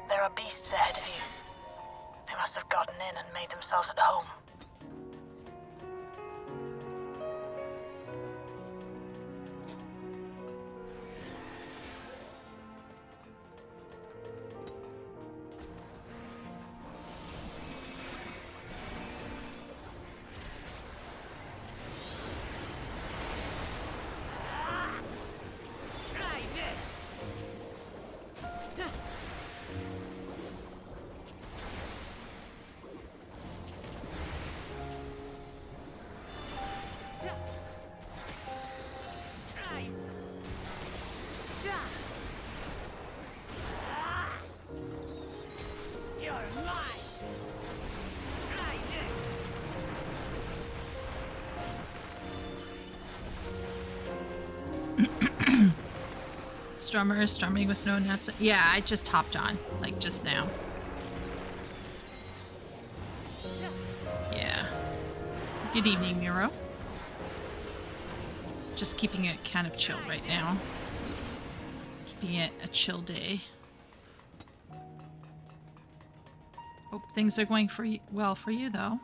There are beasts ahead of you. They must have gotten in and made themselves at home. Strummer is strumming with no nest. Yeah, I just hopped on, like just now. Yeah. Good evening, Miro. Just keeping it kind of chill right now. Keeping it a chill day. Hope things are going for you, well for you, though.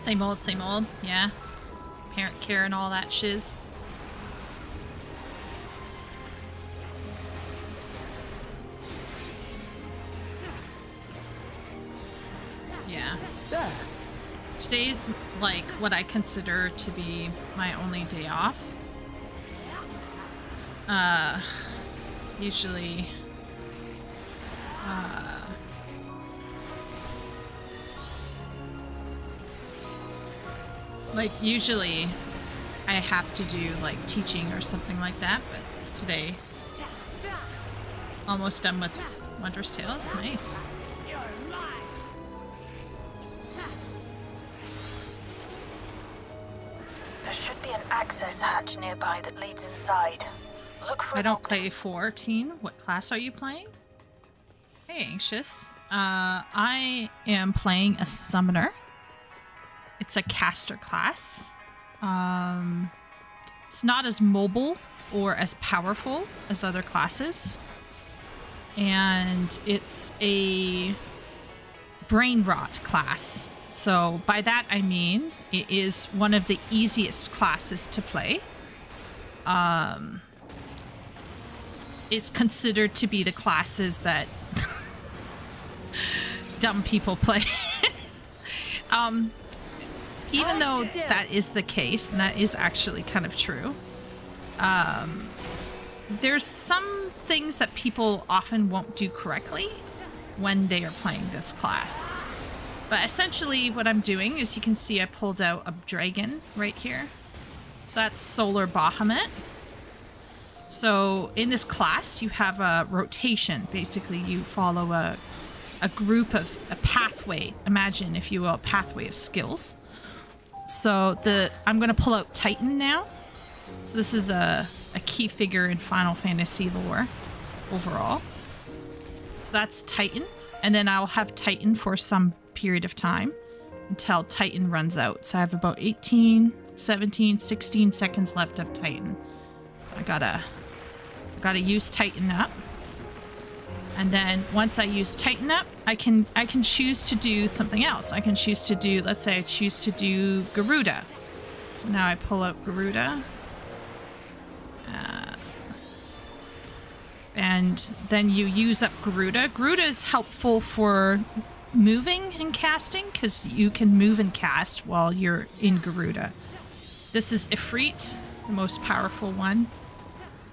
Same old, yeah. Parent care and all that shiz. Yeah. Today's like what I consider to be my only day off. Usually usually I have to do like teaching or something like that, but today almost done with Wondrous Tales. Nice. There should be an access hatch nearby that leads inside. Look for I don't play 14. What class are you playing? Hey, Anxious. I am playing a summoner. It's a caster class. It's not as mobile or as powerful as other classes. And it's a brain rot class. So by that I mean it is one of the easiest classes to play. It's considered to be the classes that dumb people play. Even though that is the case, and that is actually kind of true, there's some things that people often won't do correctly when they are playing this class. But essentially what I'm doing is, you can see I pulled out a dragon right here. So that's Solar Bahamut. So in this class, you have a rotation. Basically, you follow a a group of a pathway. Imagine, if you will, a pathway of skills. So I'm going to pull out Titan now. So this is a key figure in Final Fantasy lore overall. So that's Titan. And then I'll have Titan for some period of time until Titan runs out. So I have about 18, 17, 16 seconds left of Titan. So I gotta use Titan up. And then once I use Titan up, I can choose to do something else. I can choose to do, let's say I choose to do Garuda. So now I pull out Garuda. And then you use up Garuda. Garuda is helpful for moving and casting because you can move and cast while you're in Garuda. This is Ifrit, the most powerful one,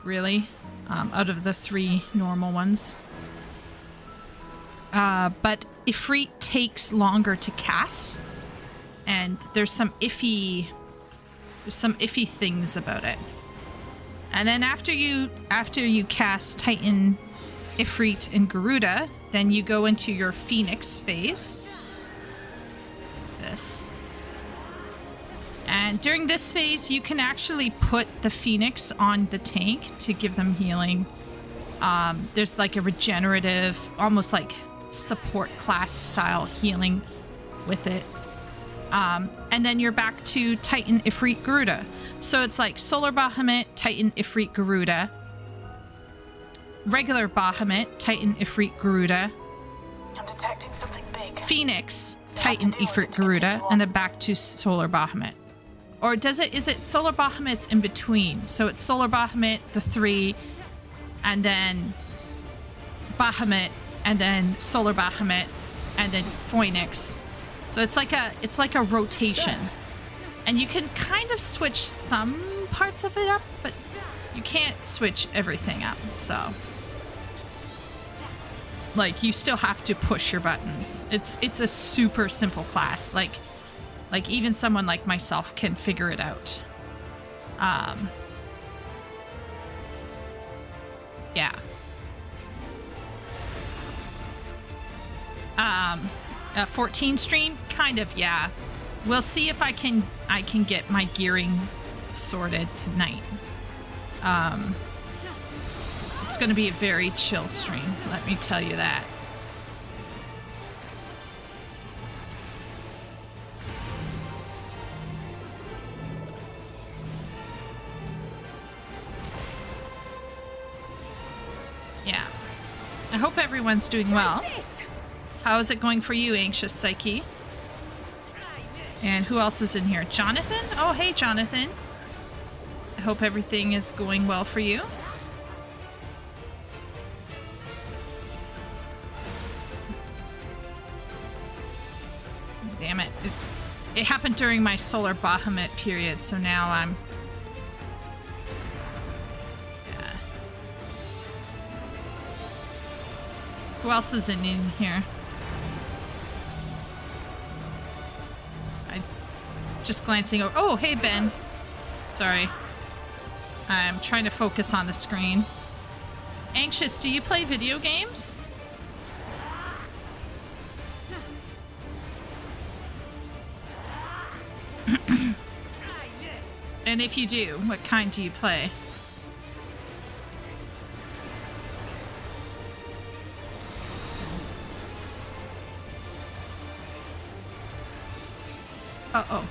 really, out of the 3 normal ones. But Ifrit takes longer to cast, and there's some iffy things about it. And then after you cast Titan, Ifrit, and Garuda, then you go into your Phoenix phase. This. And during this phase, you can actually put the Phoenix on the tank to give them healing. There's like a regenerative, almost like support class style healing with it. And then you're back to Titan, Ifrit, Garuda. So it's like Solar Bahamut, Titan, Ifrit, Garuda. Regular Bahamut, Titan, Ifrit, Garuda. I'm detecting something big. Phoenix, Titan, Ifrit, Garuda, and then back to Solar Bahamut. Or is it Solar Bahamut's in between? So it's Solar Bahamut, the 3, and then Bahamut, and then Solar Bahamut, and then Phoenix. So it's like a rotation. And you can kind of switch some parts of it up, but you can't switch everything up, so. Like, you still have to push your buttons. It's a super simple class. Like even someone like myself can figure it out. Yeah. 14 stream? Kind of, yeah. We'll see if I can get my gearing sorted tonight. It's going to be a very chill stream, let me tell you that. Yeah. I hope everyone's doing well. How is it going for you, Anxious Psyche? And who else is in here? Jonathan? Oh, hey, Jonathan. I hope everything is going well for you. Damn it. It happened during my Solar Bahamut period, so now I'm... Yeah. Who else is in here? Just glancing over. Oh, hey, Ben. Sorry. I'm trying to focus on the screen. Anxious, do you play video games? And if you do, what kind do you play? Uh-oh.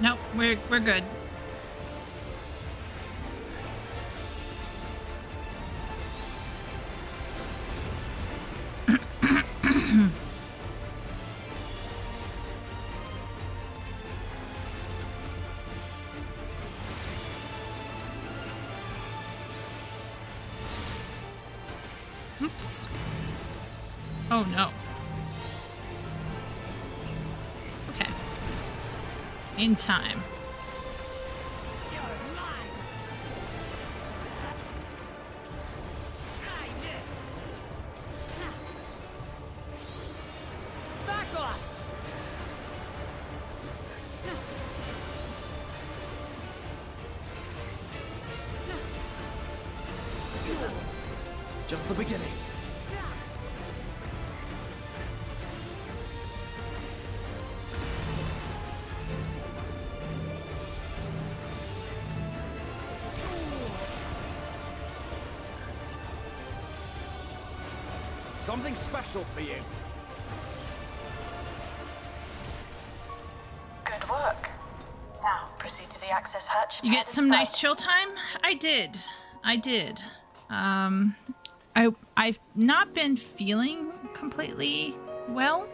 Nope, we're good. Oops. Oh no. Okay. In time. the beginning. Something special for you. Good work. Now, proceed to the access hatch. You get some nice chill time? I did. I've not been feeling completely well,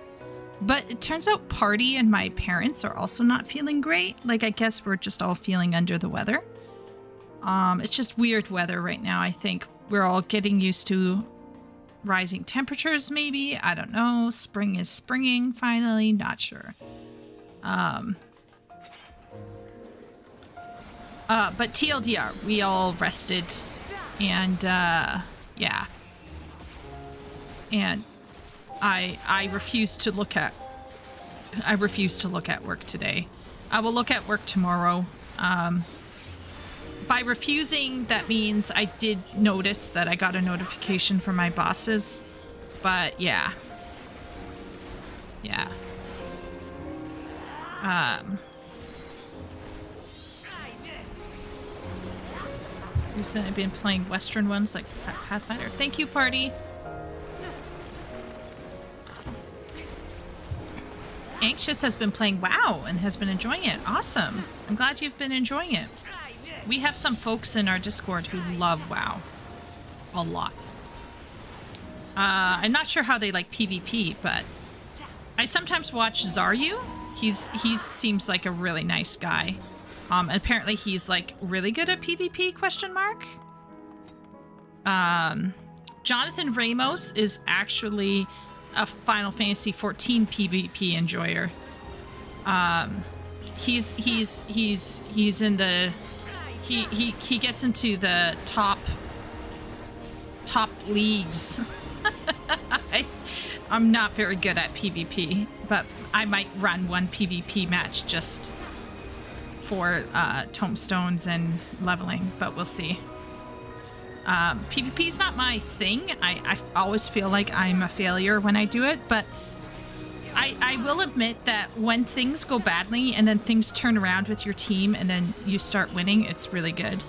but it turns out Party and my parents are also not feeling great. Like, I guess we're just all feeling under the weather. It's just weird weather right now. I think we're all getting used to rising temperatures, maybe. I don't know. Spring is springing finally. Not sure. But TLDR, we all rested, and yeah. And I refuse to look at work today. I will look at work tomorrow. By refusing, that means I did notice that I got a notification from my bosses, but yeah. Recently been playing Western ones like Pathfinder. Thank you, Party. Anxious has been playing WoW and has been enjoying it. Awesome. I'm glad you've been enjoying it. We have some folks in our Discord who love WoW. A lot. I'm not sure how they like PvP, but I sometimes watch Zaryu. He seems like a really nice guy. Apparently he's like really good at PvP, question mark. Jonathan Ramos is actually a Final Fantasy 14 PvP enjoyer. He's in the he gets into the top leagues. I'm not very good at PvP, but I might run one PvP match just for tomestones and leveling, but we'll see. PvP is not my thing. I always feel like I'm a failure when I do it, but I will admit that when things go badly and then things turn around with your team and then you start winning, it's really good.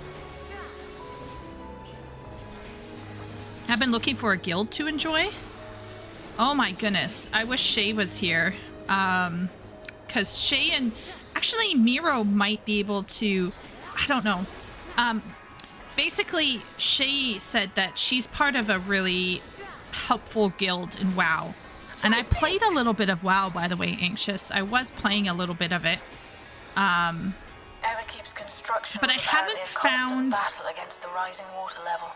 I've been looking for a guild to enjoy. Oh my goodness. I wish Shay was here. Because Shay and... Actually, Miro might be able to... I don't know. Basically, Shay said that she's part of a really helpful guild in WoW. And I played a little bit of WoW, by the way, Anxious. I was playing a little bit of it. Everkeep's construction but I was haven't apparently a constant found... battle against the rising water level.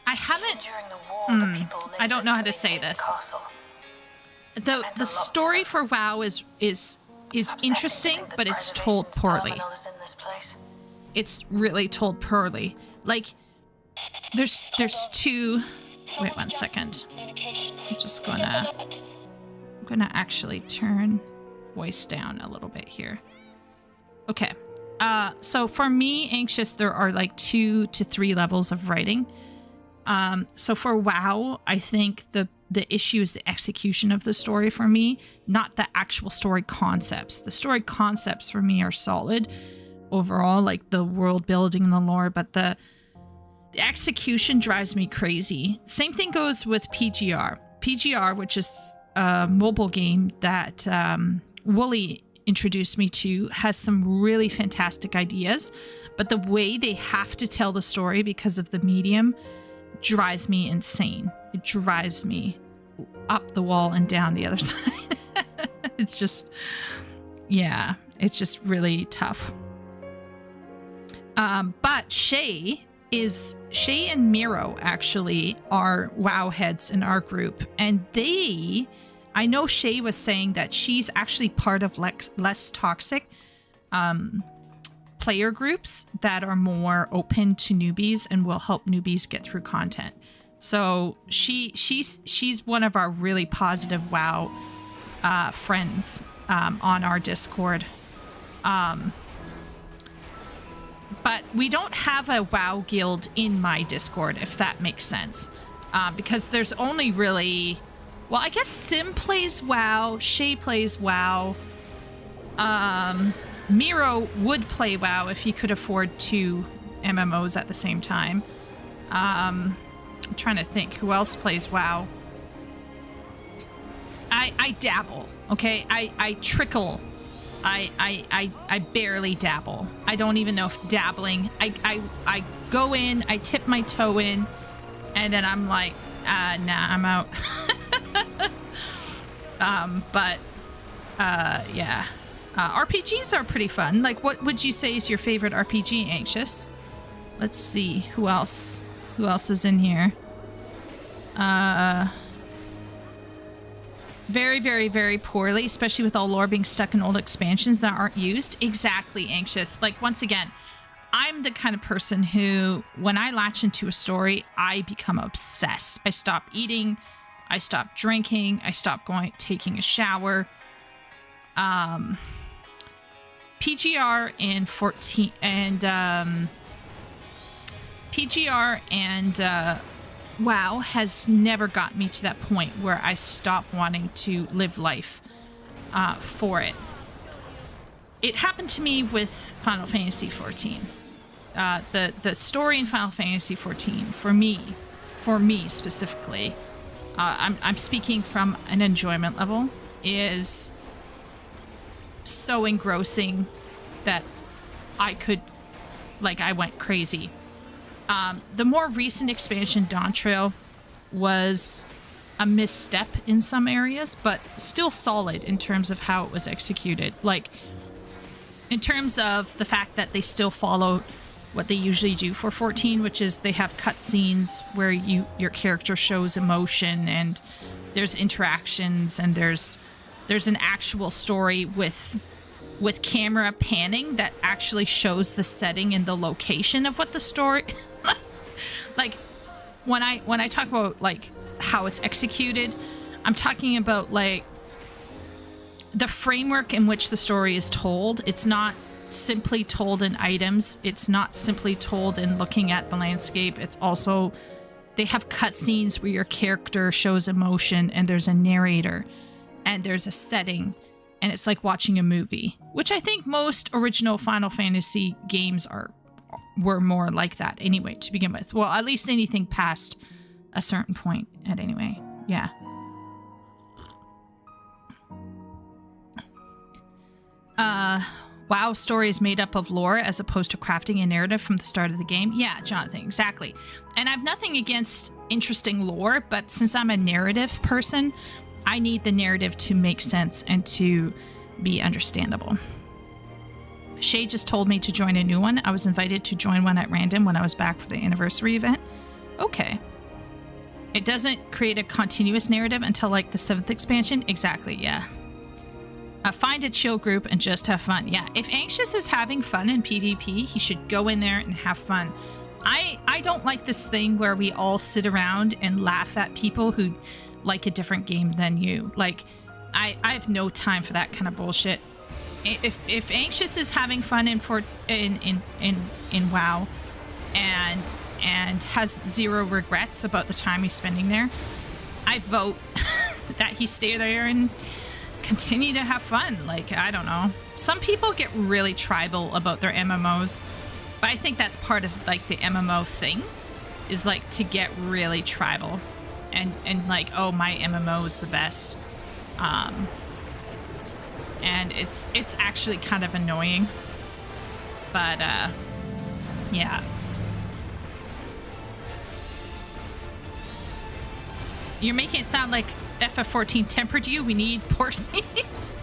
I haven't... Even during the war, the people lived I don't know how to until say they made this. castle. The story for WoW is interesting, but it's told poorly. It's really told poorly. Like, there's two... Wait 1 second. I'm just gonna actually turn voice down a little bit here. Okay. So for me, Anxious, there are like 2 to 3 levels of writing. So for WoW, I think the issue is the execution of the story for me, not the actual story concepts. The story concepts for me are solid overall, like the world building and the lore, but the execution drives me crazy. Same thing goes with PGR. PGR, which is a mobile game that Wooly introduced me to, has some really fantastic ideas, but the way they have to tell the story because of the medium drives me insane. It drives me up the wall and down the other side. It's just, yeah, it's just really tough. But Shay and Miro actually are WoW heads in our group, and I know Shay was saying that she's actually part of less toxic player groups that are more open to newbies and will help newbies get through content. So she's one of our really positive WoW friends on our Discord. but we don't have a WoW guild in my Discord, if that makes sense. Because there's only really... Well, I guess Sim plays WoW, Shay plays WoW. Miro would play WoW if he could afford 2 MMOs at the same time. I'm trying to think who else plays WoW. I dabble, okay? I trickle. I barely dabble. I don't even know if dabbling. I go in, I tip my toe in, and then I'm like, nah, I'm out. Yeah. RPGs are pretty fun. Like, what would you say is your favorite RPG, Anxious? Let's see. Who else? Who else is in here? Very, very, very poorly, especially with all lore being stuck in old expansions that aren't used. Exactly, Anxious. Like, once again, I'm the kind of person who, when I latch into a story, I become obsessed. I stop eating, I stop drinking, I stop taking a shower. PGR and 14 and PGR and WoW has never got me to that point where I stop wanting to live life for it. It happened to me with Final Fantasy 14. The story in Final Fantasy 14 for me specifically, I'm speaking from an enjoyment level, is so engrossing that I went crazy. The more recent expansion, Dawn Trail, was a misstep in some areas, but still solid in terms of how it was executed. Like, in terms of the fact that they still followed what they usually do for 14, which is they have cutscenes where your character shows emotion, and there's interactions, and there's an actual story with camera panning that actually shows the setting and the location of what the story. Like, when I talk about like how it's executed, I'm talking about like the framework in which the story is told. It's not simply told in items. It's not simply told in looking at the landscape. It's also, they have cutscenes where your character shows emotion, and there's a narrator, and there's a setting, and it's like watching a movie, which I think most original Final Fantasy games were more like that anyway to begin with. Well, at least anything past a certain point at anyway. Yeah. WoW story is made up of lore as opposed to crafting a narrative from the start of the game. Yeah, Jonathan, exactly. And I have nothing against interesting lore, but since I'm a narrative person, I need the narrative to make sense and to be understandable. Shay just told me to join a new one. I was invited to join one at random when I was back for the anniversary event. Okay. It doesn't create a continuous narrative until like the 7th expansion. Exactly, yeah. Find a chill group and just have fun. Yeah, if Anxious is having fun in PvP, he should go in there and have fun. I don't like this thing where we all sit around and laugh at people who like a different game than you. Like, I have no time for that kind of bullshit. If Anxious is having fun in WoW and has zero regrets about the time he's spending there, I vote that he stay there and continue to have fun. Like, I don't know. Some people get really tribal about their MMOs, but I think that's part of like the MMO thing, is like to get really tribal and like, oh, my MMO is the best. And it's actually kind of annoying. But yeah. You're making it sound like FF14 tempered you. We need porsies.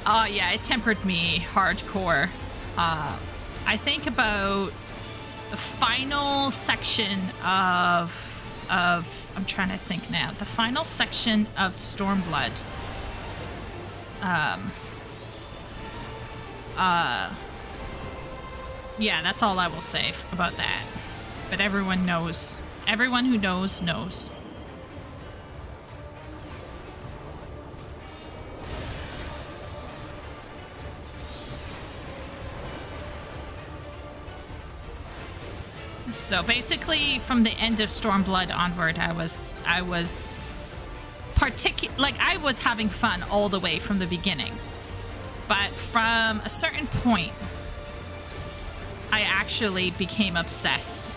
Oh yeah, it tempered me hardcore. I think about the final section of I'm trying to think now. The final section of Stormblood. Yeah, that's all I will say about that. But everyone knows. Everyone who knows, knows. So basically, from the end of Stormblood onward, I was I was having fun all the way from the beginning. But from a certain point, I actually became obsessed.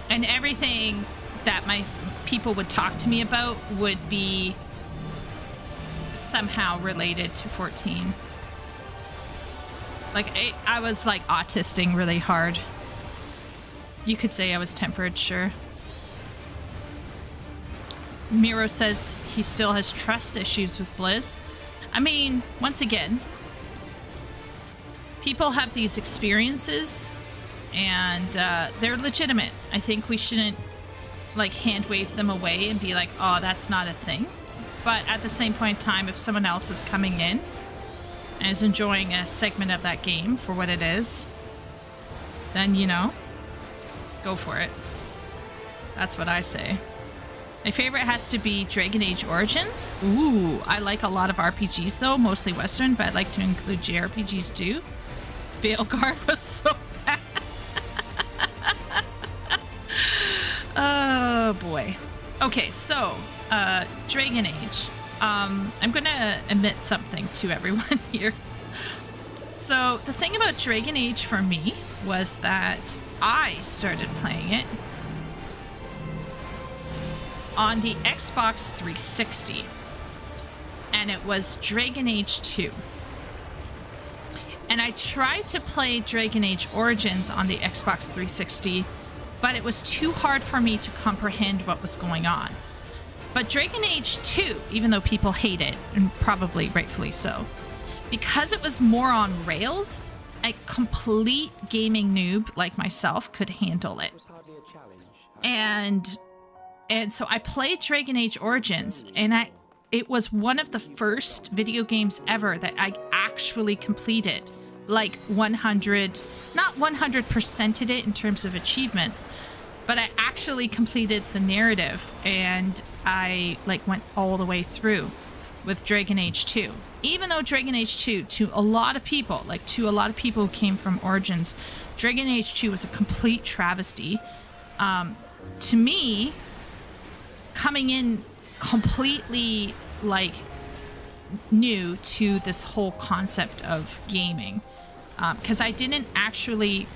And everything that my people would talk to me about would be somehow related to 14. Like, I was like autisting really hard. You could say I was tempered, sure. Miro says he still has trust issues with Blizz. I mean, once again, people have these experiences and they're legitimate. I think we shouldn't like hand wave them away and be like, oh, that's not a thing. But at the same point in time, if someone else is coming in and is enjoying a segment of that game for what it is, then, you know, go for it. That's what I say. My favorite has to be Dragon Age Origins. Ooh, I like a lot of RPGs though, mostly Western, but I'd like to include JRPGs too. Veilguard was so bad. Oh boy. Okay, so Dragon Age. I'm gonna admit something to everyone here. So the thing about Dragon Age for me was that I started playing it on the Xbox 360, and it was Dragon Age 2. And I tried to play Dragon Age Origins on the Xbox 360, but it was too hard for me to comprehend what was going on. But Dragon Age 2, even though people hate it, and probably rightfully so, because it was more on rails, a complete gaming noob like myself could handle it. And so I played Dragon Age Origins, and it was one of the first video games ever that I actually completed. Like 100, not 100%ed it in terms of achievements, but I actually completed the narrative, and I like went all the way through with Dragon Age 2. Even though Dragon Age 2, to a lot of people who came from Origins, Dragon Age 2 was a complete travesty. To me, coming in completely like new to this whole concept of gaming, because I didn't actually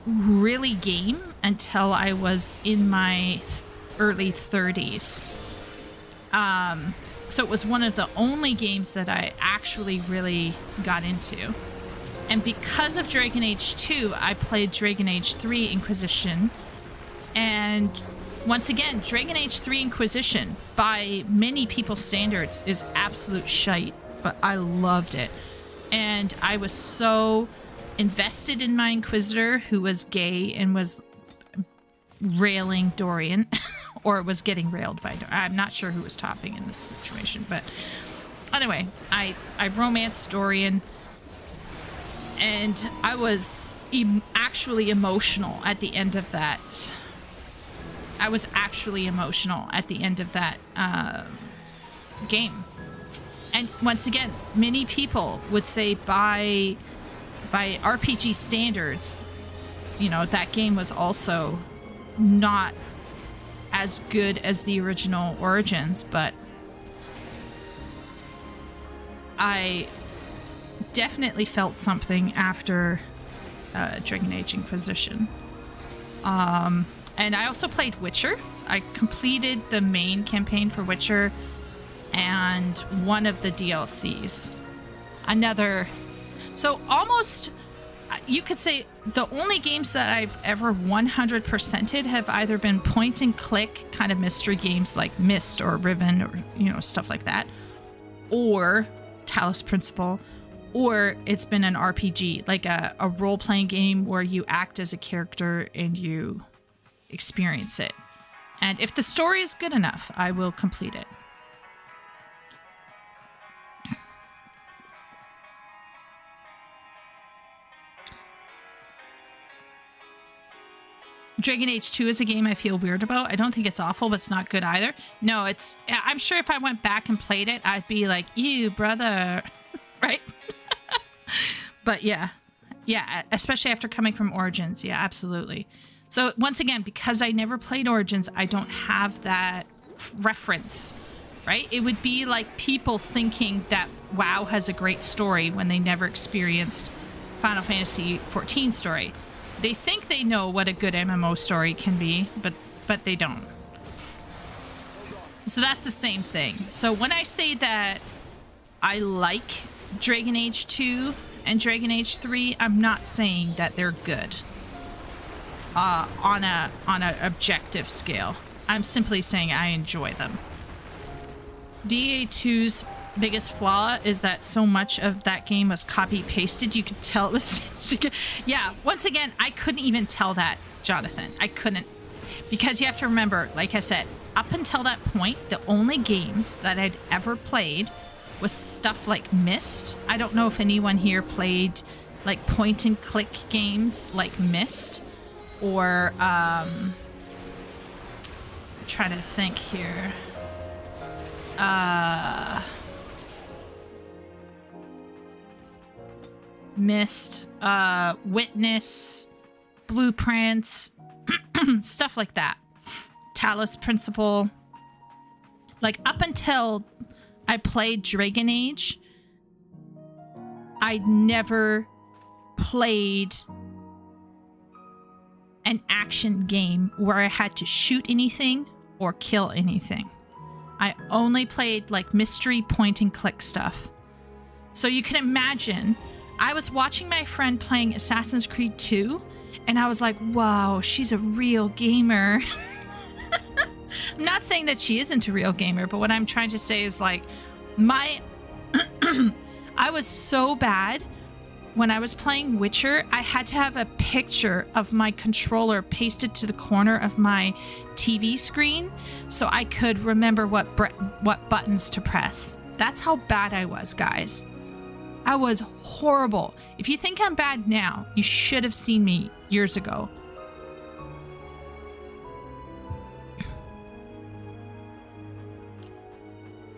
really game until I was in my early 30s. So it was one of the only games that I actually really got into. And because of Dragon Age 2, I played Dragon Age 3 Inquisition. And once again, Dragon Age 3 Inquisition, by many people's standards, is absolute shite, but I loved it. And I was so invested in my Inquisitor, who was gay and was railing Dorian, or was getting railed by Dorian. I'm not sure who was topping in this situation, but anyway, I romanced Dorian, and I was actually emotional at the end of that. I was actually emotional at the end of that game. And once again, many people would say by RPG standards, you know, that game was also not as good as the original Origins, but I definitely felt something after Dragon Age Inquisition. And I also played Witcher. I completed the main campaign for Witcher and one of the DLCs. So almost, you could say the only games that I've ever 100%ed have either been point and click kind of mystery games like Myst or Riven or, you know, stuff like that, or Talos Principle, or it's been an RPG, like a role-playing game where you act as a character and you experience it. And if the story is good enough, I will complete it. Dragon Age 2 is a game I feel weird about. I don't think it's awful, but it's not good either. No, I'm sure if I went back and played it, I'd be like, ew, brother. Right? But yeah, Yeah, especially after coming from Origins. Yeah, absolutely. So once again, because I never played Origins, I don't have that reference, right? It would be like people thinking that WoW has a great story when they never experienced Final Fantasy XIV story. They think they know what a good MMO story can be, but they don't. So that's the same thing. So when I say that I like Dragon Age 2 and Dragon Age 3, I'm not saying that they're good on a objective scale. I'm simply saying I enjoy them. DA2's biggest flaw is that so much of that game was copy pasted. You could tell it was yeah, once again, I couldn't even tell that, Jonathan. I couldn't, because you have to remember, like I said, up until that point, the only games that I'd ever played was stuff like Myst. I don't know if anyone here played like point and click games like Myst, or I'm trying to think here. Myst, Witness, Blueprints, stuff like that. Talos Principle. Like, up until I played Dragon Age, I never played an action game where I had to shoot anything or kill anything. I only played like mystery point and click stuff. So you can imagine, I was watching my friend playing Assassin's Creed 2, and I was like, wow, she's a real gamer. I'm not saying that she isn't a real gamer, but what I'm trying to say is like, I was so bad when I was playing Witcher. I had to have a picture of my controller pasted to the corner of my TV screen so I could remember what buttons to press. That's how bad I was, guys. I was horrible. If you think I'm bad now, you should have seen me years ago.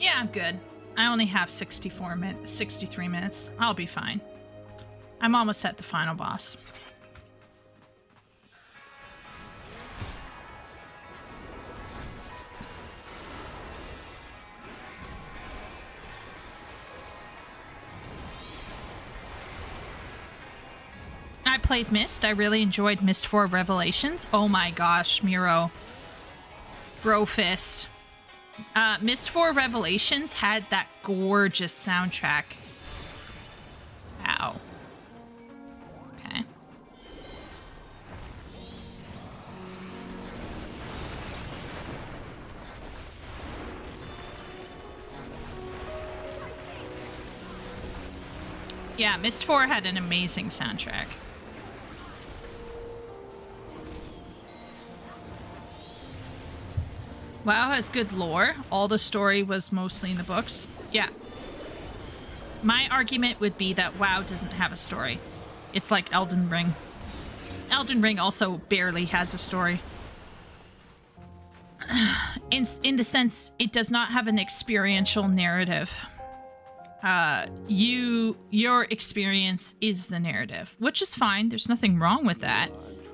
Yeah, I'm good. I only have 63 minutes. I'll be fine. I'm almost at the final boss. I played Myst. I really enjoyed Myst 4 Revelations. Oh my gosh, Miro. Brofist. Myst 4 Revelations had that gorgeous soundtrack. Ow. Okay. Yeah, Myst 4 had an amazing soundtrack. WoW has good lore. All the story was mostly in the books. Yeah. My argument would be that WoW doesn't have a story. It's like Elden Ring. Elden Ring also barely has a story. In the sense, it does not have an experiential narrative. Your experience is the narrative, which is fine. There's nothing wrong with that.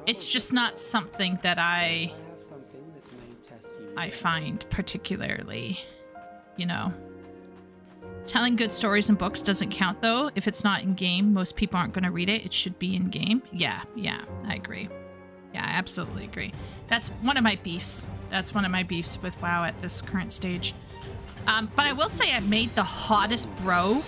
It's just not something that I find particularly, telling good stories in books doesn't count, though. If it's not in game, most people aren't going to read it. It should be in game. Yeah, I agree. Yeah, I absolutely agree. That's one of my beefs. That's one of my beefs with WoW at this current stage. But I will say I've made the hottest bro.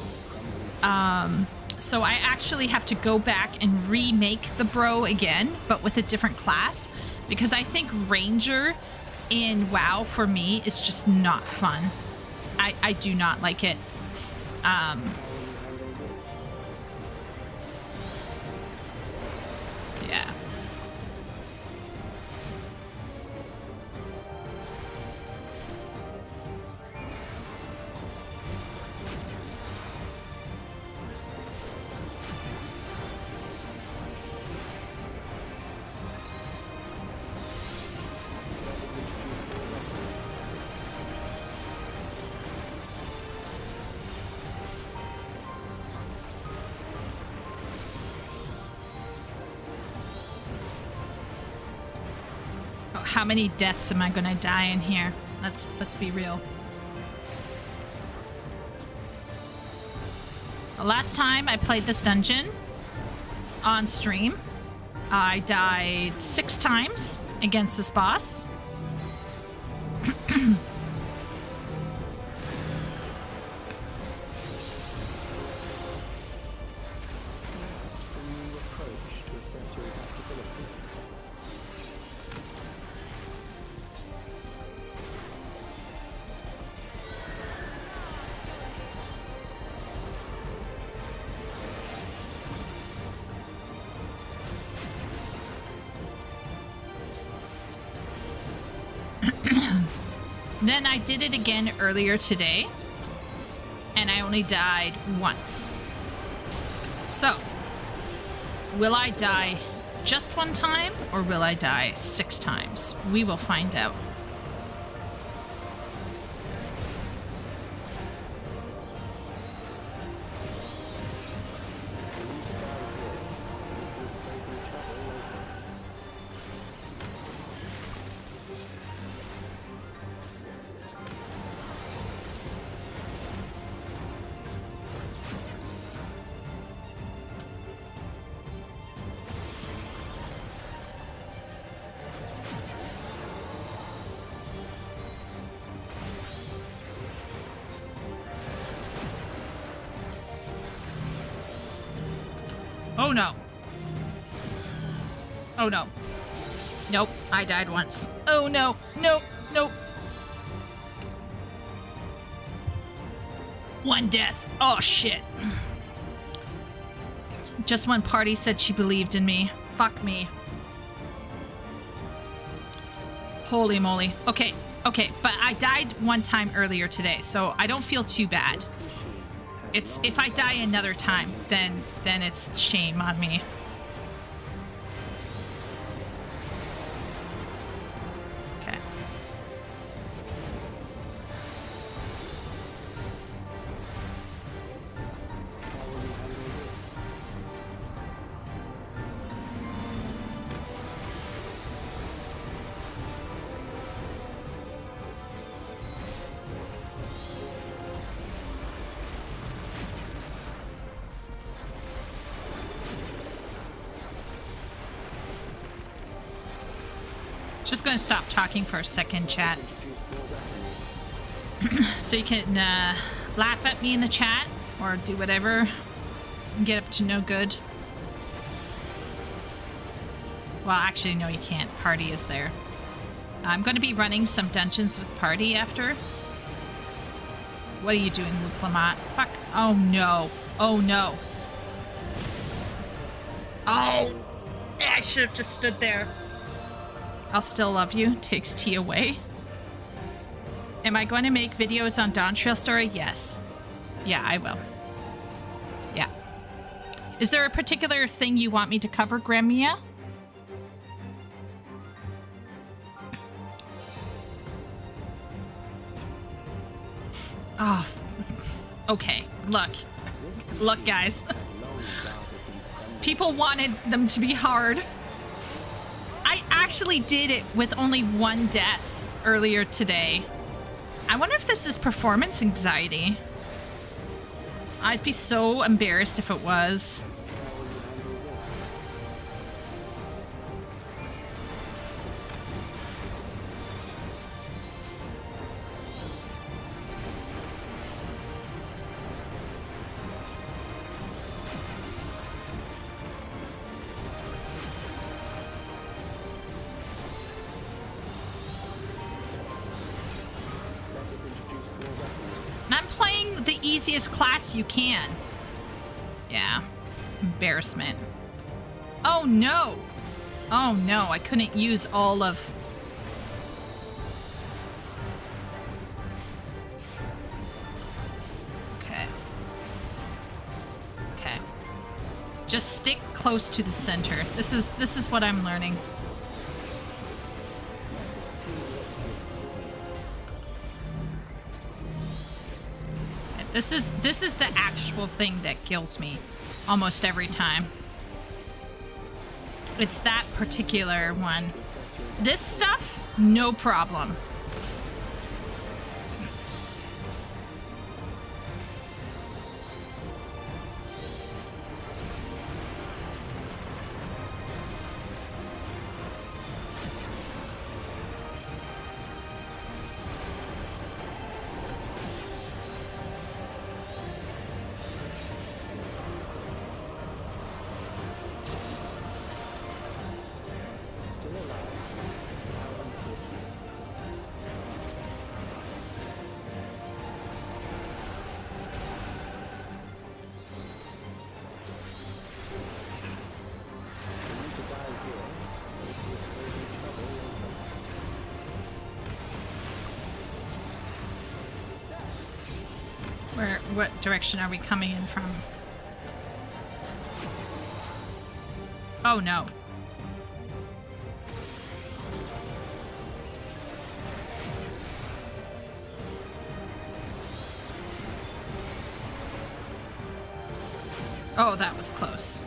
So I actually have to go back and remake the bro again, but with a different class, because I think Ranger in WoW for me is just not fun. I do not like it. Yeah. how many deaths am I gonna die in here? Let's be real. The last time I played this dungeon on stream, I died 6 times against this boss. Then I did it again earlier today, and I only died once. So, will I die just 1 time, or will I die 6 times? We will find out. Oh no. Oh no. Nope, I died once. Oh no, nope, nope. 1 death. Oh shit. Just when Party said she believed in me. Fuck me. Holy moly. Okay, okay, but I died 1 time earlier today, so I don't feel too bad. It's if I die another time, then it's shame on me. Okay. Just gonna stop talking for a second, chat. So you can laugh at me in the chat or do whatever and get up to no good. Well, actually, no, you can't. Party is there. I'm going to be running some dungeons with Party after. What are you doing, Luke Lamont? Fuck. Oh, no. Oh, no. Oh! I should have just stood there. I'll still love you. Takes T away. Am I going to make videos on Dawn Trail Story? Yes. Yeah, I will. Yeah. Is there a particular thing you want me to cover, Gramia? Oh, okay. Look. Look, guys. People wanted them to be hard. I actually did it with only 1 death earlier today. I wonder if this is performance anxiety. I'd be so embarrassed if it was. Easiest class you can. Yeah. Embarrassment. Oh no. Oh no, I couldn't use all of... Okay. Okay. Just stick close to the center. This is what I'm learning. This is the actual thing that kills me almost every time. It's that particular one. This stuff, No problem. What direction are we coming in from? Oh no. Oh, that was close.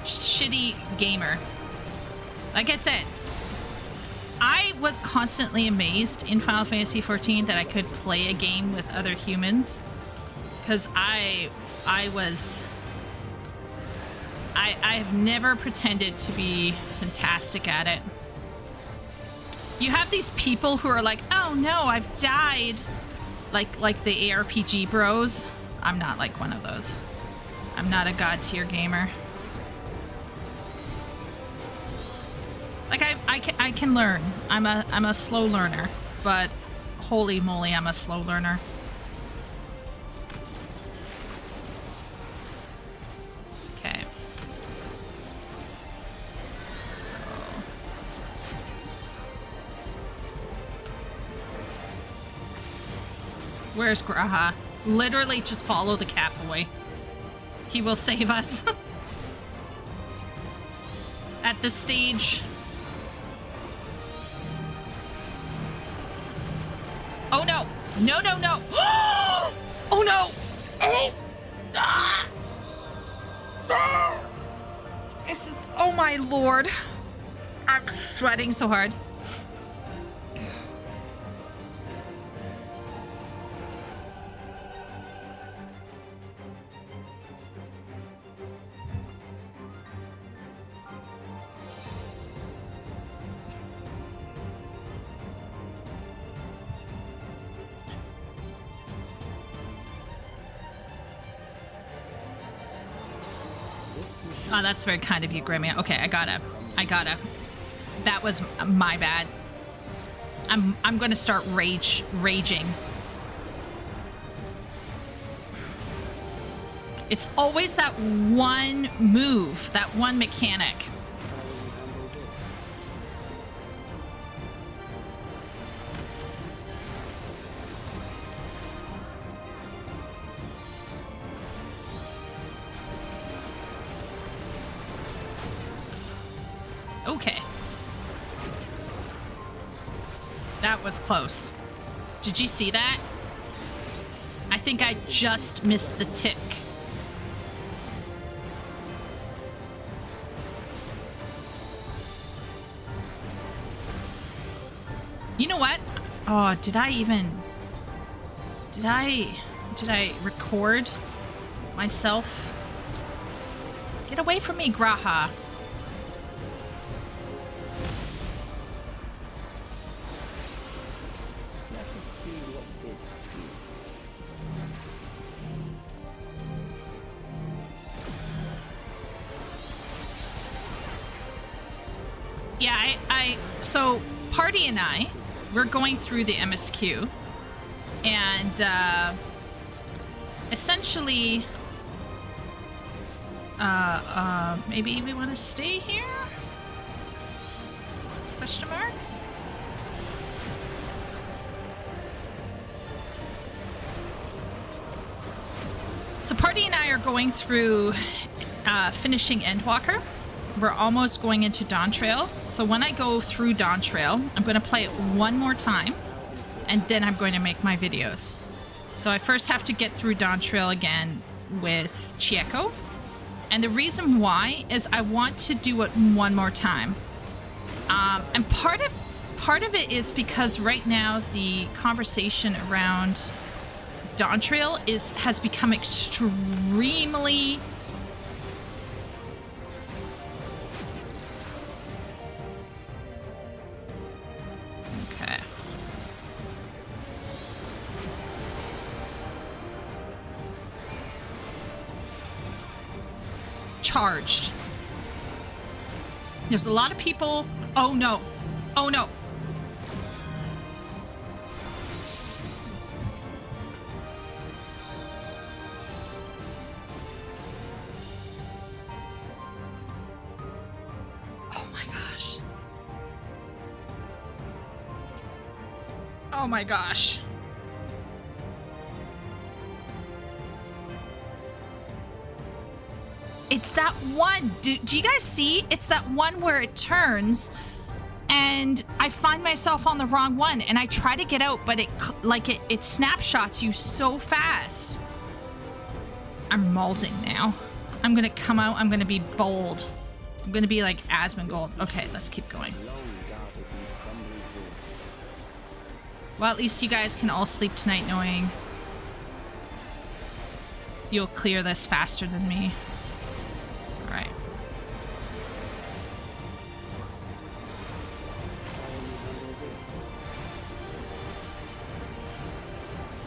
Shitty gamer. Like I said, I was constantly amazed in Final Fantasy XIV that I could play a game with other humans, because I've never pretended to be fantastic at it. You have these people who are like, oh no, I've died, like the ARPG bros. I'm not like one of those. I'm not a god tier gamer. Like I can learn. I'm a slow learner, but holy moly, I'm a slow learner. Okay. So where's Graha? Literally just follow the cat boy. He will save us. At this stage. Oh no! No, no, no! Oh no! Oh! Ah! Ah! This is... Oh my lord. I'm sweating so hard. Oh, that's very kind of you, Grimmy. Okay, I gotta. That was my bad. I'm gonna start raging. It's always that one move, that one mechanic. Okay. That was close. Did you see that? I think I just missed the tick. You know what? Oh, did I record myself? Get away from me, Graha. Yeah, so Party and I, we're going through the MSQ, and essentially, maybe we want to stay here? Question mark? So Party and I are going through finishing Endwalker. We're almost going into Dawn Trail. So when I go through Dawn Trail, I'm going to play it one more time. and then I'm going to make my videos. So I first have to get through Dawn Trail again with Chieko. And the reason why is I want to do it one more time. And part of it is because right now the conversation around Dawn Trail has become extremely okay. Charged. There's a lot of people. Oh no. Oh no. Oh my gosh. Oh my gosh. It's that one. Do you guys see? It's that one where it turns and I find myself on the wrong one and I try to get out, but it snapshots you so fast. I'm molding now. I'm gonna come out. I'm gonna be bold. I'm gonna be like Asmongold. Okay, let's keep going. Well, at least you guys can all sleep tonight knowing you'll clear this faster than me. All right.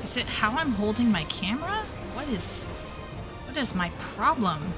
Is it how I'm holding my camera? What is my problem?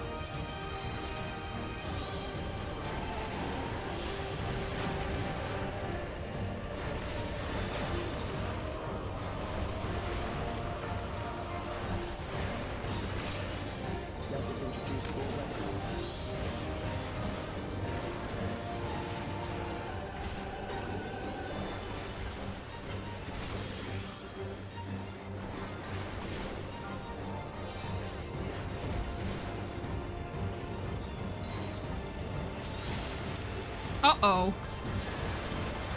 Uh-oh.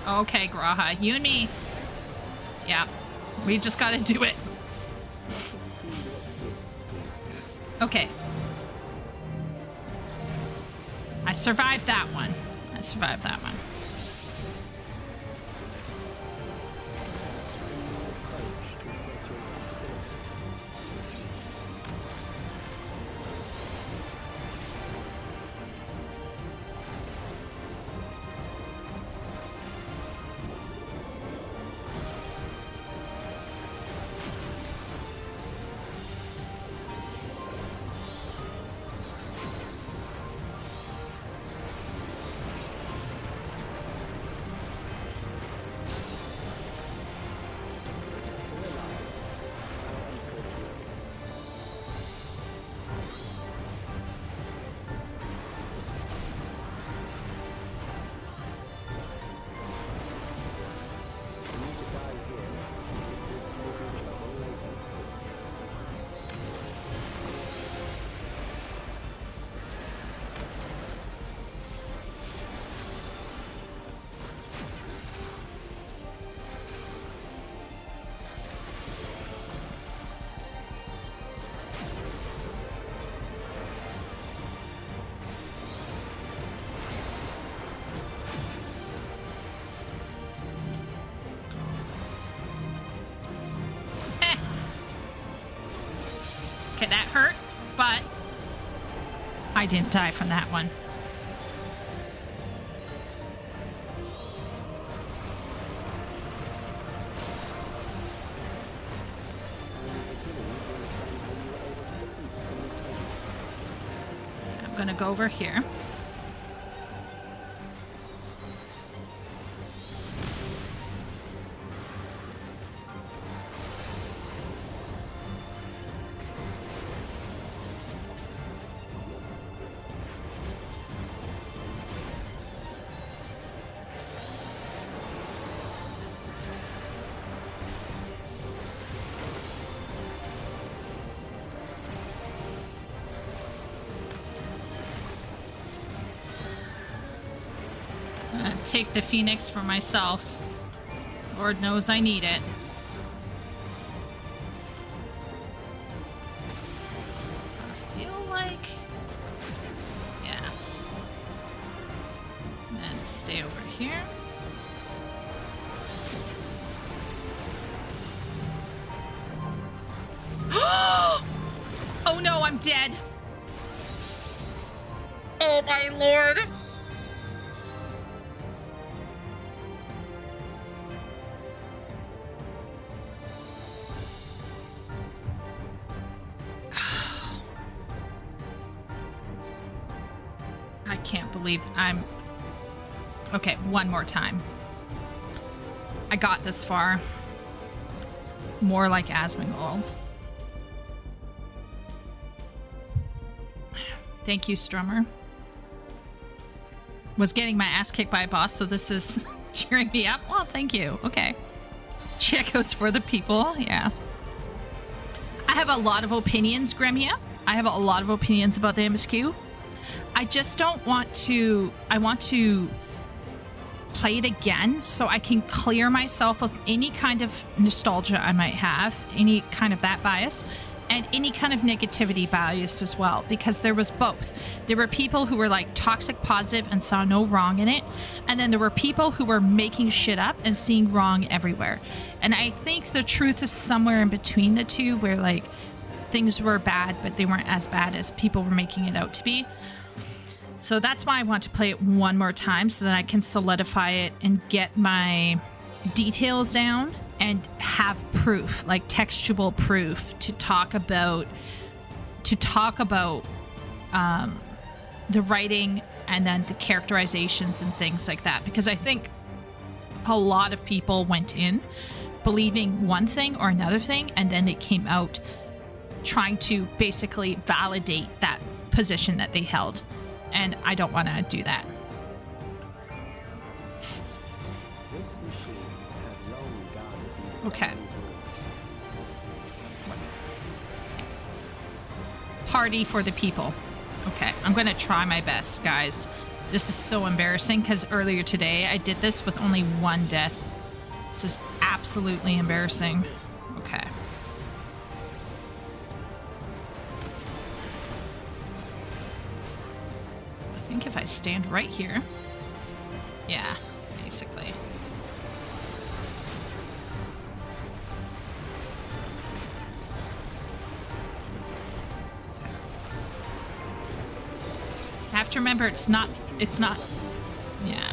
Okay, Graha. You and me. Yeah. We just gotta do it. Okay. I survived that one. I survived that one. Okay, that hurt, but I didn't die from that one. I'm gonna go over here. Take the Phoenix for myself. Lord knows I need it. stay over here. Oh no, I'm dead. Oh my lord. I can't believe I'm... Okay, one more time. I got this far. More like Asmongold. Thank you, Strummer. Was getting my ass kicked by a boss, so this is cheering me up. Well, thank you. Okay. Checkos for the people. Yeah. I have a lot of opinions, Gremia. I have a lot of opinions about the MSQ. I just don't want to... I want to play it again so I can clear myself of any kind of nostalgia I might have, any kind of that bias, and any kind of negativity bias as well, because there was both. There were people who were like toxic positive and saw no wrong in it, and then there were people who were making shit up and seeing wrong everywhere. And I think the truth is somewhere in between the two, where like things were bad but they weren't as bad as people were making it out to be. So that's why I want to play it one more time, so that I can solidify it and get my details down and have proof, like textual proof, to talk about the writing and then the characterizations and things like that. Because I think a lot of people went in believing one thing or another thing, and then they came out trying to basically validate that position that they held. And I don't want to do that. Okay. Party for the people. Okay, I'm going to try my best, guys. This is so embarrassing because earlier today I did this with only one death. This is absolutely embarrassing. Okay. I think if I stand right here, yeah, basically. I have to remember it's not, yeah.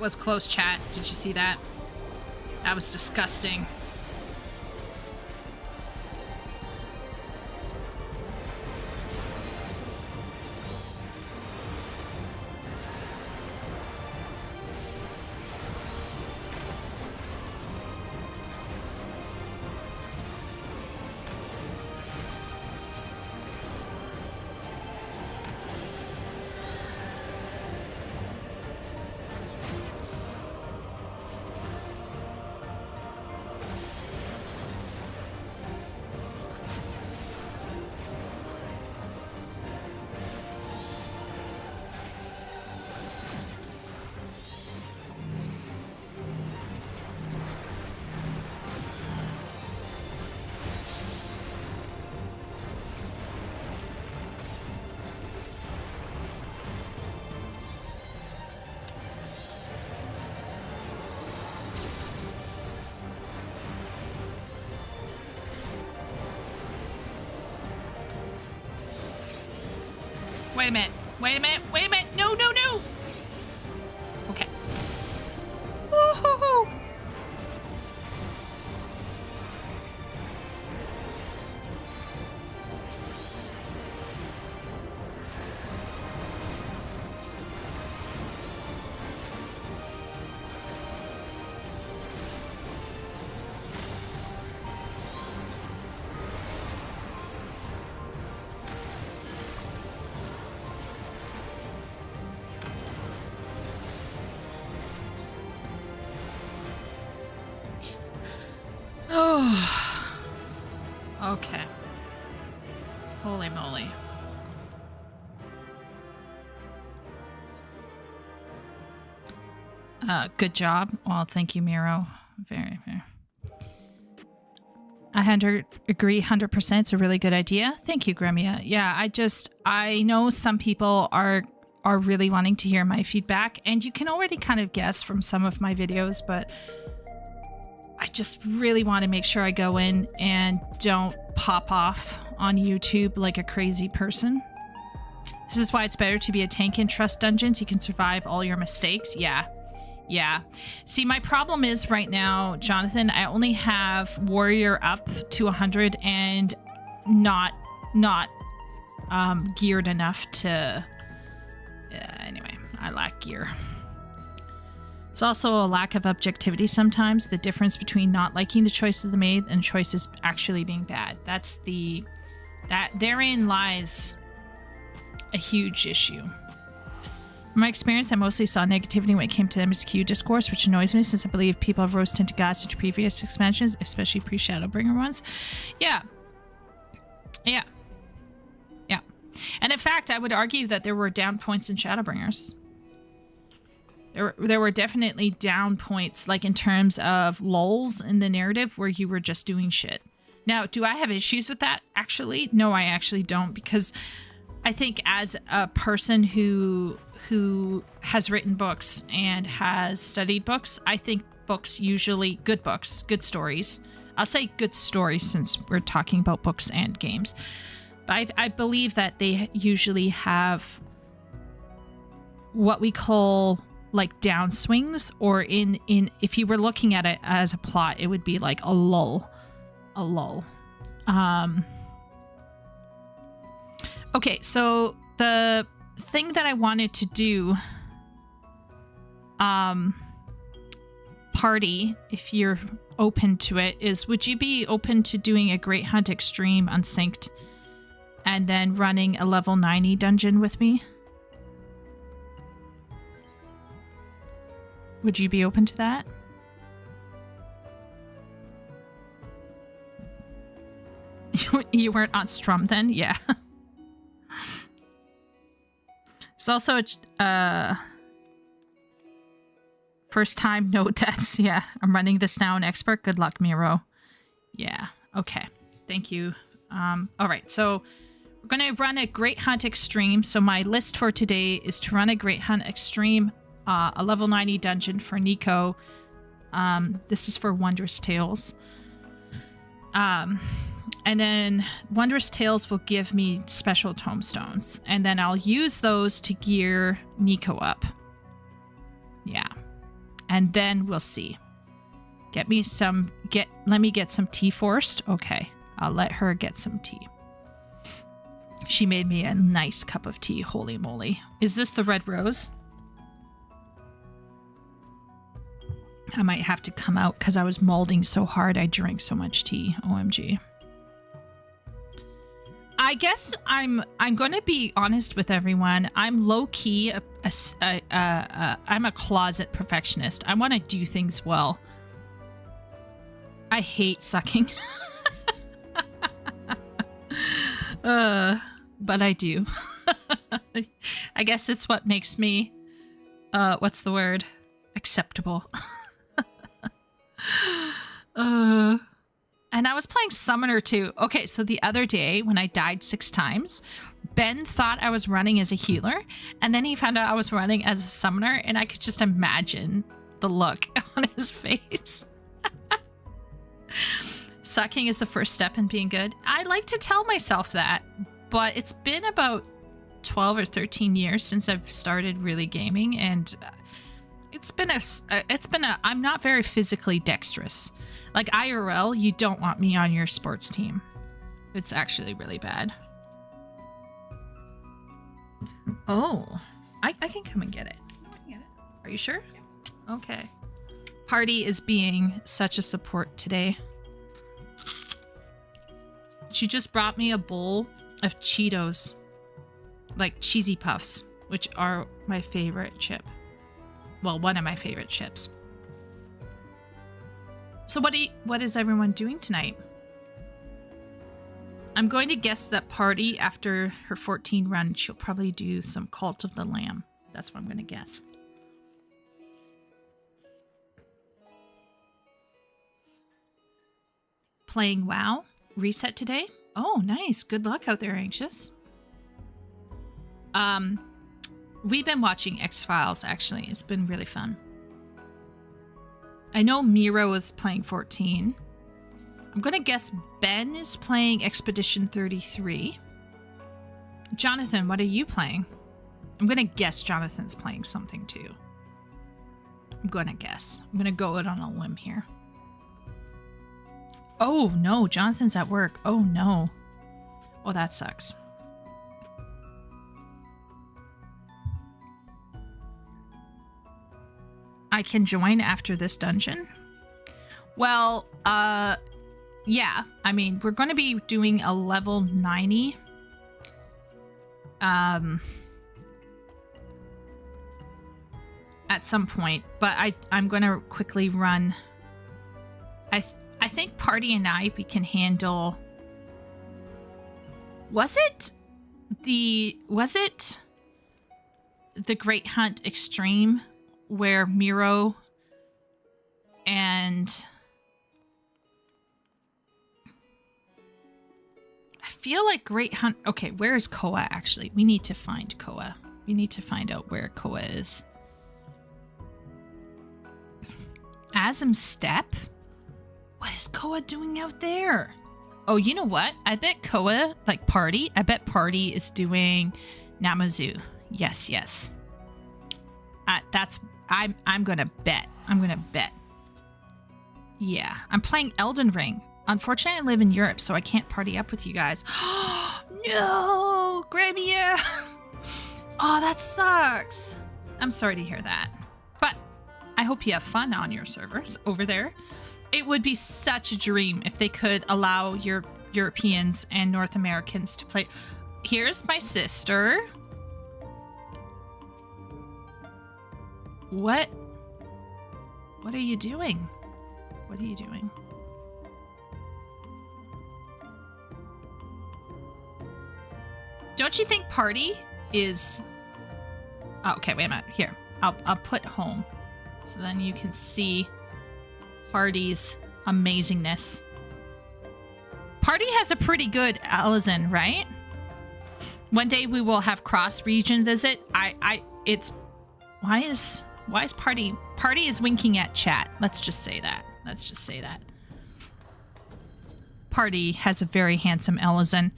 was close, chat. Did you see that? That was disgusting. Wait a minute. Wait a minute. Wait a minute. No, no, no. Okay. Woo-hoo-hoo. Oh. Okay. Holy moly. Good job. Well, thank you, Miro. Very, very. I agree 100%. It's a really good idea. Thank you, Gremia. Yeah, I know some people are really wanting to hear my feedback, and you can already kind of guess from some of my videos, but I just really want to make sure I go in and don't pop off on YouTube like a crazy person. This is why it's better to be a tank in Trust Dungeons. You can survive all your mistakes. Yeah. Yeah. See, my problem is right now, Jonathan, I only have Warrior up to 100 and not geared enough to... anyway, I lack gear. It's also a lack of objectivity sometimes. The difference between not liking the choices they made and choices actually being bad. Therein lies a huge issue. From my experience, I mostly saw negativity when it came to MSQ discourse, which annoys me since I believe people have rose-tinted gods into previous expansions, especially pre-Shadowbringer ones. Yeah. Yeah. Yeah. And in fact, I would argue that there were down points in Shadowbringers. There were definitely down points, like in terms of lulls in the narrative where you were just doing shit. Now, do I have issues with that? Actually, no, I actually don't, because I think as a person who has written books and has studied books, I think books usually, good stories. I'll say good stories since we're talking about books and games. But I believe that they usually have what we call like downswings, or in if you were looking at it as a plot, it would be like a lull. Okay, so the thing that I wanted to do, party, if you're open to it, is would you be open to doing a Great Hunt Extreme unsynced and then running a level 90 dungeon with me? Would you be open to that? You weren't on Strum then? Yeah. It's also a first time, no deaths. Yeah, I'm running this now in expert. Good luck, Miro. Yeah, okay. Thank you. All right, so we're going to run a Great Hunt Extreme. So my list for today is to run a Great Hunt Extreme, a level 90 dungeon for Nico. This is for Wondrous Tales. And then Wondrous Tales will give me special tomestones. And then I'll use those to gear Nico up. Yeah. and then we'll see. Let me get some tea first. Okay, I'll let her get some tea. She made me a nice cup of tea. Holy moly. Is this the red rose? I might have to come out because I was molding so hard. I drank so much tea. OMG. I guess I'm going to be honest with everyone. I'm low-key I'm a closet perfectionist. I want to do things well. I hate sucking. But I do. I guess it's what makes me what's the word? Acceptable. And I was playing Summoner too. Okay, so the other day when I died 6 times, Ben thought I was running as a healer, and then he found out I was running as a Summoner, and I could just imagine the look on his face. Sucking is the first step in being good. I like to tell myself that, but it's been about 12 or 13 years since I've started really gaming, and I'm not very physically dexterous. Like IRL, you don't want me on your sports team. It's actually really bad. Oh, I can come and get it. Are you sure? Yeah. Okay. Party is being such a support today. She just brought me a bowl of Cheetos, like Cheesy Puffs, which are my favorite chip. Well, one of my favorite chips. So what is everyone doing tonight? I'm going to guess that Party, after her 14 run, she'll probably do some Cult of the Lamb. That's what I'm going to guess. Playing WoW? Reset today? Oh, nice. Good luck out there, Anxious. We've been watching X-Files, actually. It's been really fun. I know Miro is playing 14. I'm going to guess Ben is playing Expedition 33. Jonathan, what are you playing? I'm going to guess Jonathan's playing something too. I'm going to guess. I'm going to go out on a limb here. Oh, no. Jonathan's at work. Oh, no. Oh, that sucks. I can join after this dungeon? Well, yeah. I mean, we're going to be doing a level 90. At some point, but I'm going to quickly run. I think Party and we can handle. Was it the Great Hunt Extreme where Miro and I feel like Great Hunt. Okay, where is Koa actually? We need to find Koa. We need to find out where Koa is. Asm Step? What is Koa doing out there? Oh, you know what? I bet Koa, like Party, I bet Party is doing Namazu. Yes, yes. I'm gonna bet. I'm gonna bet. Yeah, I'm playing Elden Ring. Unfortunately, I live in Europe, so I can't party up with you guys. No, Grabia. Oh, that sucks. I'm sorry to hear that. But I hope you have fun on your servers over there. It would be such a dream if they could allow your Europeans and North Americans to play. Here's my sister. What are you doing? What are you doing? Don't you think Party is... Oh, okay, wait a minute. Here, I'll put home. So then you can see Party's amazingness. Party has a pretty good Alizon, right? One day we will have cross-region visit. Why is Party is winking at chat. Let's just say that. Let's just say that. Party has a very handsome Alizon.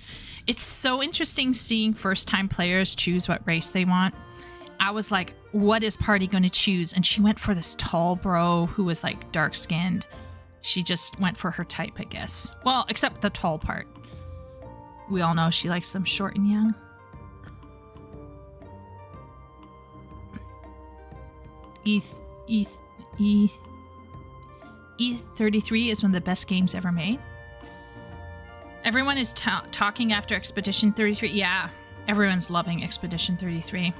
It's so interesting seeing first-time players choose what race they want. I was like, what is party going to choose? And she went for this tall bro who was like dark skinned. She just went for her type, I guess. Well, except the tall part. We all know she likes them short and young. E33 is one of the best games ever made. Everyone is talking after Expedition 33. Yeah, everyone's loving Expedition 33.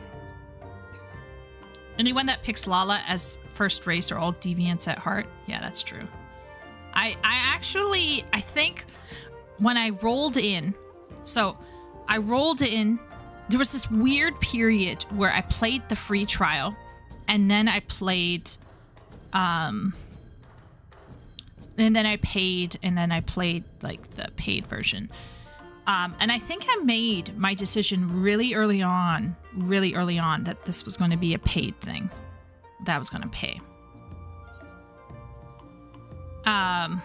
Anyone that picks Lala as first race are all deviants at heart. Yeah, that's true. I think when I rolled in, there was this weird period where I played the free trial, and then I played, and then I paid, and then I played like the paid version. And I think I made my decision really early on that this was going to be a paid thing that I was going to pay. I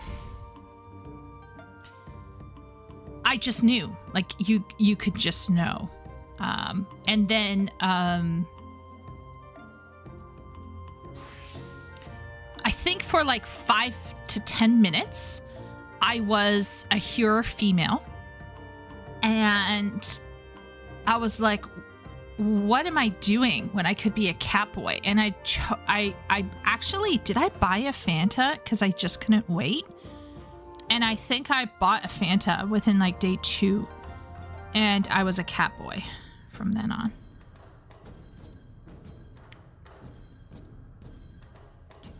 just knew, like you could just know. And then, I think for like 5 to 10 minutes, I was a Hure female. And I was like, what am I doing when I could be a cat boy? And I actually, did I buy a Fanta? Because I just couldn't wait. And I think I bought a Fanta within like day 2. And I was a cat boy from then on.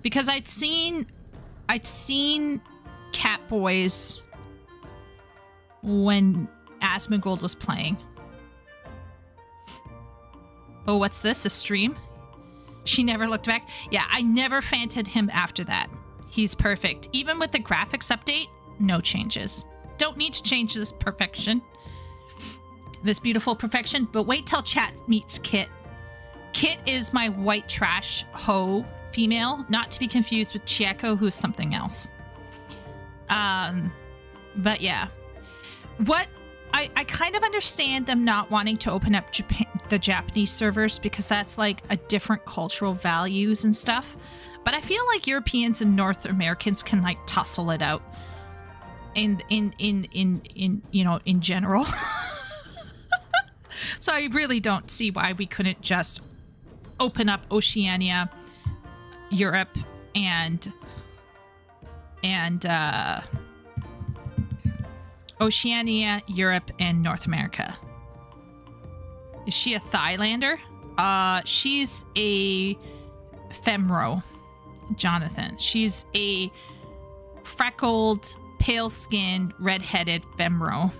Because I'd seen cat boys when Asmongold was playing. Oh, what's this? A stream? She never looked back. Yeah, I never fanted him after that. He's perfect. Even with the graphics update, no changes. Don't need to change this perfection. This beautiful perfection. But wait till chat meets Kit. Kit is my white trash hoe female, not to be confused with Chieko, who's something else. But yeah. What I kind of understand them not wanting to open up the Japanese servers because that's like a different cultural values and stuff. But I feel like Europeans and North Americans can like tussle it out in you know, in general. So I really don't see why we couldn't just open up Oceania, Europe, and Oceania, Europe, and North America. Is she a Thailander? She's a Femro, Jonathan. She's a freckled, pale-skinned, red-headed Femro.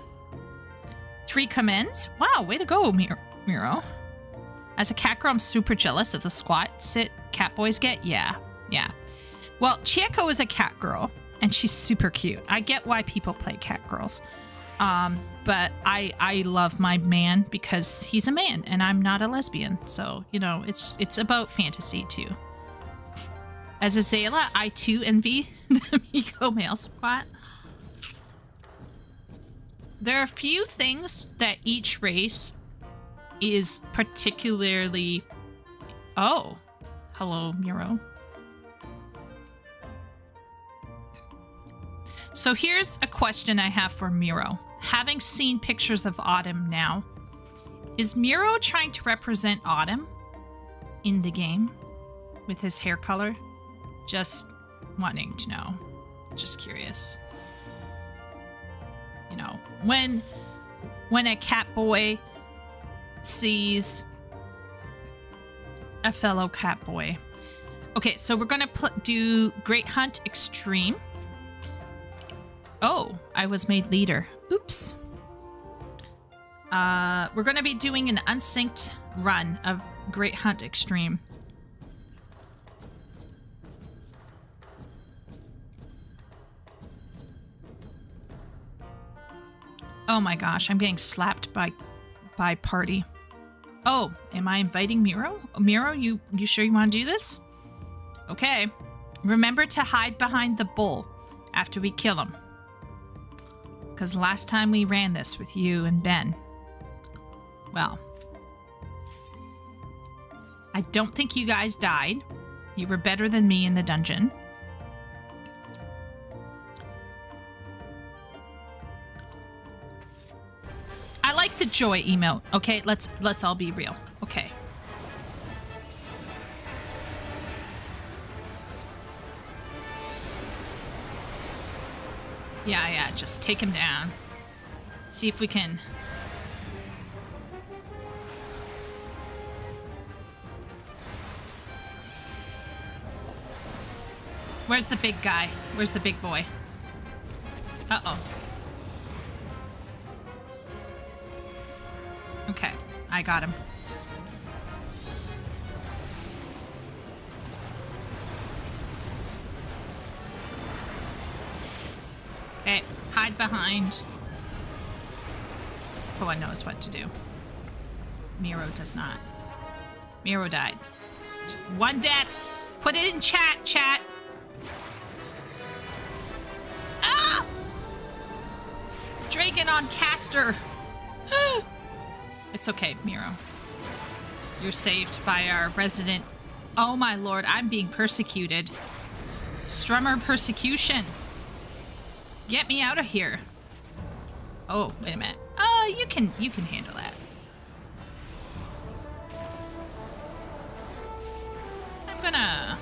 3 commends? Wow, way to go, Miro. As a cat girl, I'm super jealous of the squat sit cat boys get. Yeah. Well, Chieko is a cat girl, and she's super cute. I get why people play cat girls. But I love my man because he's a man, and I'm not a lesbian. So, you know, it's about fantasy, too. As a Zayla, I, too, envy the Miko male squat. There are a few things that each race is particularly... Oh, hello, Miro. So here's a question I have for Miro. Having seen pictures of Autumn now, is Miro trying to represent Autumn in the game with his hair color? Just wanting to know. Just curious. You know, when a cat boy sees a fellow cat boy. Okay, so we're gonna do Great Hunt Extreme. Oh, I was made leader. Oops. We're gonna be doing an unsynced run of Great Hunt Extreme. Oh my gosh, I'm getting slapped by party. Oh, am I inviting Miro? Miro, you sure you want to do this? Okay. Remember to hide behind the bull after we kill him. Because last time we ran this with you and Ben, well, I don't think you guys died. You were better than me in the dungeon. I like the joy emote. Okay, let's all be real. Okay. Yeah, just take him down. See if we can... Where's the big guy? Where's the big boy? Uh-oh. Okay, I got him. Okay, hide behind. Koa knows what to do. Miro does not. Miro died. One death. Put it in chat. Ah! Dragon on caster. It's okay, Miro. You're saved by our resident... Oh my lord, I'm being persecuted. Strummer persecution. Get me out of here. Oh, wait a minute. Oh, you can handle that. I'm gonna...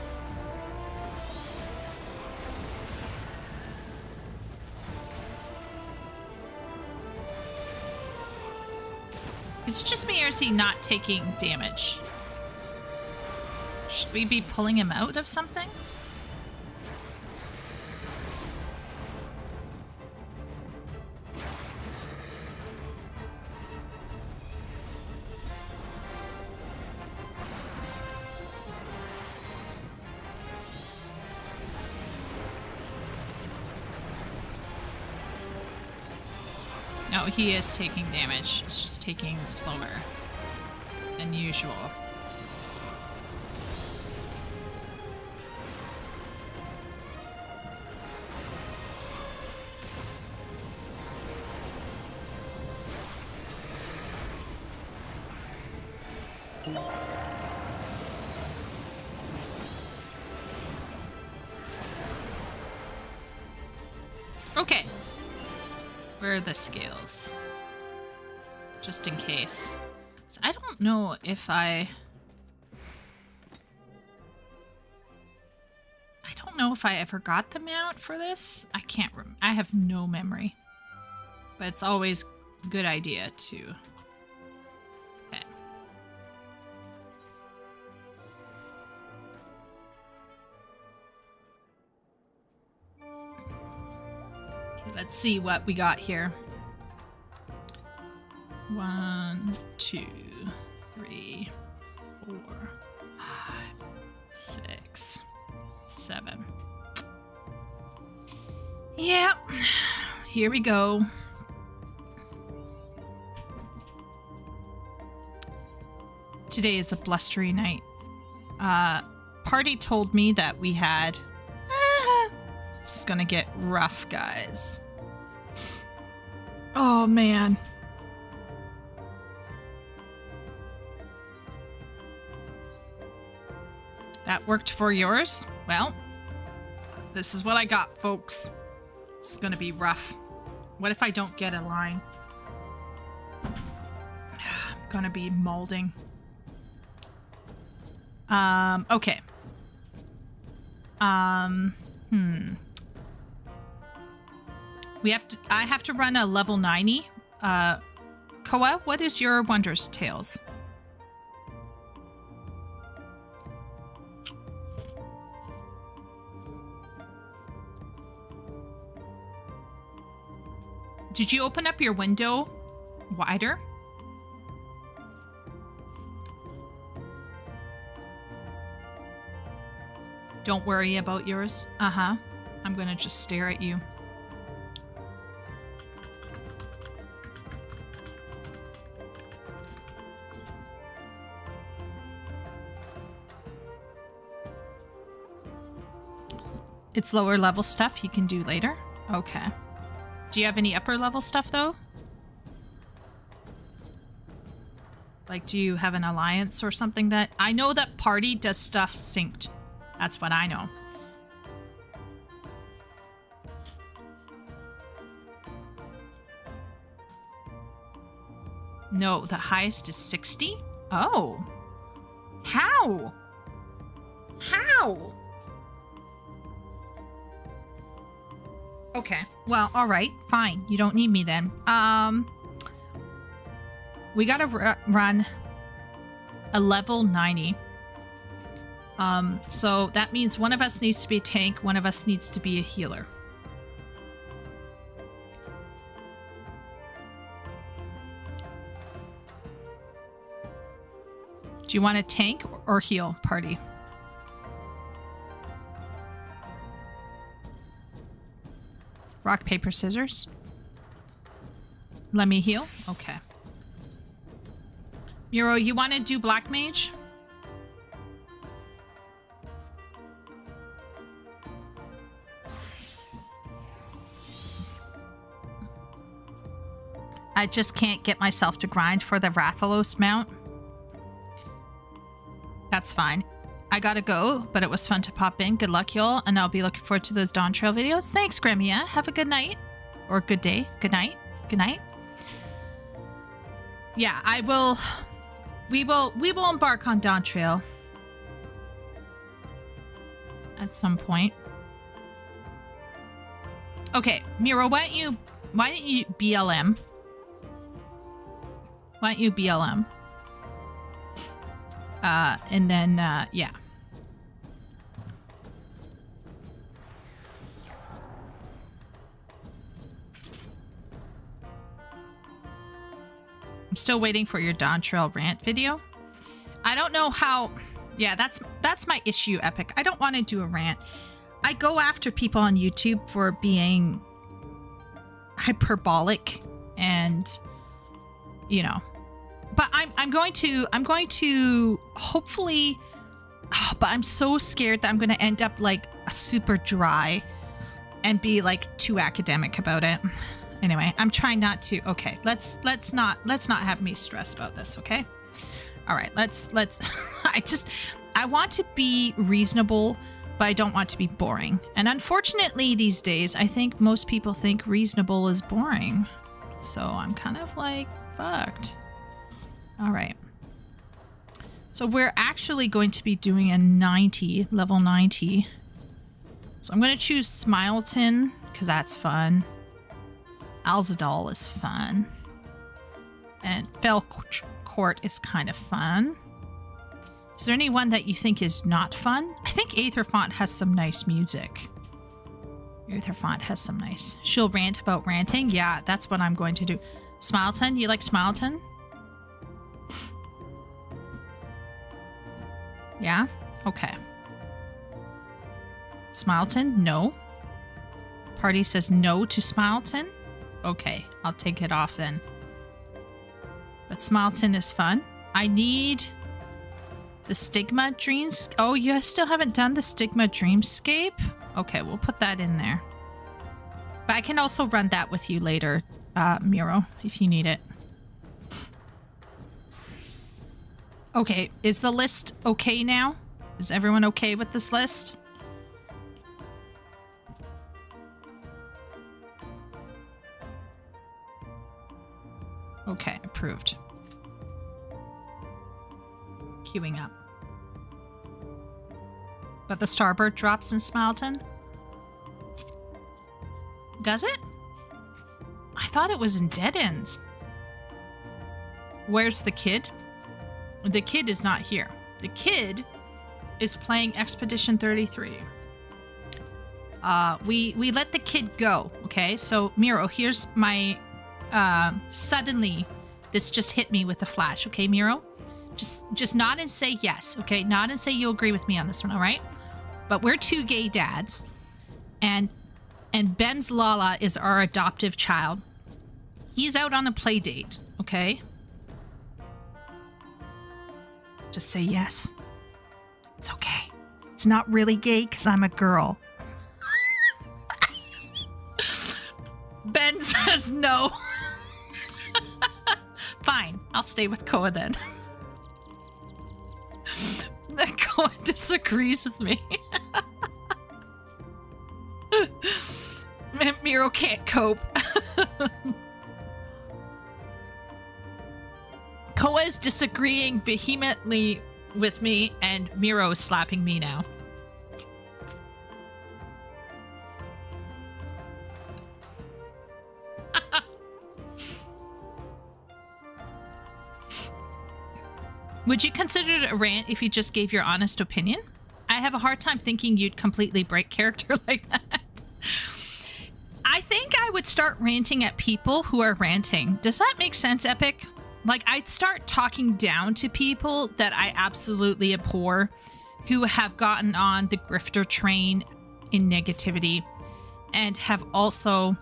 Is it just me or is he not taking damage? Should we be pulling him out of something? No, he is taking damage. It's just taking slower than usual. Okay. Where are the scales? Just in case. So I don't know if I don't know if I ever got the mount for this. I can't remember. I have no memory. But it's always a good idea to... Okay. Let's see what we got here. 1, 2, 3, 4, 5, 6, 7. Yep. Here we go. Today is a blustery night. Party told me that we had... This is gonna get rough, guys. Oh, man. That worked for yours? Well, this is what I got, folks. This is gonna be rough. What if I don't get a line? I'm gonna be molding. Okay. I have to run a level 90. Koa, what is your Wondrous Tales? Did you open up your window wider? Don't worry about yours. Uh-huh. I'm gonna just stare at you. It's lower level stuff you can do later? Okay. Do you have any upper level stuff, though? Like, do you have an alliance or something that... I know that party does stuff synced. That's what I know. No, the highest is 60? Oh. How? How? Okay. Well, all right. Fine. You don't need me then. We gotta run a level 90. So that means one of us needs to be a tank, one of us needs to be a healer. Do you want a tank or heal party? Rock, paper, scissors. Let me heal? Okay. Miro, you want to do black mage? I just can't get myself to grind for the Rathalos mount. That's fine. I gotta go, but it was fun to pop in. Good luck, y'all, and I'll be looking forward to those Dawn Trail videos. Thanks, Gremia. Have a good night. Or good day. Good night. Good night. Yeah, I will... We will embark on Dawn Trail. At some point. Okay, Miro, why don't you BLM? Why don't you BLM? And then, yeah. I'm still waiting for your Dawn Trail rant video. I don't know how... Yeah, that's my issue, Epic. I don't want to do a rant. I go after people on YouTube for being hyperbolic and, you know... But I'm going to hopefully, but I'm so scared that I'm going to end up like a super dry and be like too academic about it. Anyway, I'm trying not to. Okay, let's not have me stress about this. Okay. All right. Let's. I want to be reasonable, but I don't want to be boring. And unfortunately, these days, I think most people think reasonable is boring. So I'm kind of like fucked. All right. So we're actually going to be doing a 90, level 90. So I'm going to choose Smileton because that's fun. Alzadal is fun. And Fell Court is kind of fun. Is there any one that you think is not fun? I think Aetherfont has some nice music. Aetherfont has some nice. She'll rant about ranting. Yeah, that's what I'm going to do. Smileton, you like Smileton? Yeah? Okay. Smileton? No. Party says no to Smileton? Okay, I'll take it off then. But Smileton is fun. I need the Stigma Dreams. Oh, you still haven't done the Stigma Dreamscape? Okay, we'll put that in there. But I can also run that with you later, Miro, if you need it. Okay, is the list okay now? Is everyone okay with this list? Okay, approved. Queuing up. But the Starbird drops in Smileton? Does it? I thought it was in Dead Ends. Where's the kid? The kid is not here. The kid is playing Expedition 33. We let the kid go, okay? So, Miro, here's my... suddenly, this just hit me with a flash, okay, Miro? Just nod and say yes, okay? Nod and say you agree with me on this one, all right? But we're two gay dads, and Ben's Lala is our adoptive child. He's out on a play date, okay? Just say yes. It's okay. It's not really gay because I'm a girl. Ben says no. Fine, I'll stay with Koa then. Koa disagrees with me. Miro can't cope. Koa is disagreeing vehemently with me, and Miro is slapping me now. Would you consider it a rant if you just gave your honest opinion? I have a hard time thinking you'd completely break character like that. I think I would start ranting at people who are ranting. Does that make sense, Epic? Like, I'd start talking down to people that I absolutely abhor, who have gotten on the grifter train in negativity and have also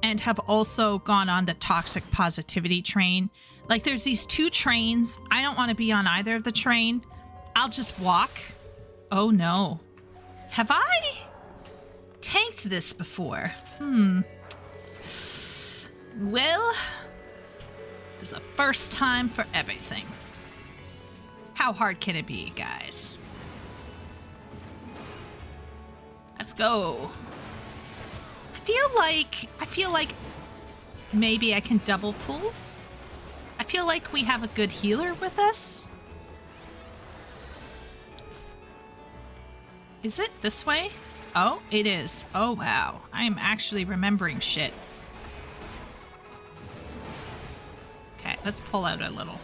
gone on the toxic positivity train. Like, there's these two trains. I don't want to be on either of the train. I'll just walk. Oh no. Have I tanked this before? Well, there's a first time for everything. How hard can it be, guys? Let's go. I feel like maybe I can double pull. I feel like we have a good healer with us. Is it this way? Oh, it is. Oh, wow. I am actually remembering shit. Okay, let's pull out a little.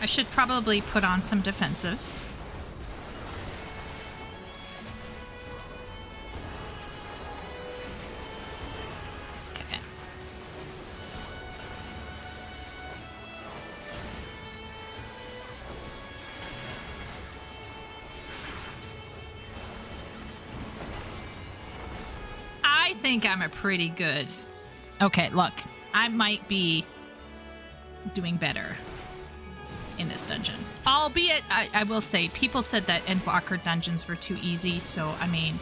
I should probably put on some defensives. Okay. I think I'm a pretty good... Okay, look. I might be doing better in this dungeon. Albeit, I will say, people said that Endwalker dungeons were too easy, so, I mean,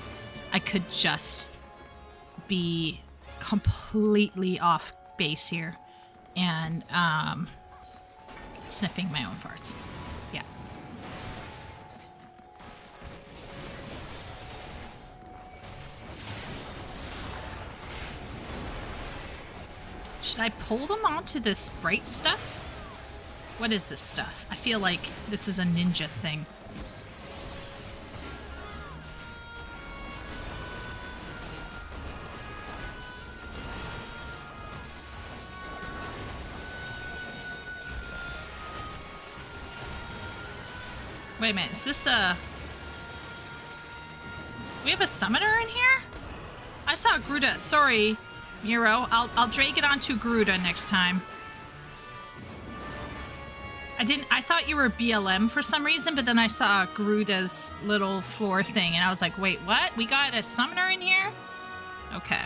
I could just be completely off base here and sniffing my own farts. Yeah. Should I pull them onto this bright stuff? What is this stuff? I feel like this is a ninja thing. Wait a minute, is this a... We have a summoner in here? I saw Gruda. Sorry, Miro. I'll drag it onto Gruda next time. I thought you were BLM for some reason, but then I saw Garuda's little floor thing, and I was like, wait, what? We got a summoner in here? Okay.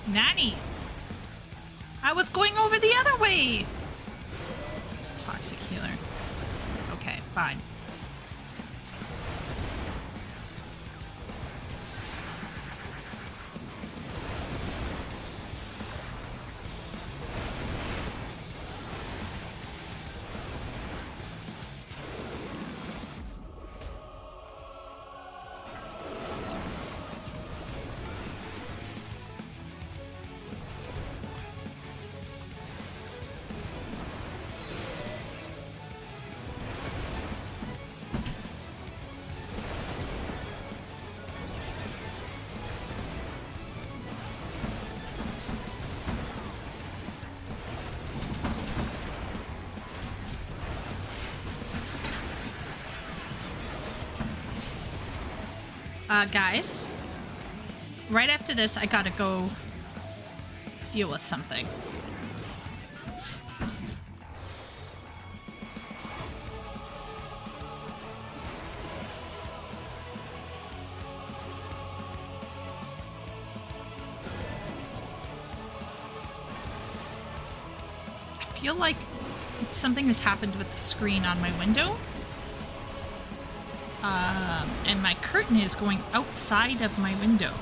Nanny! I was going over the other way! Toxic healer. Okay, fine. Guys, right after this, I gotta go deal with something. feel like something has happened with the screen on my window. And my curtain is going outside of my window.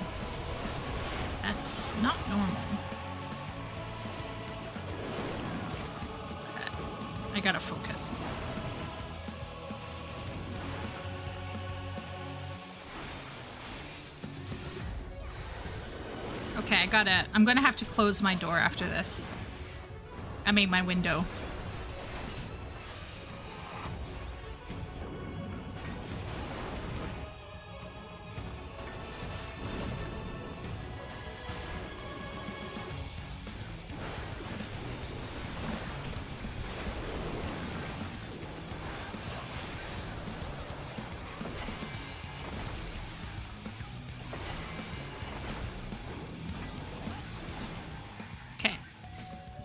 That's not normal. Okay. I gotta focus. Okay, I'm gonna have to close my door after this. I mean, my window.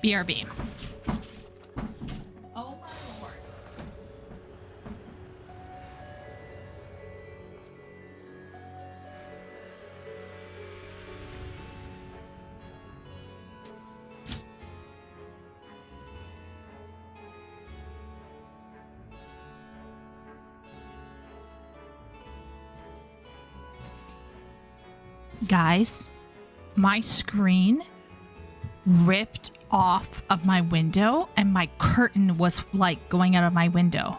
BRB. Oh my lord. Guys, my screen ripped off of my window and my curtain was like going out of my window.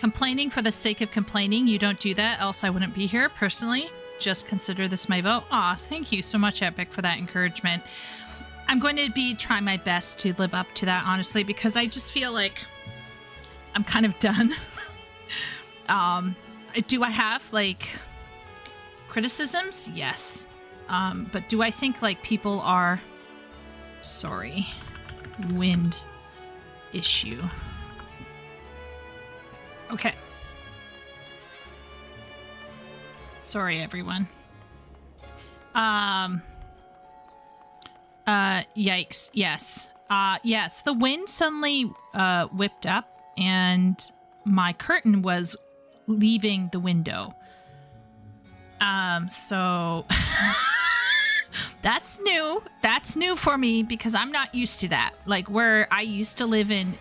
Complaining for the sake of complaining, you don't do that, else I wouldn't be here. Personally, just consider this my vote. Aw, thank you so much, Epic, for that encouragement. I'm going to be trying my best to live up to that, honestly, because I just feel like I'm kind of done. Do I have, like, criticisms? Yes. But do I think, like, people are... Sorry. Wind issue. Okay. Sorry, everyone. Yikes. Yes. Yes, the wind suddenly whipped up and my curtain was leaving the window. So that's new. That's new for me because I'm not used to that. Like where I used to live in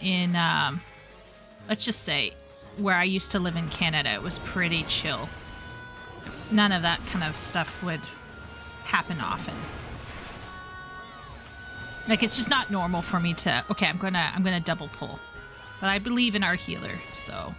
let's just say where I used to live in Canada, it was pretty chill. None of that kind of stuff would happen often. Like it's just not normal for me to. Okay, I'm gonna double pull, but I believe in our healer, so.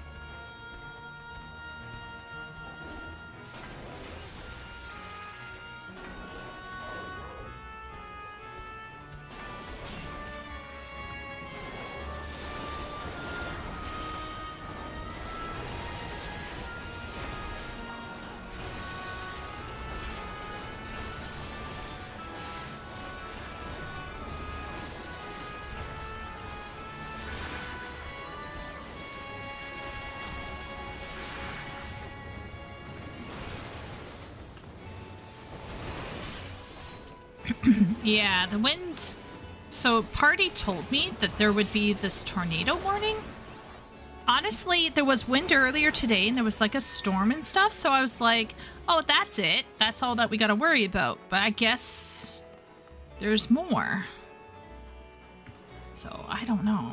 Yeah, the wind... So, Party told me that there would be this tornado warning. Honestly, there was wind earlier today and there was like a storm and stuff, so I was like, oh, that's it. That's all that we gotta worry about. But I guess there's more. So, I don't know.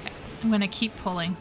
Okay, I'm gonna keep pulling.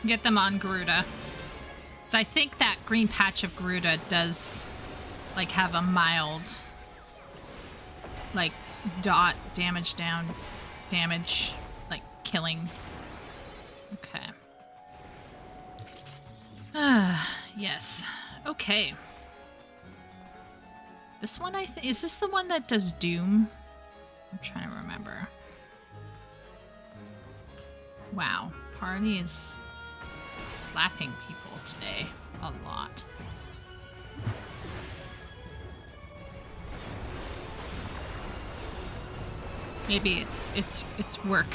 Get them on Garuda. So I think that green patch of Garuda does like have a mild like dot damage down damage like killing. Okay. Ah, yes. Okay. This one, is this the one that does Doom? I'm trying to remember. Wow. Party is slapping people today. A lot. Maybe it's work.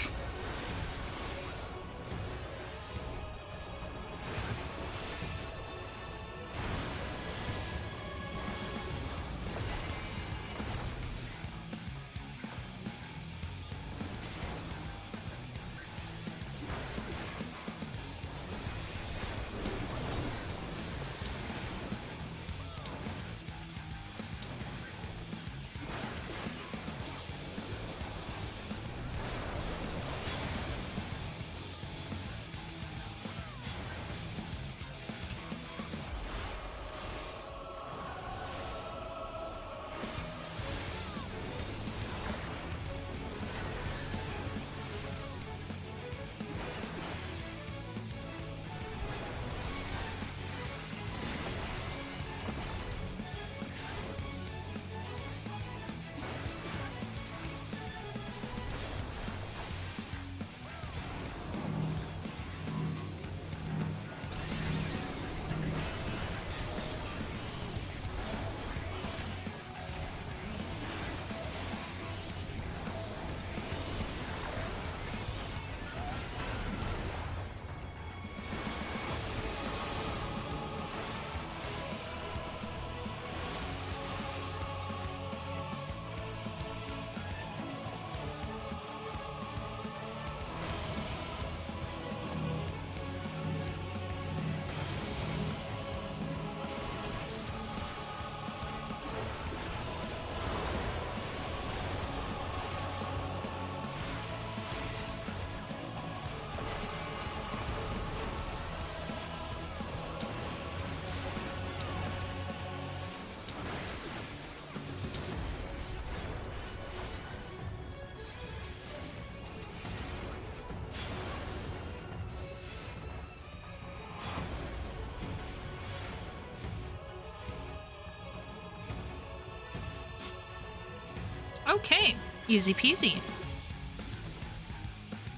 Okay, easy peasy.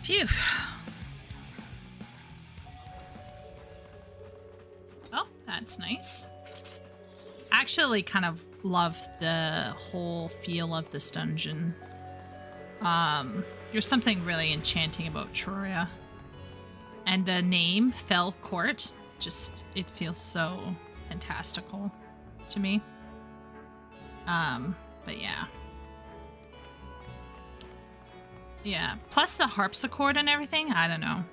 Phew. Oh, that's nice. Actually kind of love the whole feel of this dungeon. There's something really enchanting about Troria. And the name, Fell Court, just, it feels so fantastical to me. But yeah. Yeah, plus the harpsichord and everything, I don't know.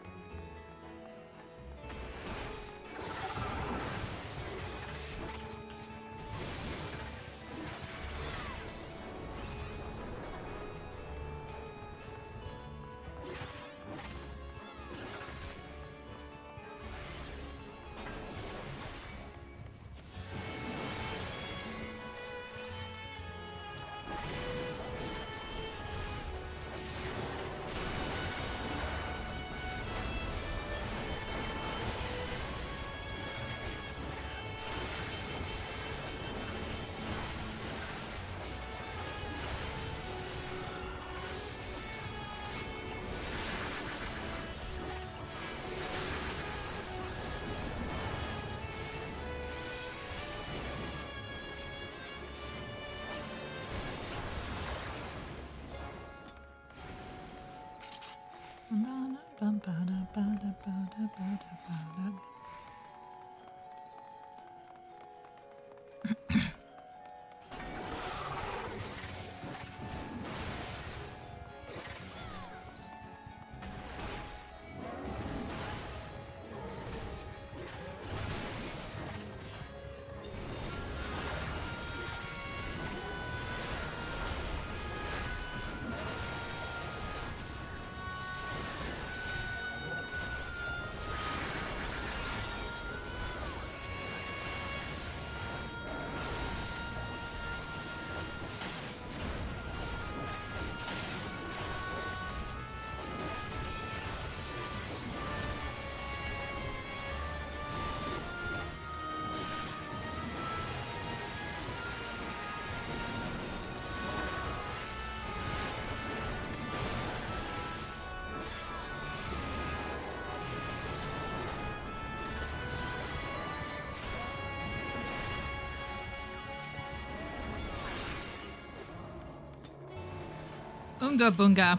Unga Bunga.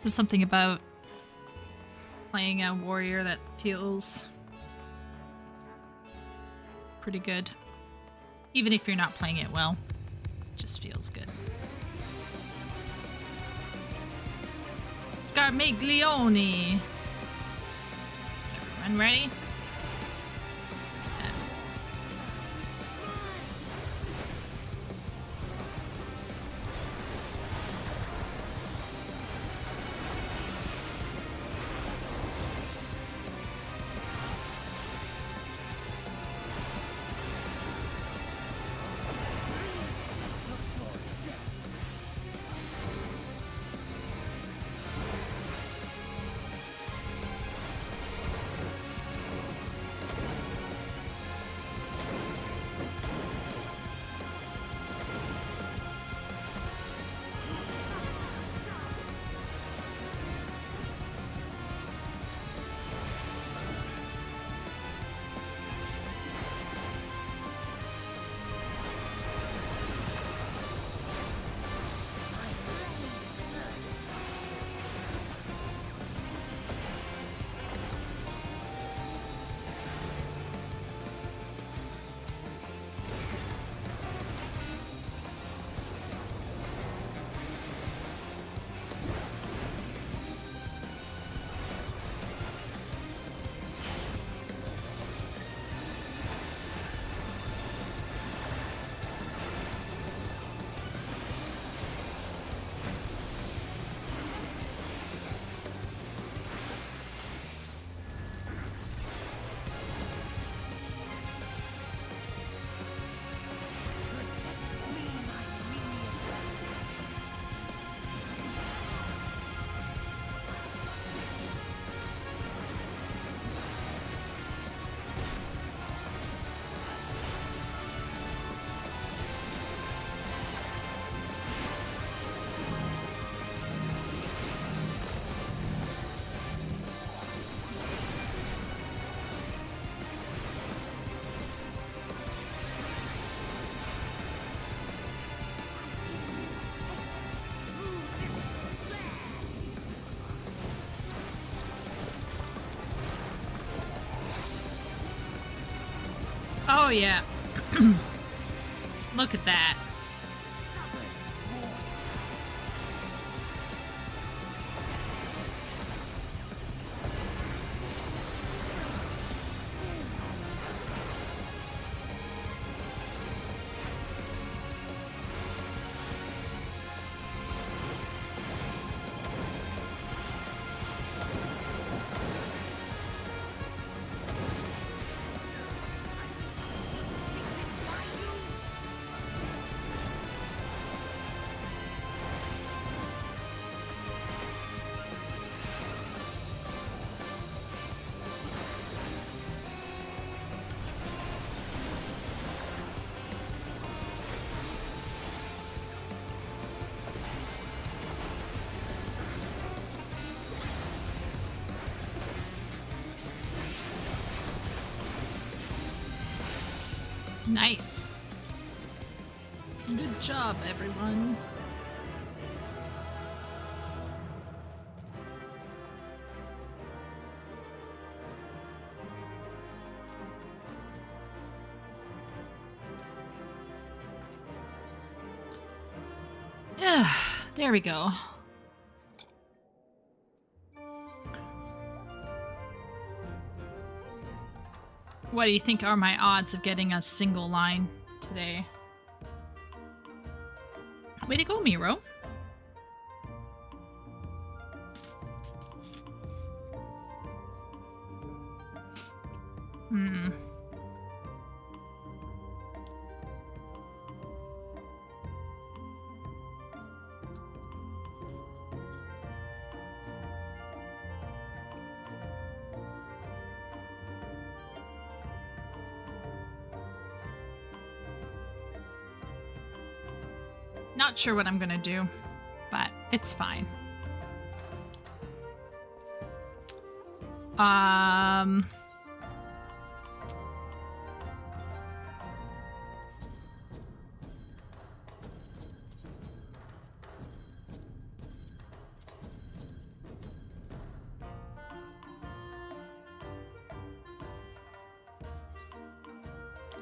There's something about playing a warrior that feels pretty good. Even if you're not playing it well, it just feels good. Scarmiglione. Is everyone ready? Oh yeah. Look at that. Nice. Good job, everyone. Yeah, there we go. What do you think are my odds of getting a single line today? Way to go, Miro. Not sure what I'm gonna do, but it's fine.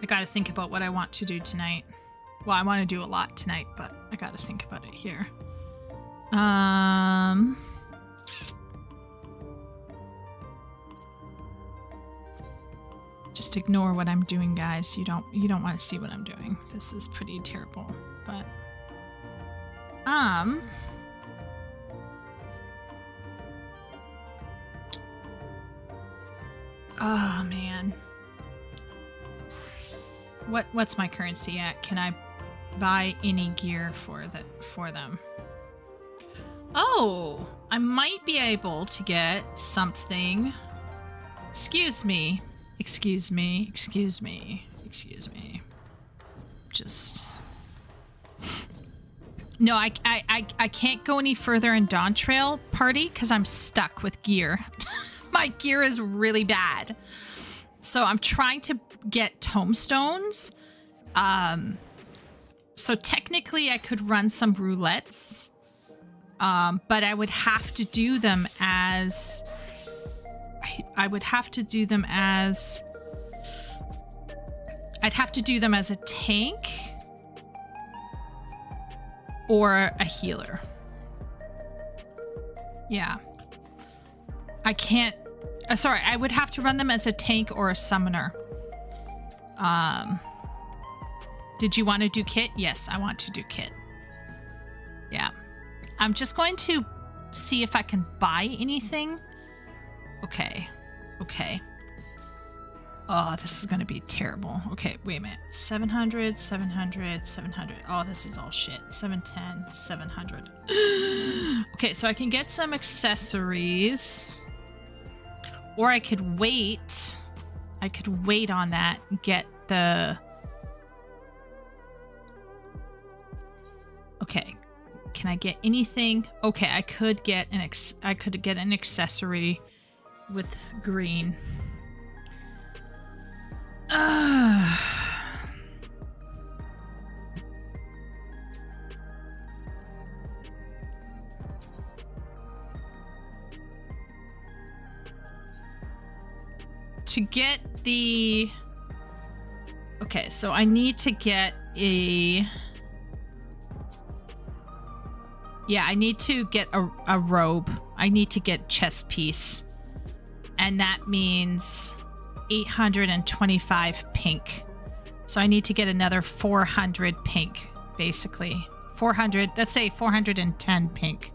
I gotta think about what I want to do tonight. Well, I want to do a lot tonight, but I gotta think about it here. Just ignore what I'm doing, guys. You don't want to see what I'm doing. This is pretty terrible, but oh man. What's my currency at? Can I buy any gear for them? Oh, I might be able to get something. Excuse me. Excuse me. Excuse me. Excuse me. Just no, I can't go any further in Dawn Trail Party because I'm stuck with gear. My gear is really bad. So I'm trying to get tomestones. So technically I could run some roulettes. But I would have to do them as I'd have to do them as a tank or a healer. Yeah. I can't... sorry, I would have to run them as a tank or a summoner. Did you want to do kit? Yes, I want to do kit. Yeah. I'm just going to see if I can buy anything. Okay. Okay. Oh, this is going to be terrible. Okay, wait a minute. 700, 700, 700. Oh, this is all shit. 710, 700. Okay, so I can get some accessories. Or I could wait. I could wait on that and get the... Okay. Can I get anything? Okay, I could get an accessory with green. To get the... Okay, so I need to get a... Yeah, I need to get a robe. I need to get chest piece. And that means 825 pink. So I need to get another 400 pink, basically. 400, let's say 410 pink.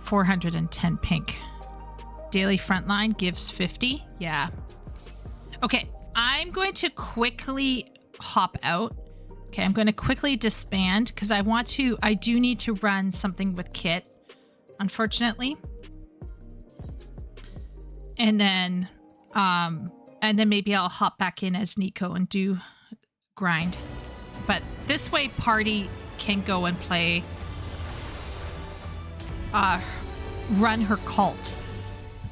410 pink. Daily frontline gives 50. Yeah. Okay, I'm going to quickly hop out. Okay, I'm going to quickly disband because I do need to run something with Kit, unfortunately. And then maybe I'll hop back in as Nico and do grind. But this way Party can go and play, run her cult.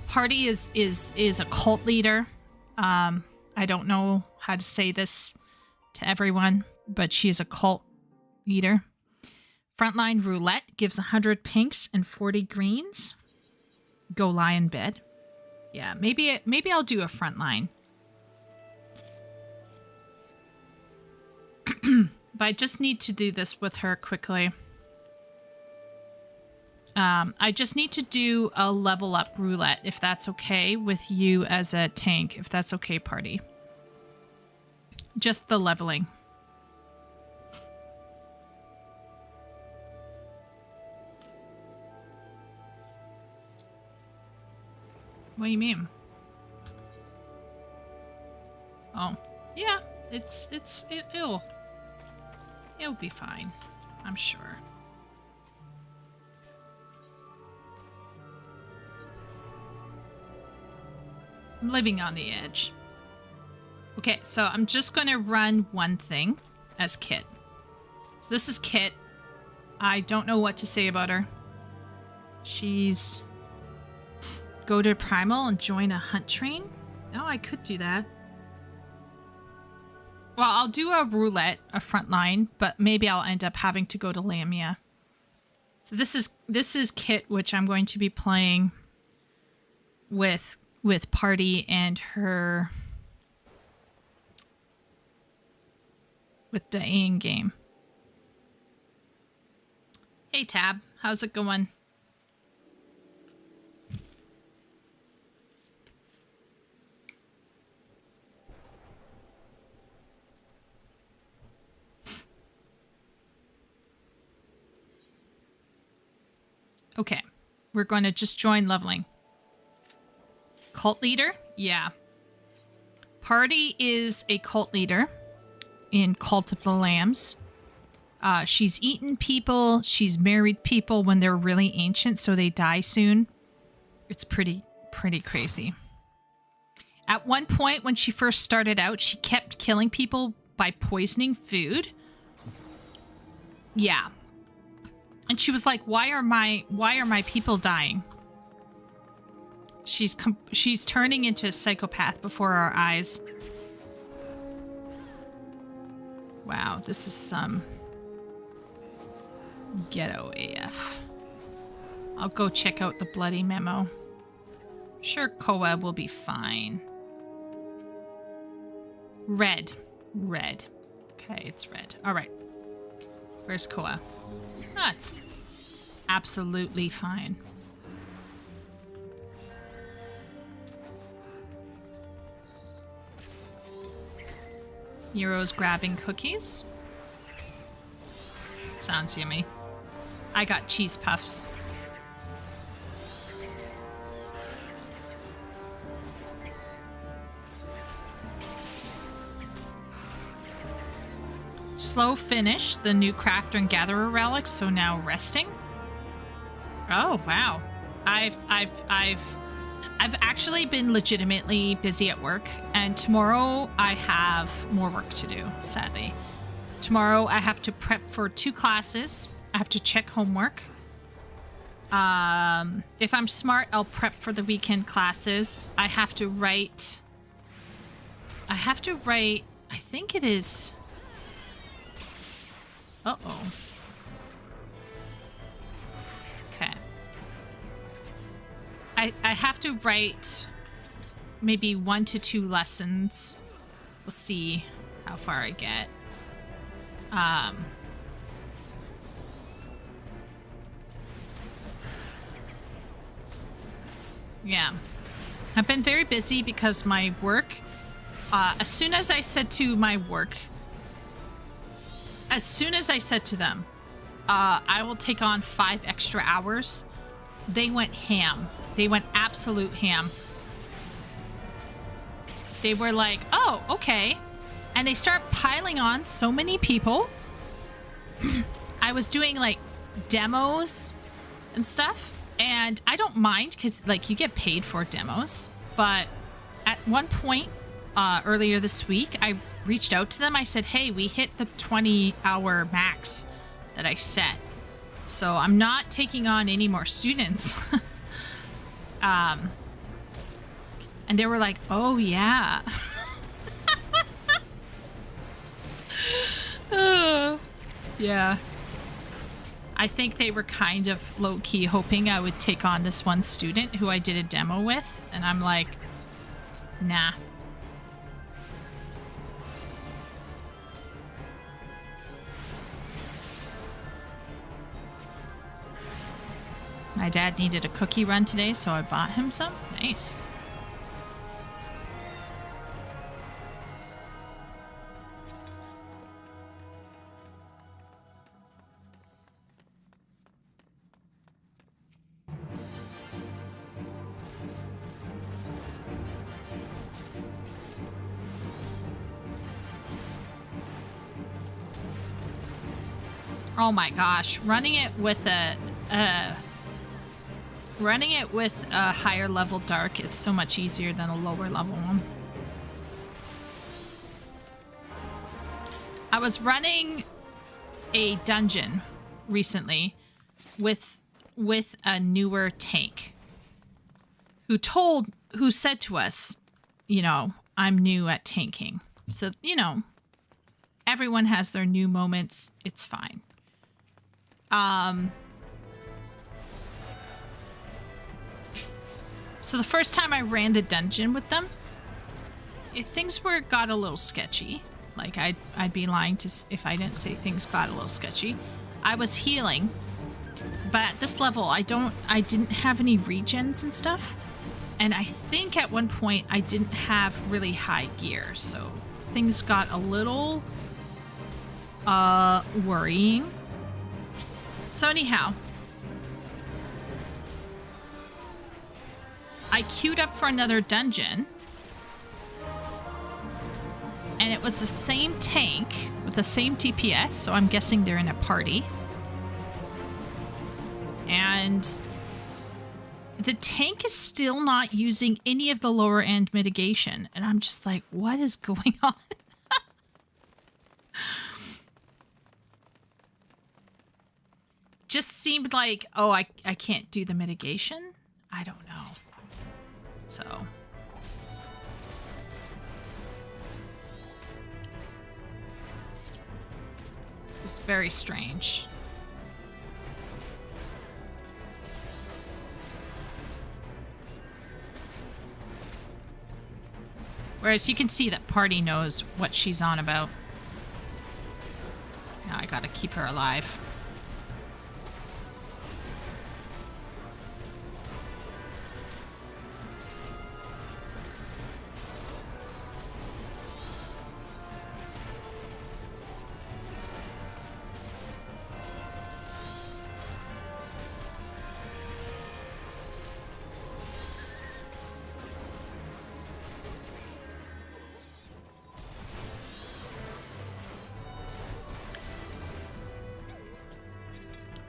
Party is a cult leader. I don't know how to say this to everyone, but she is a cult leader. Frontline roulette gives 100 pinks and 40 greens. Go lie in bed. Yeah, maybe I'll do a frontline. But I just need to do this with her quickly. I just need to do a level up roulette, if that's okay with you as a tank, if that's okay, Party. Just the leveling. What do you mean? Oh, yeah, it'll be fine, I'm sure. I'm living on the edge. Okay, so I'm just going to run one thing as Kit. So this is Kit. I don't know what to say about her. She's... Go to Primal and join a hunt train? Oh, I could do that. Well, I'll do a roulette, a frontline, but maybe I'll end up having to go to Lamia. So this is Kit, which I'm going to be playing with Party and her with the in game. Hey Tab, how's it going? Okay, we're going to just join leveling. Cult leader? Yeah. Party is a cult leader in Cult of the Lambs. She's eaten people. She's married people when they're really ancient, so they die soon. It's pretty crazy. At one point, when she first started out, she kept killing people by poisoning food. Yeah. And she was like, why are my people dying? She's turning into a psychopath before our eyes. Wow, this is some ghetto AF. I'll go check out the bloody memo. Sure, Koa will be fine. Red. Red. Okay, it's red. All right. Where's Koa? Ah, it's absolutely fine. Nero's grabbing cookies. Sounds yummy. I got cheese puffs. Slow finish the new crafter and gatherer relics, so now resting. Oh wow. I've actually been legitimately busy at work, and tomorrow I have more work to do, sadly. Tomorrow I have to prep for 2 classes. I have to check homework. If I'm smart, I'll prep for the weekend classes. I have to write, I think it is... Uh-oh. Okay. I have to write maybe 1 to 2 lessons. We'll see how far I get. Yeah. I've been very busy because my work, as soon as I said to them, I will take on 5 extra hours, they went ham. They went absolute ham. They were like, oh, okay. And they start piling on so many people. I was doing like demos and stuff. And I don't mind because like you get paid for demos. But at one point earlier this week, I reached out to them. I said, hey, we hit the 20-hour max that I set. So I'm not taking on any more students. And they were like, oh, yeah. Yeah. I think they were kind of low-key hoping I would take on this one student who I did a demo with. And I'm like, nah. My dad needed a cookie run today, so I bought him some. Nice. Oh my gosh, running it with a higher level dark is so much easier than a lower level one. I was running a dungeon recently with a newer tank who said to us, you know, I'm new at tanking. So, you know, everyone has their new moments. It's fine. So the first time I ran the dungeon with them, things got a little sketchy. Like, I'd be lying if I didn't say things got a little sketchy. I was healing, but at this level, I didn't have any regens and stuff. And I think at one point I didn't have really high gear, so things got a little worrying. So anyhow, I queued up for another dungeon, and it was the same tank with the same DPS, so I'm guessing they're in a party. And the tank is still not using any of the lower end mitigation, and I'm just like, what is going on? Just seemed like, oh, I can't do the mitigation? I don't know. So it's very strange. Whereas you can see that Party knows what she's on about. Now I gotta keep her alive.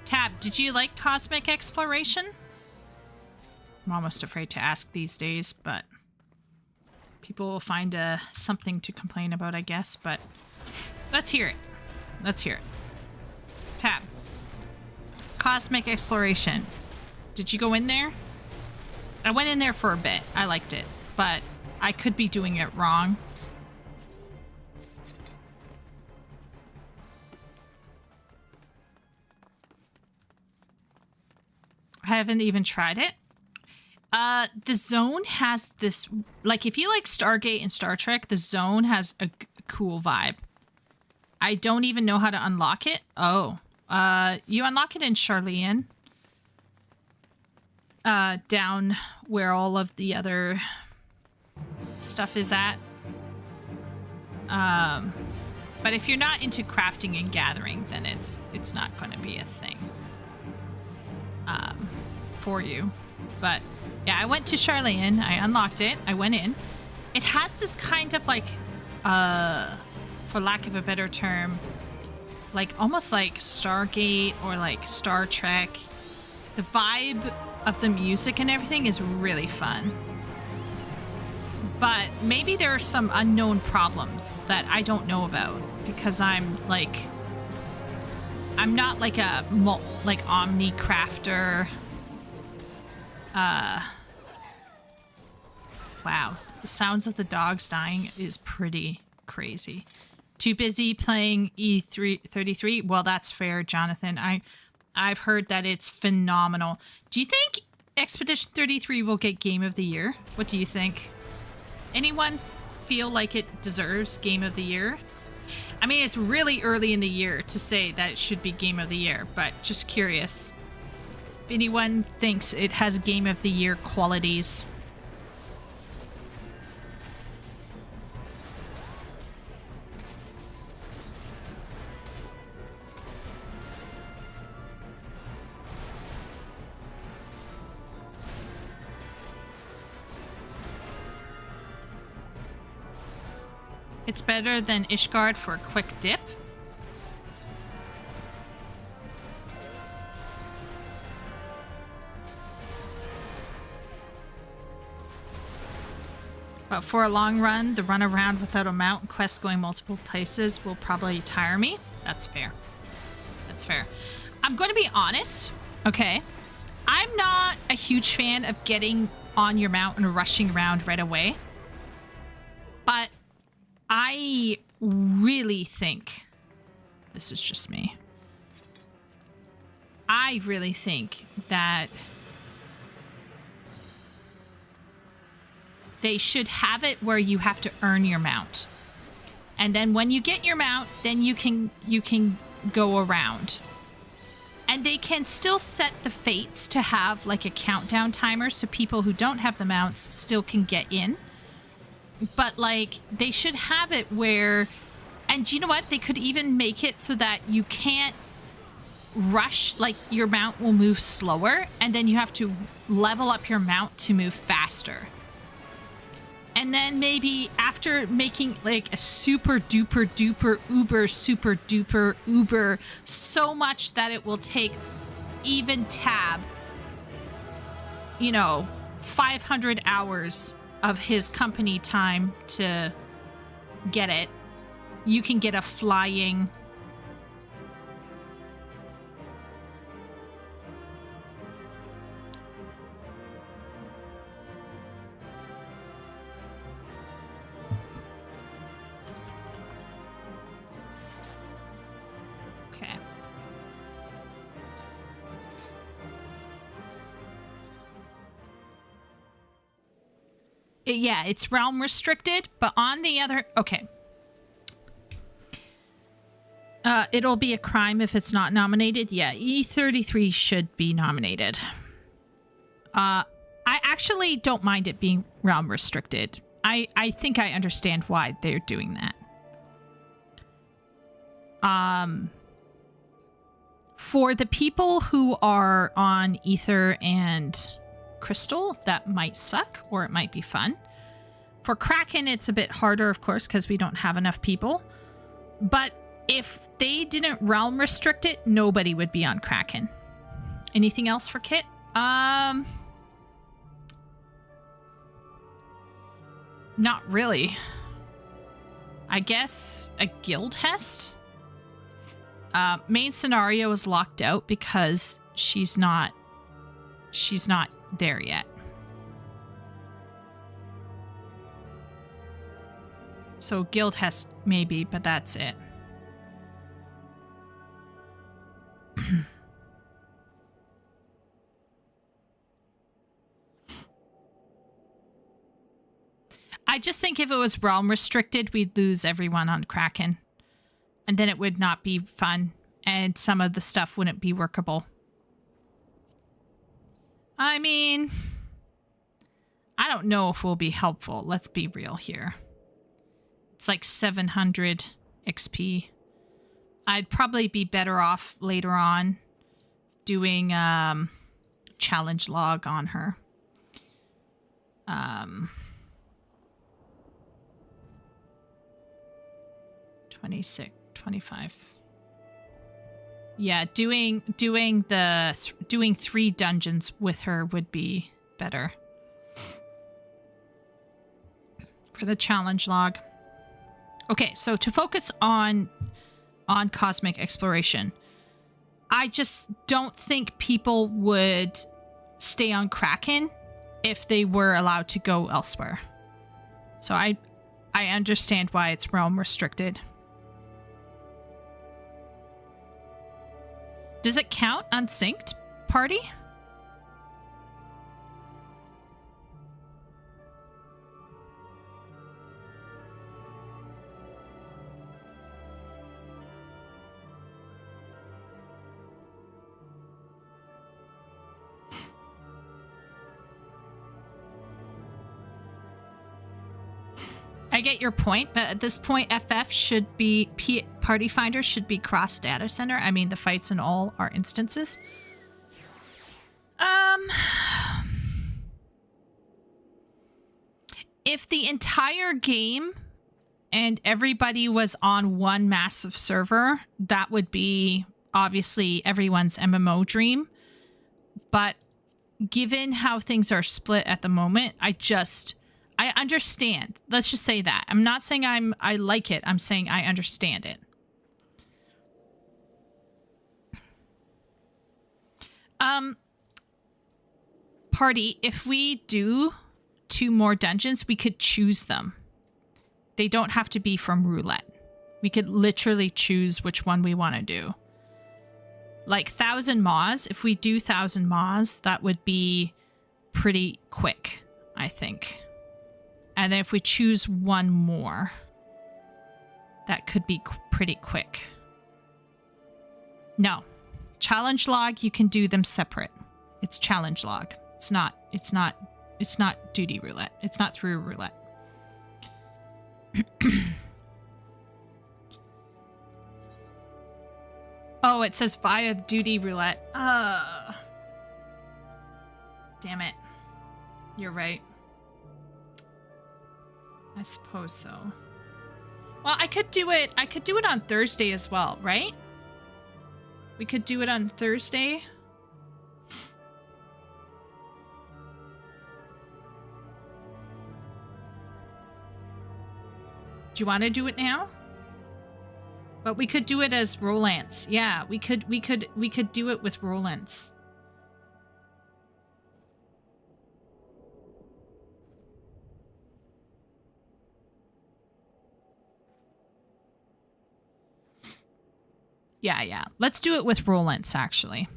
Tab, did you like cosmic exploration? I'm almost afraid to ask these days, but people will find something to complain about, I guess. But let's hear it. Let's hear it. Tab, cosmic exploration. Did you go in there? I went in there for a bit. I liked it, but I could be doing it wrong. I haven't even tried it. The zone has this, like, if you like Stargate and Star Trek, the zone has a cool vibe. I don't even know how to unlock it. Oh, you unlock it in Charlene. Down where all of the other stuff is at. But if you're not into crafting and gathering, then it's not going to be a thing. For you. But yeah, I went to Charlene, I unlocked it, I went in. It has this kind of like, for lack of a better term, like almost like Stargate or like Star Trek. The vibe of the music and everything is really fun. But maybe there are some unknown problems that I don't know about because I'm not like a omni crafter. Wow, the sounds of the dogs dying is pretty crazy. Too busy playing E33? Well, that's fair, Jonathan. I've heard that it's phenomenal. Do you think Expedition 33 will get Game of the Year? What do you think? Anyone feel like it deserves Game of the Year? I mean, it's really early in the year to say that it should be Game of the Year, but just curious. If anyone thinks it has Game of the Year qualities. It's better than Ishgard for a quick dip. But for a long run, the run around without a mount and quests going multiple places will probably tire me. That's fair. That's fair. I'm going to be honest, okay? I'm not a huge fan of getting on your mount and rushing around right away. But I really think, this is just me, I really think that they should have it where you have to earn your mount. And then when you get your mount, then you can go around. And they can still set the fates to have like a countdown timer so people who don't have the mounts still can get in. But like they should have it where, and you know what? They could even make it so that you can't rush, like your mount will move slower and then you have to level up your mount to move faster. And then maybe after making like a super duper duper uber super duper uber so much that it will take even tab, 500 hours of his company time to get it, you can get a flying yeah, it's realm restricted, but on the other... Okay. It'll be a crime if it's not nominated. Yeah, E33 should be nominated. I actually don't mind it being realm restricted. I think I understand why they're doing that. For the people who are on Ether and Crystal, that might suck, or it might be fun. For Kraken, it's a bit harder, of course, because we don't have enough people. But if they didn't realm restrict it, nobody would be on Kraken. Anything else for Kit? Not really. I guess a guild hest? Main scenario is locked out because she's not there yet. So guild hest maybe, but that's it. I just think if it was realm restricted, we'd lose everyone on Kraken. And then it would not be fun, and some of the stuff wouldn't be workable. I mean, I don't know if we'll be helpful. Let's be real here. It's like 700 XP. I'd probably be better off later on doing challenge log on her. 26, 25. Yeah, doing 3 dungeons with her would be better for the challenge log. Okay, so to focus on cosmic exploration, I just don't think people would stay on Kraken if they were allowed to go elsewhere. So I understand why it's realm restricted. Does it count unsynced party? I get your point, but at this point, FF should be... Party Finder should be cross data center. I mean, the fights in all are instances. If the entire game and everybody was on one massive server, that would be obviously everyone's MMO dream. But given how things are split at the moment, I understand. Let's just say that. I'm not saying I like it. I'm saying I understand it. Party, if we do 2 more dungeons, we could choose them. They don't have to be from roulette. We could literally choose which one we want to do. Like 1,000 Maws, if we do 1,000 Maws, that would be pretty quick, I think. And then if we choose one more, that could be pretty quick. No. Challenge log, you can do them separate. It's challenge log. It's not duty roulette. It's not through roulette. Oh, it says via duty roulette. Damn it. You're right. I suppose so. Well, I could do it on Thursday as well, right? We could do it on Thursday. Do you want to do it now? But we could do it as Rolance. Yeah, we could do it with Rolance. Yeah. Let's do it with Rolance, actually.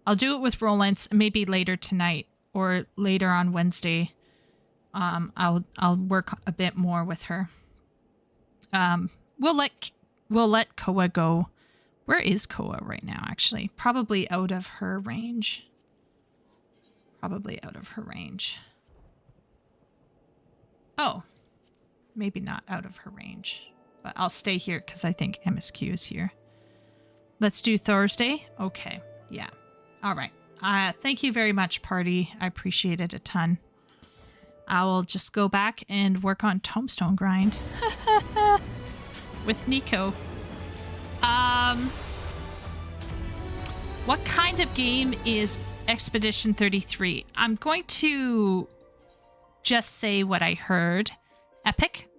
I'll do it with Rolance maybe later tonight or later on Wednesday. I'll work a bit more with her. We'll let Koa go. Where is Koa right now, actually? Probably out of her range. Oh. Maybe not out of her range. But I'll stay here because I think MSQ is here. Let's do Thursday? Okay. Yeah. All right. Thank you very much, party. I appreciate it a ton. I will just go back and work on Tombstone Grind. With Nico. What kind of game is Expedition 33? I'm going to just say what I heard. Epic,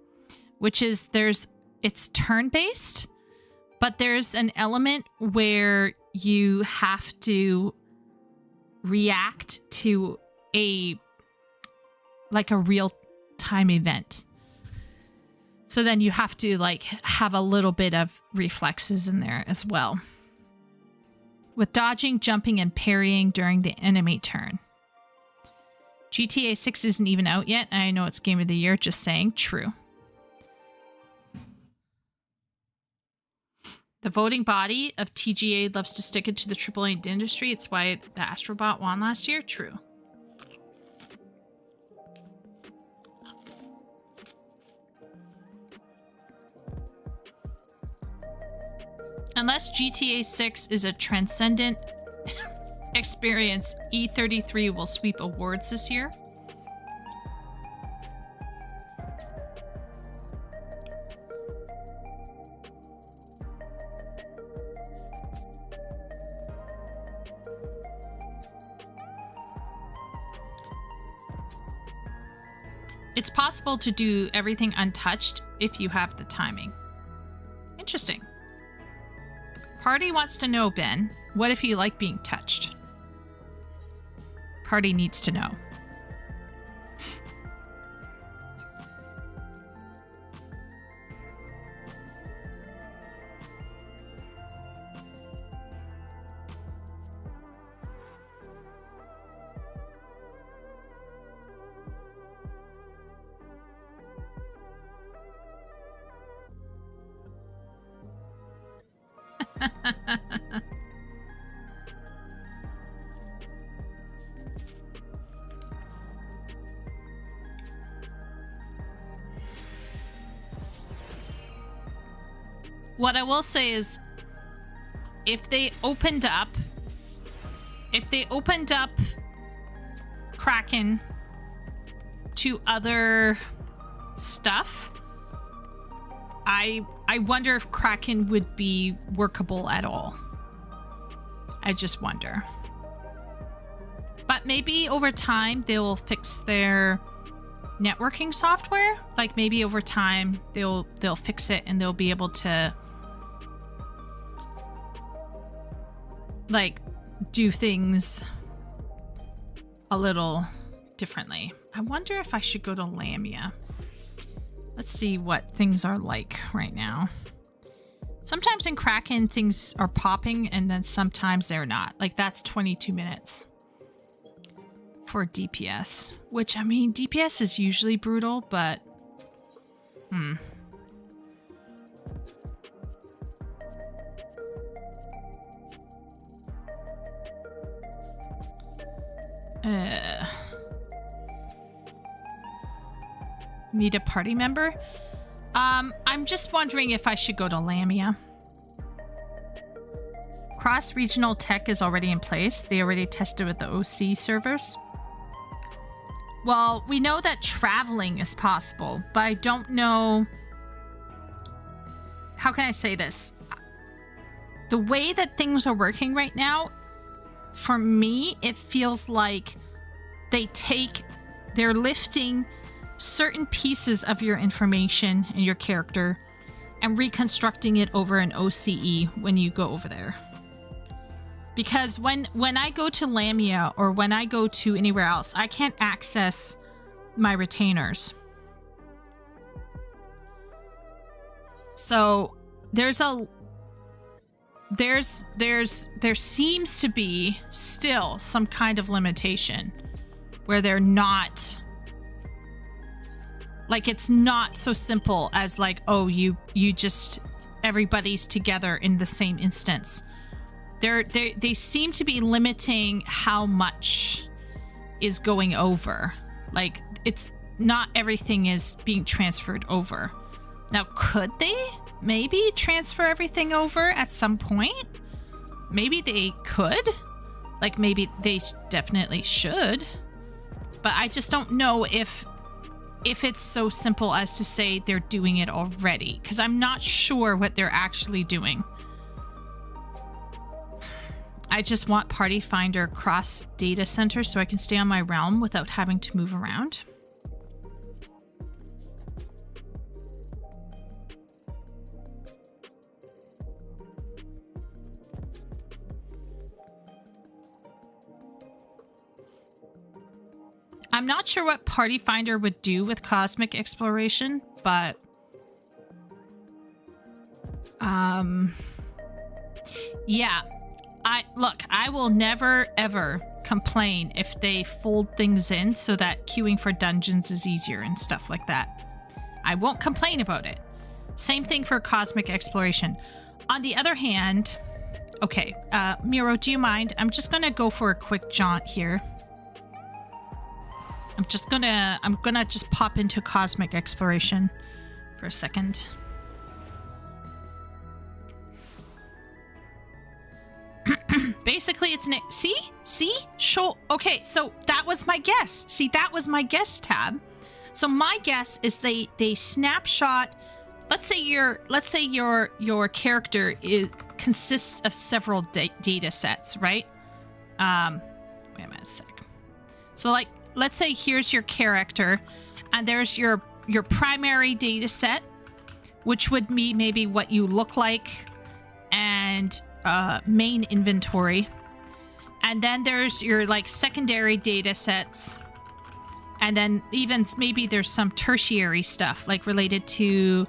which is it's turn-based, but there's an element where you have to react to a real-time event. So then you have to have a little bit of reflexes in there as well. With dodging, jumping, and parrying during the enemy turn. GTA 6 isn't even out yet, and I know it's Game of the Year, just saying. True. The voting body of TGA loves to stick it to the AAA industry. It's why the Astrobot won last year. True. Unless GTA 6 is a transcendent experience, E33 will sweep awards this year. It's possible to do everything untouched if you have the timing. Interesting. Party wants to know, Ben, what if you like being touched? Party needs to know. What I will say is, if they opened up Kraken to other stuff, I wonder if Kraken would be workable at all. I just wonder. But maybe over time they'll fix their networking software. Like maybe over time they'll fix it and they'll be able to do things a little differently. I wonder if I should go to Lamia. Let's see what things are like right now. Sometimes in Kraken things are popping and then sometimes they're not. That's 22 minutes for DPS, which, I mean, DPS is usually brutal, but Need a party member? I'm just wondering if I should go to Lamia. Cross-regional tech is already in place. They already tested with the OC servers. Well, we know that traveling is possible, but I don't know... How can I say this? The way that things are working right now, for me, it feels like they're lifting certain pieces of your information and your character and reconstructing it over an OCE when you go over there. Because when I go to Lamia or when I go to anywhere else, I can't access my retainers. So there seems to be still some kind of limitation where they're not, like, it's not so simple as like, oh, you just, everybody's together in the same instance. They seem to be limiting how much is going over. Like, it's not everything is being transferred over. Now, could they maybe transfer everything over at some point? Maybe they could. Like, maybe they definitely should. But I just don't know if it's so simple as to say they're doing it already. Because I'm not sure what they're actually doing. I just want Party Finder cross data center so I can stay on my realm without having to move around. I'm not sure what Party Finder would do with cosmic exploration, but yeah. I will never ever complain if they fold things in so that queuing for dungeons is easier and stuff like that. I won't complain about it. Same thing for cosmic exploration. On the other hand, okay, Miro, do you mind? I'm just gonna go for a quick jaunt here. I'm gonna just pop into cosmic exploration for a second. Basically, it's an... See? Show... Okay, so that was my guess. See, that was my guess tab. So my guess is they snapshot... Let's say your character consists of several data sets, right? Wait a minute a sec. So, like, let's say here's your character, and there's your primary data set, which would be maybe what you look like, and... main inventory, and then there's your like secondary data sets, and then even maybe there's some tertiary stuff like related to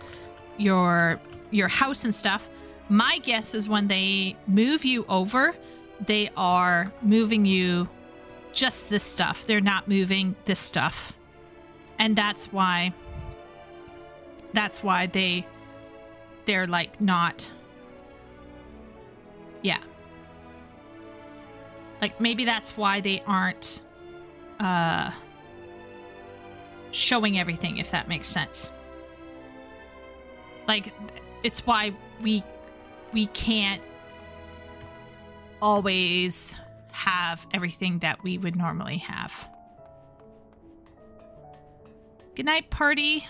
your house and stuff. My guess is when they move you over, they are moving you just this stuff. They're not moving this stuff, and that's why they're like not. Yeah. Like, maybe that's why they aren't showing everything, if that makes sense. Like, it's why we can't always have everything that we would normally have. Good night, party.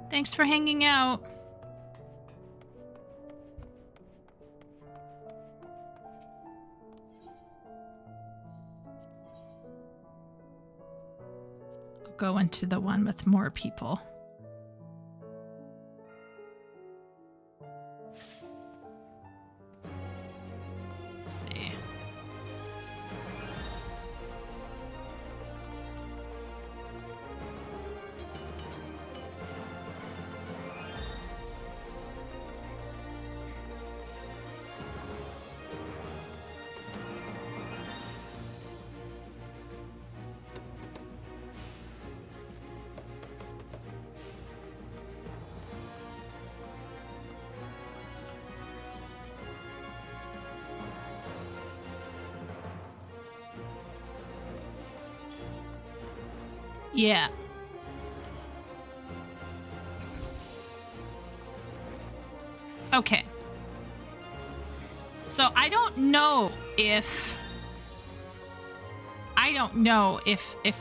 Thanks for hanging out. Go into the one with more people. Let's see. Yeah. Okay. So I don't know if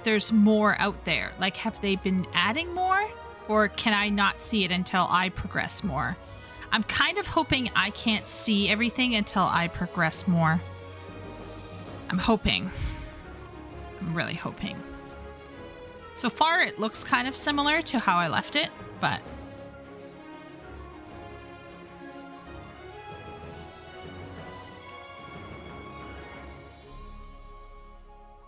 there's more out there. Like, have they been adding more? Or can I not see it until I progress more? I'm kind of hoping I can't see everything until I progress more. I'm hoping. I'm really hoping. So far, it looks kind of similar to how I left it, but...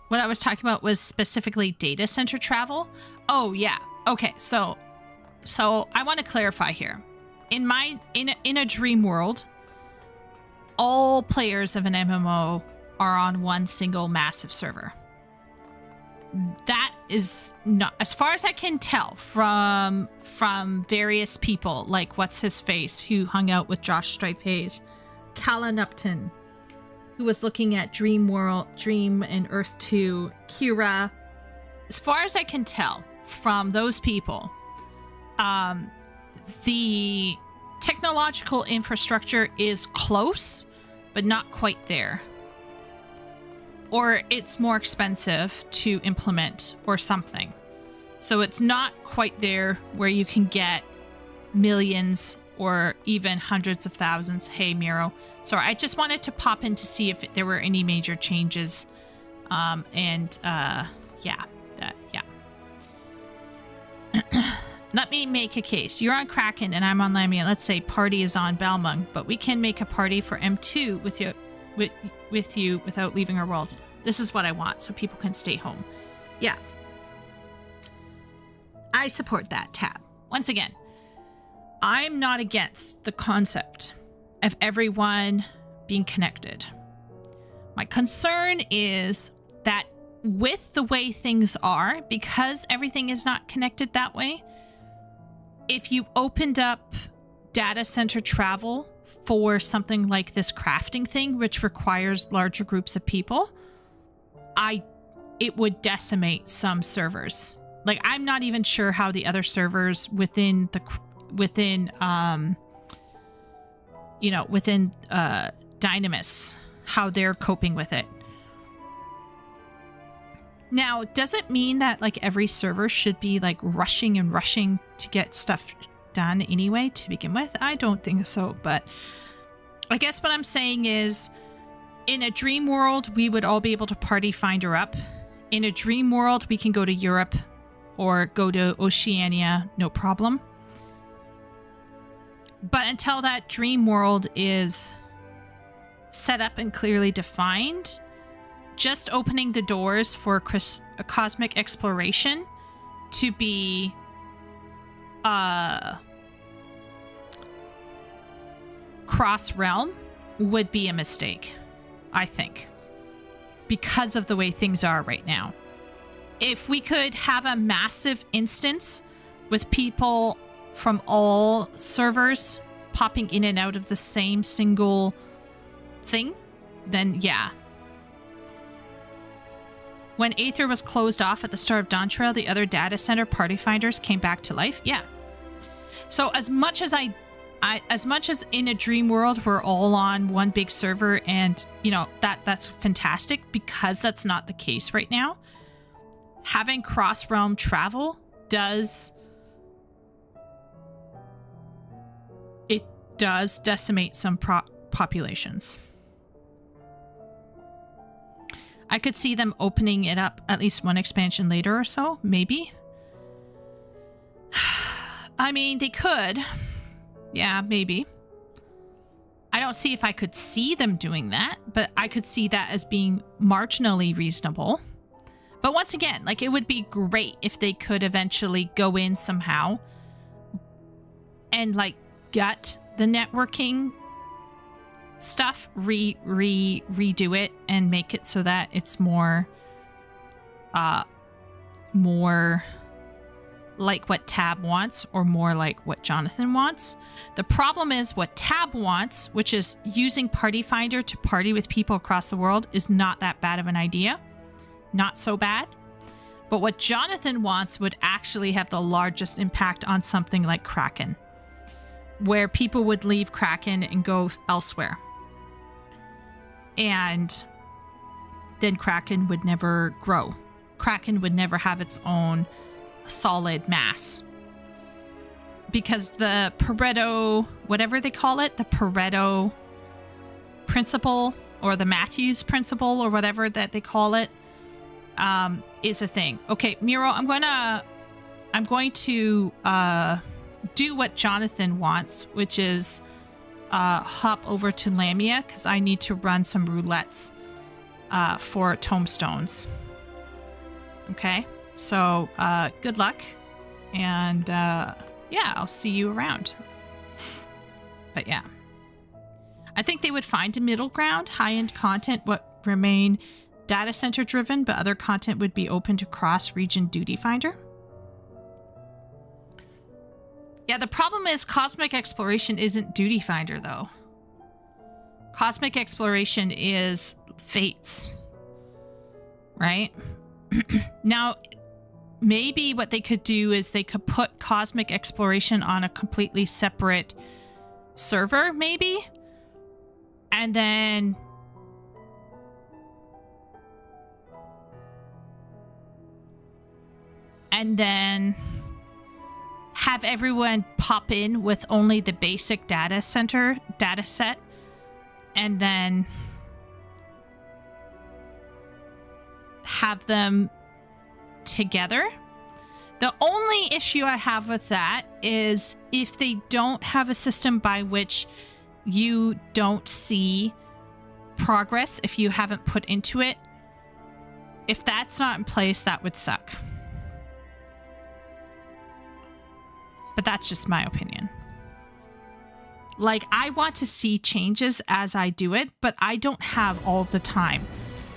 What I was talking about was specifically data center travel. Oh, yeah. Okay, so I want to clarify here. In a dream world, all players of an MMO are on one single massive server. That is not, as far as I can tell from various people, like what's his face who hung out with Josh Strife Hayes, Calla Upton, who was looking at Dream and Earth 2, Kira. As far as I can tell from those people, the technological infrastructure is close, but not quite there. Or it's more expensive to implement or something. So it's not quite there where you can get millions or even hundreds of thousands. Hey, Miro. Sorry, I just wanted to pop in to see if there were any major changes. Yeah. Let me make a case. You're on Kraken and I'm on Lamia. Let's say party is on Balmung, but we can make a party for M2 with you without leaving our worlds. This is what I want, so people can stay home. Yeah. I support that, Tab. Once again, I'm not against the concept of everyone being connected. My concern is that with the way things are, because everything is not connected that way, if you opened up data center travel for something like this crafting thing, which requires larger groups of people, it would decimate some servers. Like, I'm not even sure how the other servers within Dynamis, how they're coping with it. Now, does it mean that like every server should be like rushing to get stuff done anyway to begin with? I don't think so, but I guess what I'm saying is, in a dream world, we would all be able to party finder up. In a dream world, we can go to Europe or go to Oceania, no problem. But until that dream world is set up and clearly defined, just opening the doors for a cosmic exploration to be cross-realm would be a mistake, I think, because of the way things are right now. If we could have a massive instance with people from all servers popping in and out of the same single thing, then yeah. When Aether was closed off at the start of Dawn Trail, the other data center party finders came back to life. Yeah. So as much as as much as in a dream world we're all on one big server, and you know that's fantastic, because that's not the case right now. Having cross-realm travel does decimate some populations. I could see them opening it up at least one expansion later or so, maybe. I mean, they could. Yeah, maybe. I don't see if I could see them doing that, but I could see that as being marginally reasonable. But once again, like, it would be great if they could eventually go in somehow and like gut the networking stuff, redo it and make it so that it's more like what Tab wants, or more like what Jonathan wants. The problem is what Tab wants, which is using Party Finder to party with people across the world, is not that bad of an idea. Not so bad. But what Jonathan wants would actually have the largest impact on something like Kraken, where people would leave Kraken and go elsewhere. And then Kraken would never grow. Kraken would never have its own solid mass. Because the Pareto, whatever they call it, the Pareto principle, or the Matthews principle, or whatever that they call it, is a thing. Okay, Miro, I'm going to do what Jonathan wants, which is hop over to Lamia, because I need to run some roulettes for tombstones. Okay, so good luck, and yeah, I'll see you around. But yeah, I think they would find a middle ground. High-end content would remain data center driven, but other content would be open to cross-region duty finder. Yeah, the problem is Cosmic Exploration isn't duty finder, though. Cosmic Exploration is Fates, right? Now, maybe what they could do is they could put Cosmic Exploration on a completely separate server, maybe? And then have everyone pop in with only the basic data set, and then have them together. The only issue I have with that is if they don't have a system by which you don't see progress if you haven't put into it. If that's not in place, that would suck. But that's just my opinion. Like, I want to see changes as I do it, but I don't have all the time.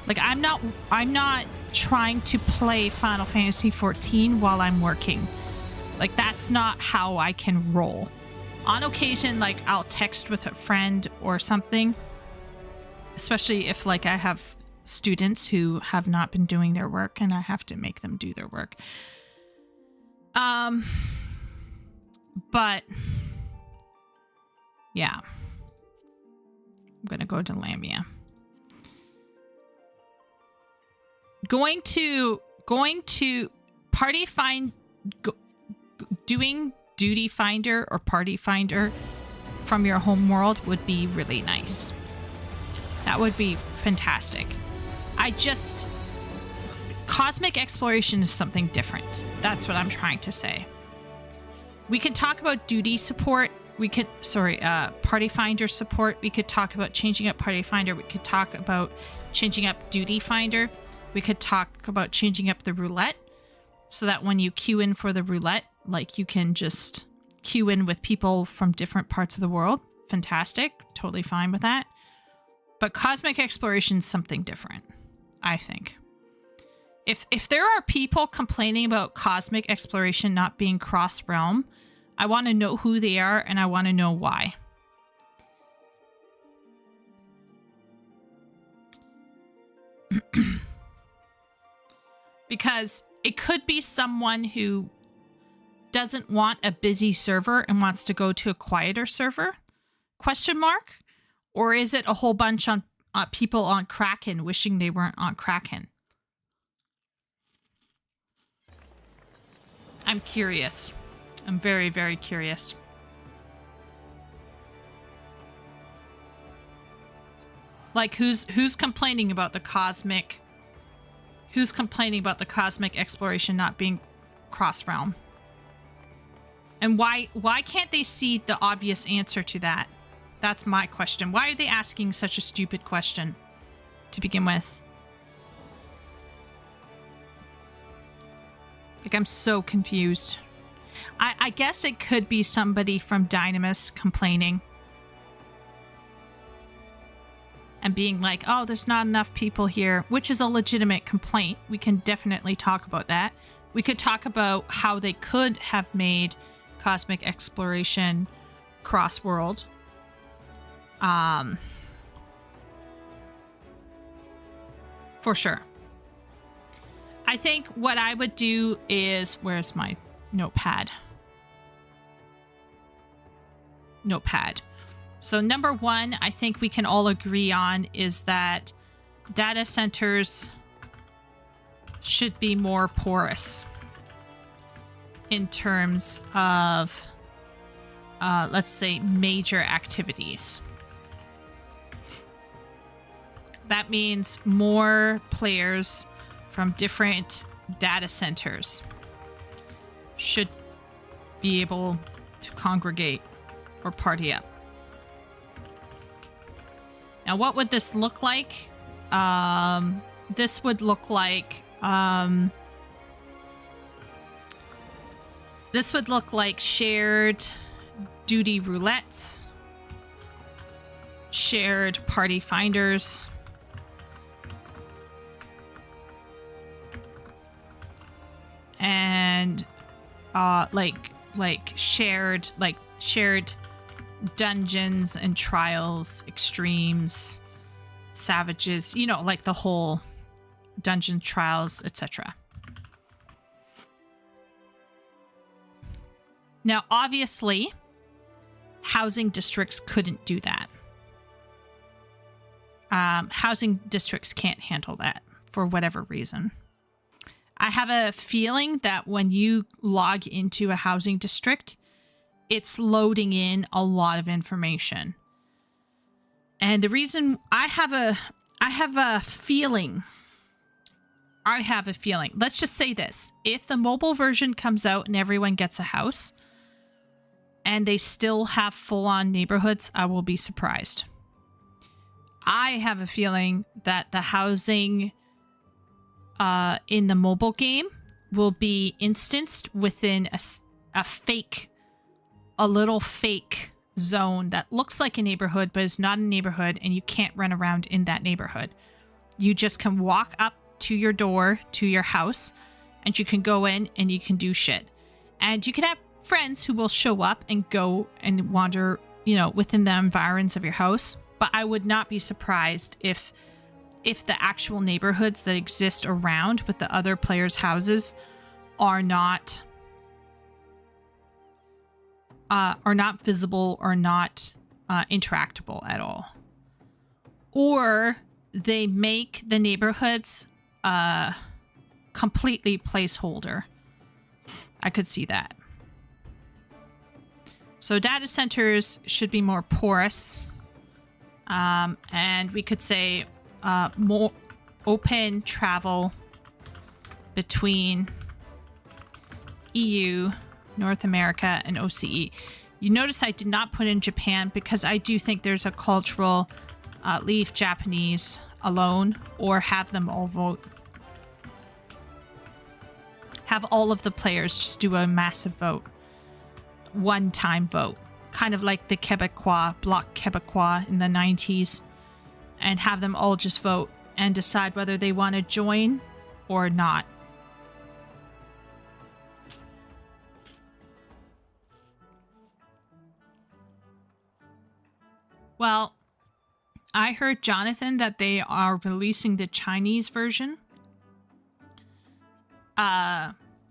Like, I'm not trying to play Final Fantasy 14 while I'm working. Like, that's not how I can roll. On occasion, like, I'll text with a friend or something, especially if, like, I have students who have not been doing their work and I have to make them do their work. But yeah, I'm gonna go to Lamia. Going to party find, doing duty finder or party finder from your home world would be really nice. That would be fantastic. Cosmic Exploration is something different. That's what I'm trying to say. We could talk about duty support. Party finder support. We could talk about changing up party finder. We could talk about changing up duty finder. We could talk about changing up the roulette so that when you queue in for the roulette, like, you can just queue in with people from different parts of the world. Fantastic. Totally fine with that. But Cosmic Exploration is something different, I think. If there are people complaining about Cosmic Exploration not being cross-realm, I want to know who they are, and I want to know why. Because it could be someone who doesn't want a busy server and wants to go to a quieter server? Question mark? Or is it a whole bunch on people on Kraken wishing they weren't on Kraken? I'm curious. I'm very, very curious. Like, who's complaining about the cosmic? Who's complaining about the Cosmic Exploration not being cross-realm? And why can't they see the obvious answer to that? That's my question. Why are they asking such a stupid question to begin with? Like, I'm so confused. I guess it could be somebody from Dynamis complaining. And being like, oh, there's not enough people here, which is a legitimate complaint. We can definitely talk about that. We could talk about how they could have made Cosmic Exploration cross-world. For sure. I think what I would do is, where's my notepad? Notepad. So number one, I think we can all agree on is that data centers should be more porous in terms of, let's say, major activities. That means more players from different data centers should be able to congregate or party up. Now, what would this look like? This would look like shared duty roulettes, shared party finders, and shared dungeons and trials, extremes, savages, you know, like the whole dungeon trials, etc. Now, obviously, housing districts couldn't do that. Housing districts can't handle that for whatever reason. I have a feeling that when you log into a housing district, it's loading in a lot of information. And the reason I have a feeling, let's just say this. If the mobile version comes out and everyone gets a house and they still have full-on neighborhoods, I will be surprised. I have a feeling that the housing in the mobile game will be instanced within a little fake zone that looks like a neighborhood but is not a neighborhood, and you can't run around in that neighborhood. You just can walk up to your door to your house and you can go in and you can do shit. And you can have friends who will show up and go and wander, you know, within the environs of your house. But I would not be surprised if the actual neighborhoods that exist around with the other players' houses are not visible or not interactable at all. Or they make the neighborhoods completely placeholder. I could see that. So data centers should be more porous. And we could say more open travel between EU, North America, and OCE. You notice I did not put in Japan because I do think there's a cultural leave Japanese alone or have them all vote. Have all of the players just do a massive vote. One-time vote. Kind of like the Quebecois, Bloc Quebecois in the 90s. And have them all just vote and decide whether they want to join or not. Well, I heard, Jonathan, that they are releasing the Chinese version.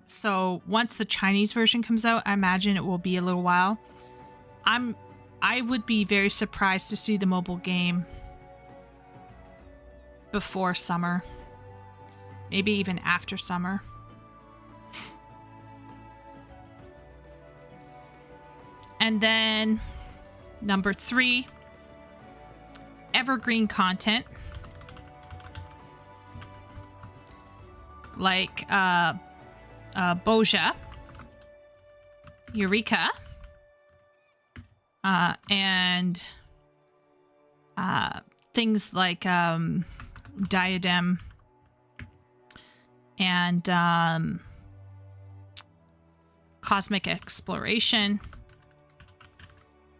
So once the Chinese version comes out, I imagine it will be a little while. I would be very surprised to see the mobile game before summer. Maybe even after summer. And then number 3, evergreen content. Like Boja, Eureka, and things like Diadem and Cosmic Exploration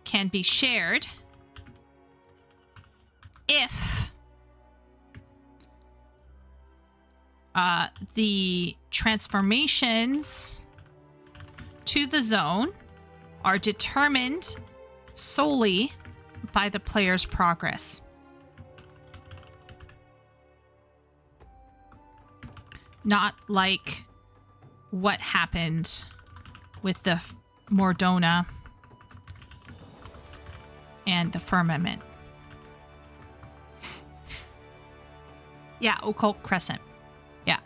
can be shared if the transformations to the zone are determined solely by the player's progress. Not like what happened with the Mordona and the Firmament. Yeah, Occult Crescent. Yeah.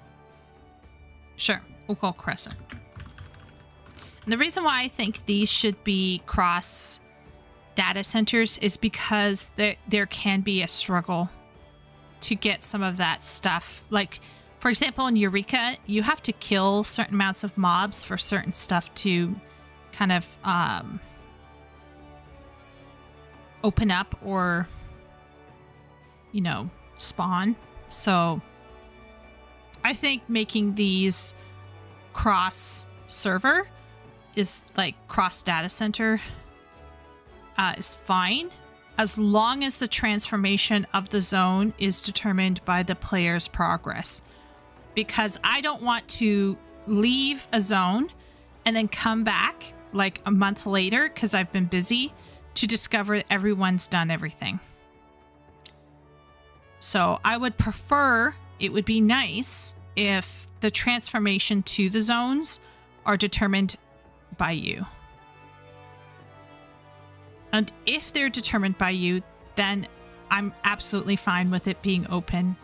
Sure, Occult Crescent. And the reason why I think these should be cross data centers is because there can be a struggle to get some of that stuff. Like, for example, in Eureka, you have to kill certain amounts of mobs for certain stuff to kind of open up or, you know, spawn. So I think making these cross server is like cross data center is fine, as long as the transformation of the zone is determined by the player's progress. Because I don't want to leave a zone and then come back like a month later because I've been busy to discover that everyone's done everything. So I would prefer, it would be nice if the transformation to the zones are determined by you. And if they're determined by you, then I'm absolutely fine with it being open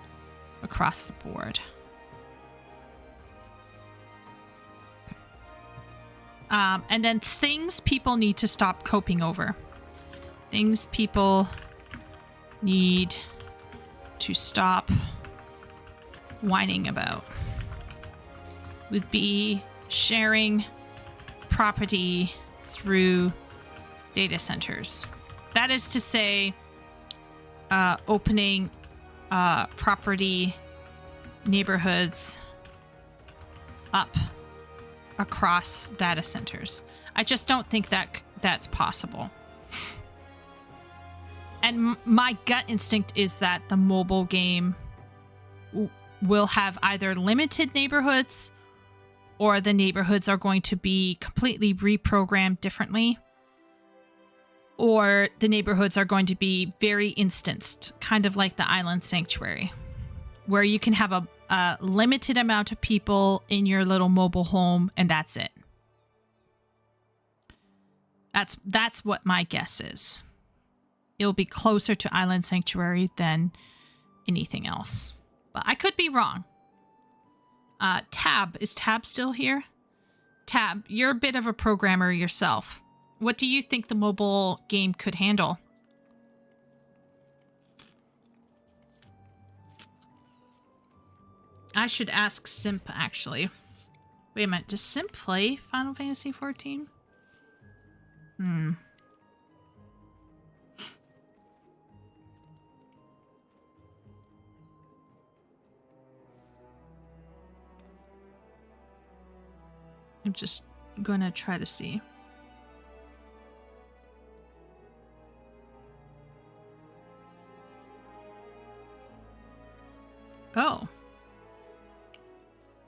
across the board. And then things people need to stop coping over. Things people need to stop whining about would be sharing property through data centers. That is to say, opening property neighborhoods up across data centers. I just don't think that that's possible. And my gut instinct is that the mobile game will have either limited neighborhoods or the neighborhoods are going to be completely reprogrammed differently, or the neighborhoods are going to be very instanced, kind of like the Island Sanctuary, where you can have a limited amount of people in your little mobile home and that's it. That's what my guess is. It'll be closer to Island Sanctuary than anything else. But I could be wrong. Tab. Is Tab still here? Tab, you're a bit of a programmer yourself. What do you think the mobile game could handle? I should ask Simp, actually. Wait a minute. Does Simp play Final Fantasy XIV? I'm just gonna try to see. Oh.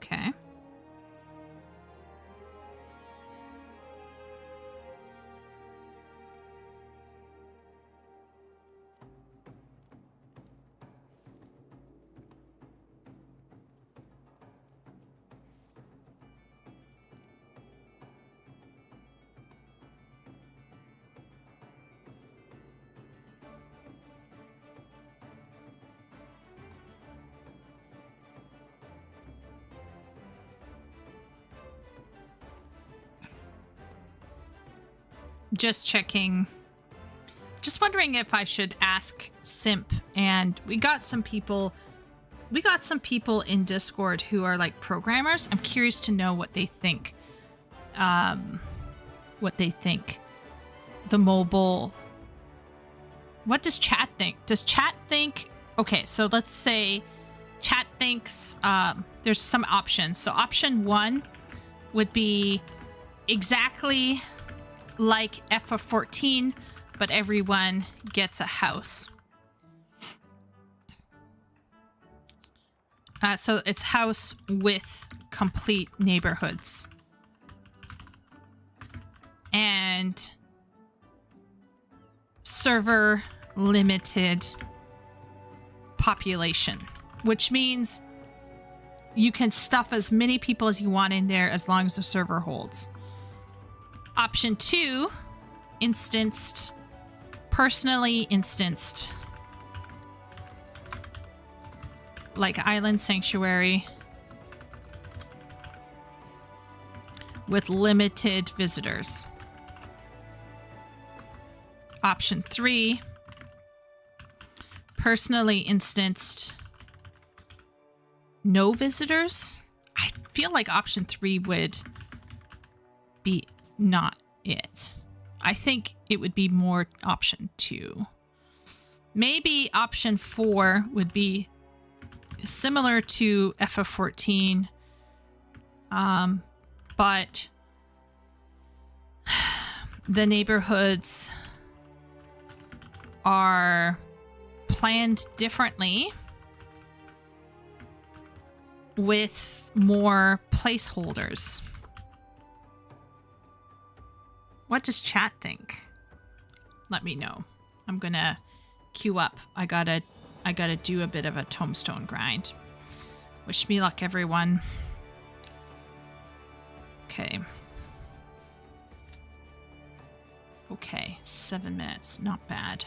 Okay. Just checking. Just wondering if I should ask Simp. And we got some people in Discord who are like programmers. I'm curious to know what they think. The mobile. What does chat think? Does chat think? Okay, so let's say chat thinks there's some options. So option 1 would be exactly like FF14, but everyone gets a house. So it's house with complete neighborhoods. And server limited population, which means you can stuff as many people as you want in there as long as the server holds. Option 2, instanced, personally instanced, like Island Sanctuary, with limited visitors. Option 3, personally instanced, no visitors. I feel like option 3 would be not it. I think it would be more option 2. Maybe option 4 would be similar to FF14, but the neighborhoods are planned differently with more placeholders. What does chat think? Let me know. I'm gonna queue up. I gotta do a bit of a tombstone grind. Wish me luck, everyone. Okay. Okay, 7 minutes. Not bad.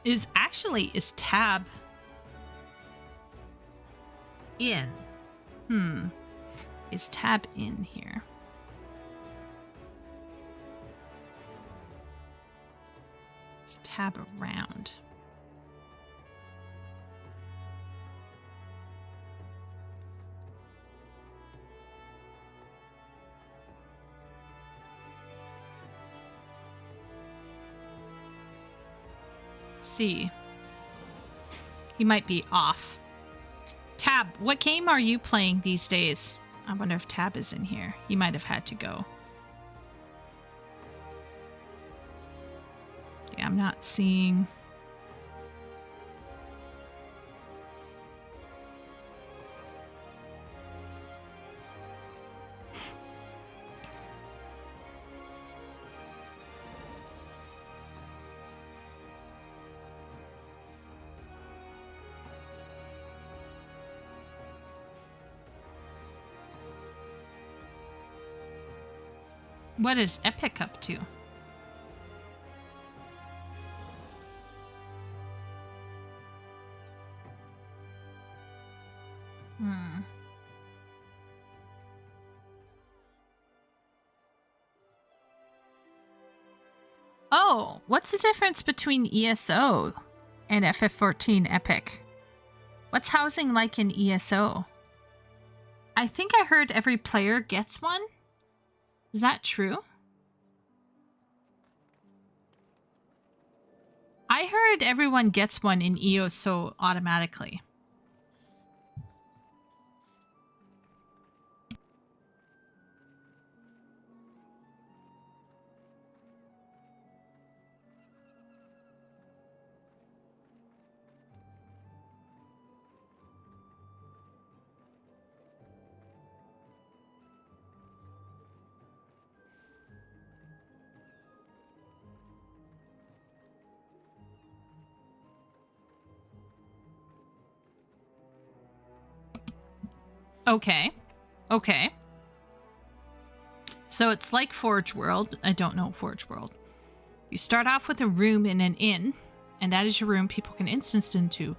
Is tab in? Is tab in here? Is tab around? See. He might be off. Tab, what game are you playing these days? I wonder if Tab is in here. He might have had to go. Yeah, I'm not seeing... What is Epic up to? Oh, what's the difference between ESO and FF14 Epic? What's housing like in ESO? I think I heard every player gets one. Is that true? I heard everyone gets one in ESO automatically. Okay. Okay. So it's like Forge World. I don't know Forge World. You start off with a room in an inn, and that is your room people can instance into.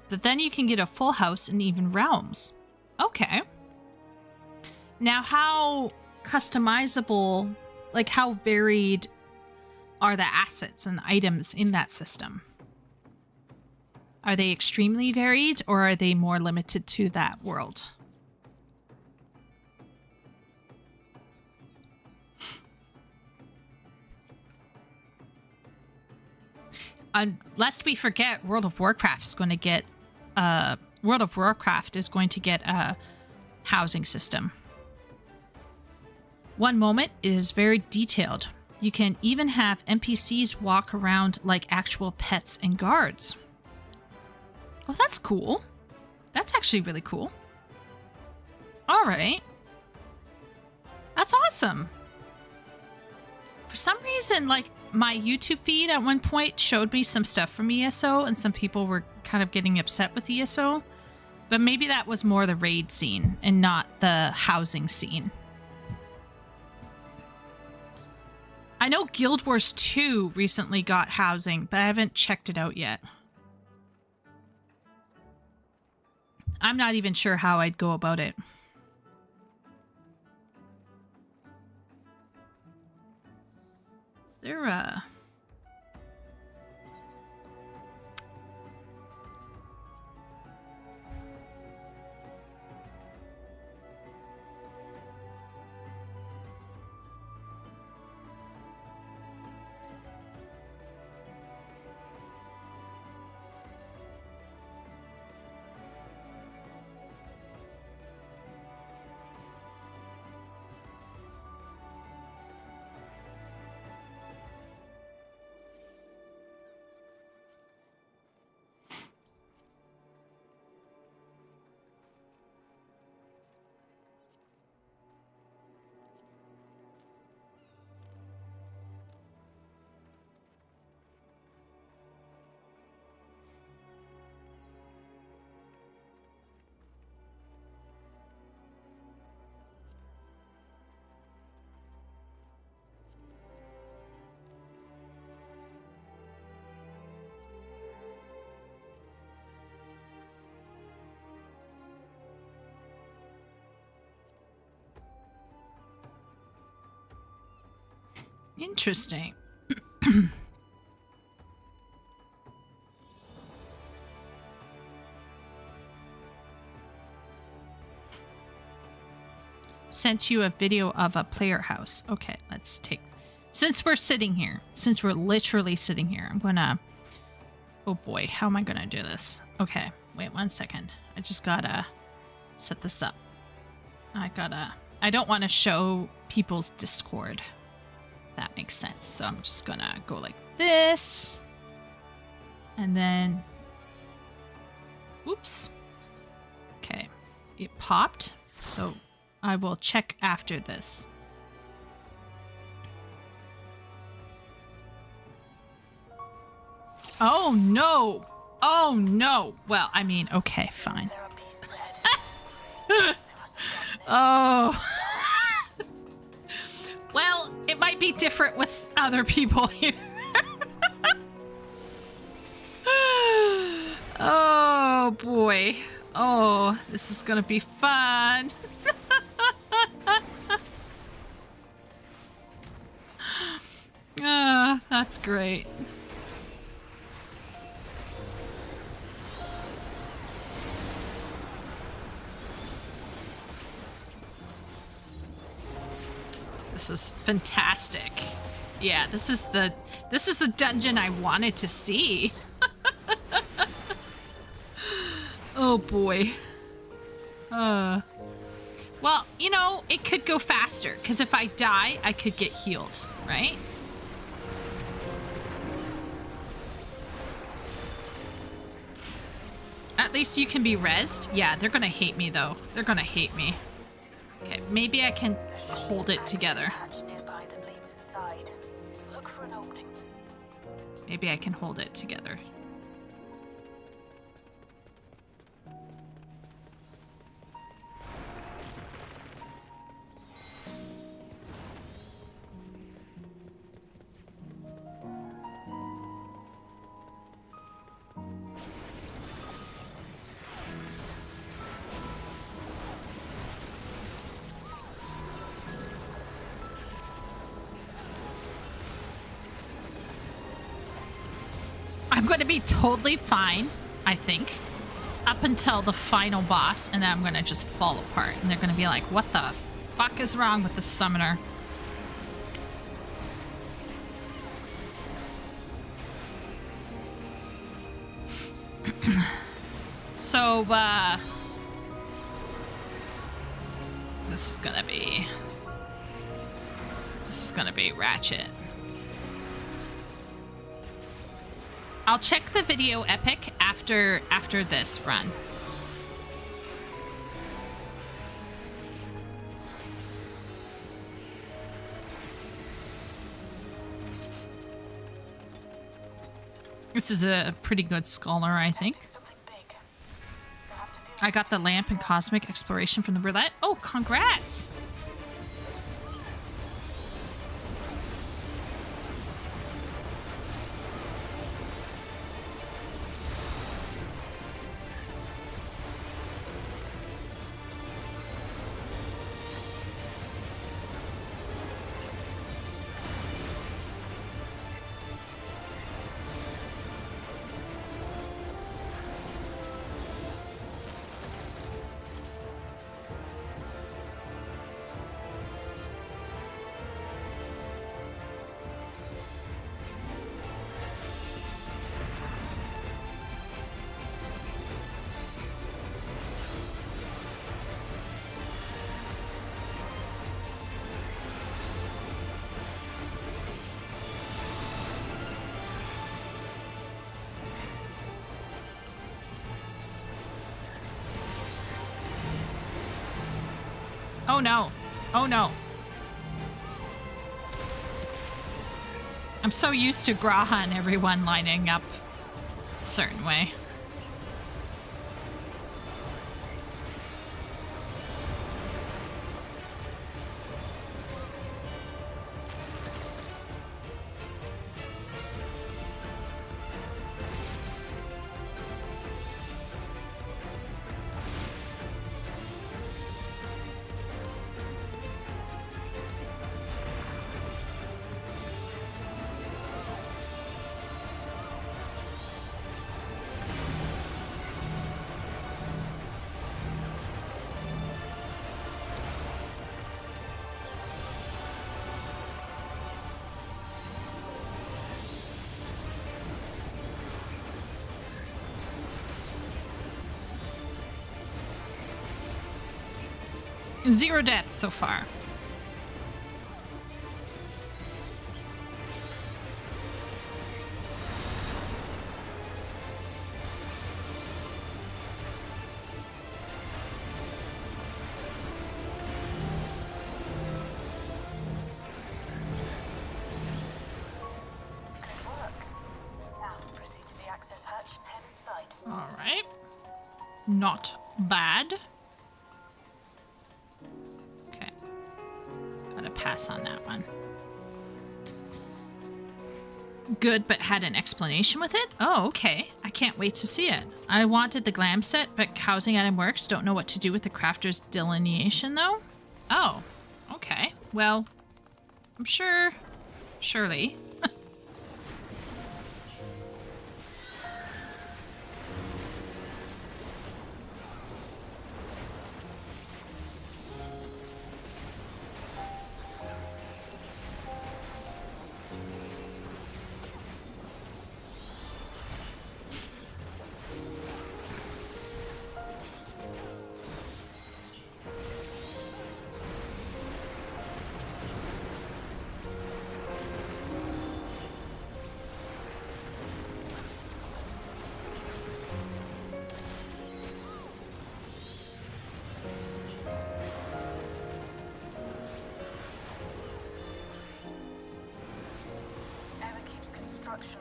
But then you can get a full house in even realms. Okay. Now, how customizable, like how varied are the assets and items in that system? Are they extremely varied, or are they more limited to that world? lest we forget, World of Warcraft is going to get a housing system. One moment is very detailed. You can even have NPCs walk around like actual pets and guards. Well, that's cool. That's actually really cool. All right. That's awesome. For some reason, like, my YouTube feed at one point showed me some stuff from ESO, and some people were kind of getting upset with ESO. But maybe that was more the raid scene and not the housing scene. I know Guild Wars 2 recently got housing, but I haven't checked it out yet. I'm not even sure how I'd go about it. Is there a... Interesting. Sent you a video of a player house. Okay, let's take... Since we're sitting here, since we're literally sitting here, I'm gonna... Oh boy, how am I gonna do this? Okay, wait 1 second. I just gotta set this up. I don't want to show people's Discord. That makes sense. So I'm just gonna go like this. And then... Oops. Okay. It popped. So I will check after this. Oh no! Oh no! Well, I mean, okay, fine. Oh... Well, it might be different with other people here. Oh, boy. Oh, this is gonna be fun. That's great. This is fantastic. Yeah, this is the dungeon I wanted to see. Oh boy. Well, you know, it could go faster, because if I die, I could get healed, right? At least you can be rezzed. Yeah, they're gonna hate me though. They're gonna hate me. Okay, maybe I can hold it together. Maybe I can hold it together. I'm going to be totally fine, I think, up until the final boss, and then I'm going to just fall apart. And they're going to be like, what the fuck is wrong with the summoner? So, this is gonna be ratchet. I'll check the video epic after this run. This is a pretty good scholar, I think. I got the lamp and cosmic exploration from the roulette. Oh, congrats! Oh no. Oh no. I'm so used to Graha and everyone lining up a certain way. Zero deaths so far. All right. Not bad. Okay. Gotta pass on that one. Good, but had an explanation with it? Oh, okay. I can't wait to see it. I wanted the glam set, but housing item works. Don't know what to do with the crafter's delineation, though. Oh, okay. Well, I'm sure... Surely.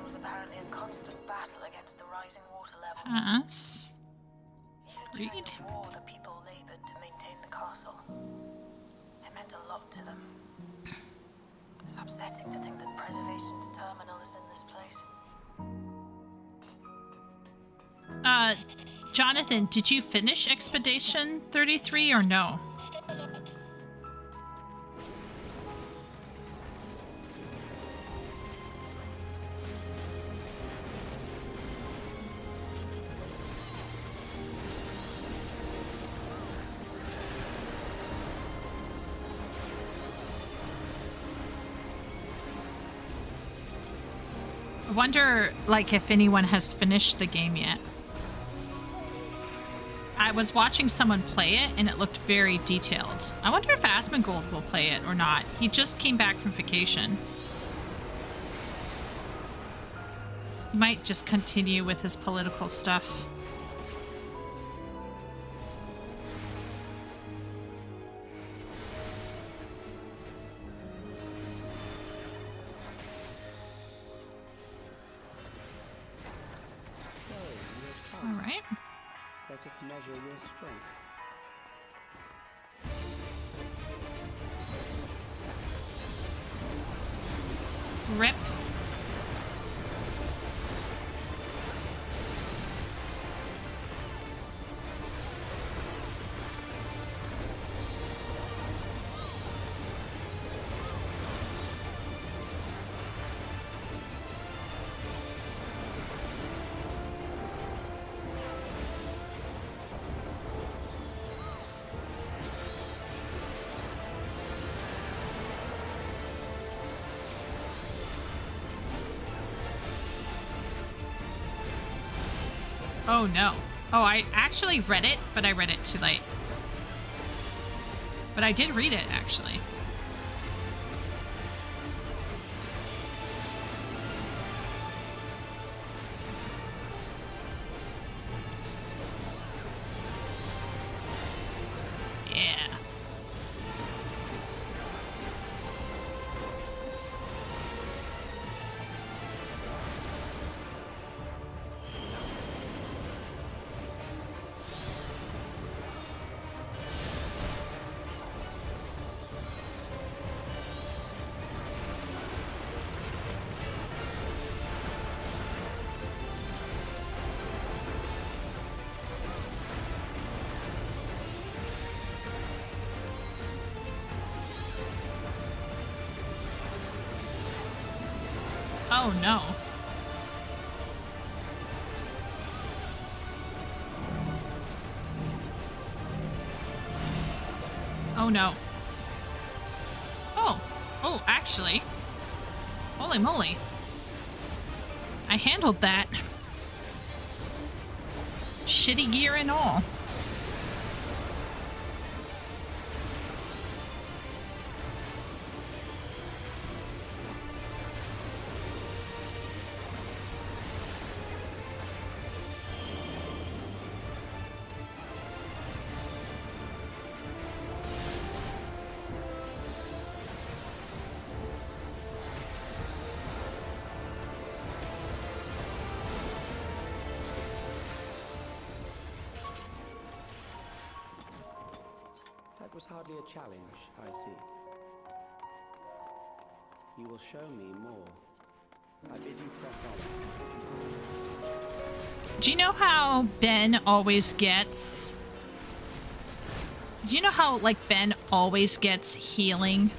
Was apparently a constant battle against the rising water level. Pass. Huge Read. war the people labored to maintain the castle. It meant a lot to them. It's upsetting to think that preservation's terminal is in this place. Jonathan, did you finish Expedition 33 or no? I wonder, like, if anyone has finished the game yet. I was watching someone play it, and it looked very detailed. I wonder if Asmongold will play it or not. He just came back from vacation. He might just continue with his political stuff. All right. Let us measure your strength. Rip. Oh no. Oh, I actually read it, but I read it too late. But I did read it, actually. Yeah. Oh no. Oh no. Oh. Oh, actually. Holy moly. I handled that. Shitty gear and all. That was hardly a challenge, I see. You will show me more. I bid you press on. Do you know how Ben always gets... Do you know how, like, Ben always gets healing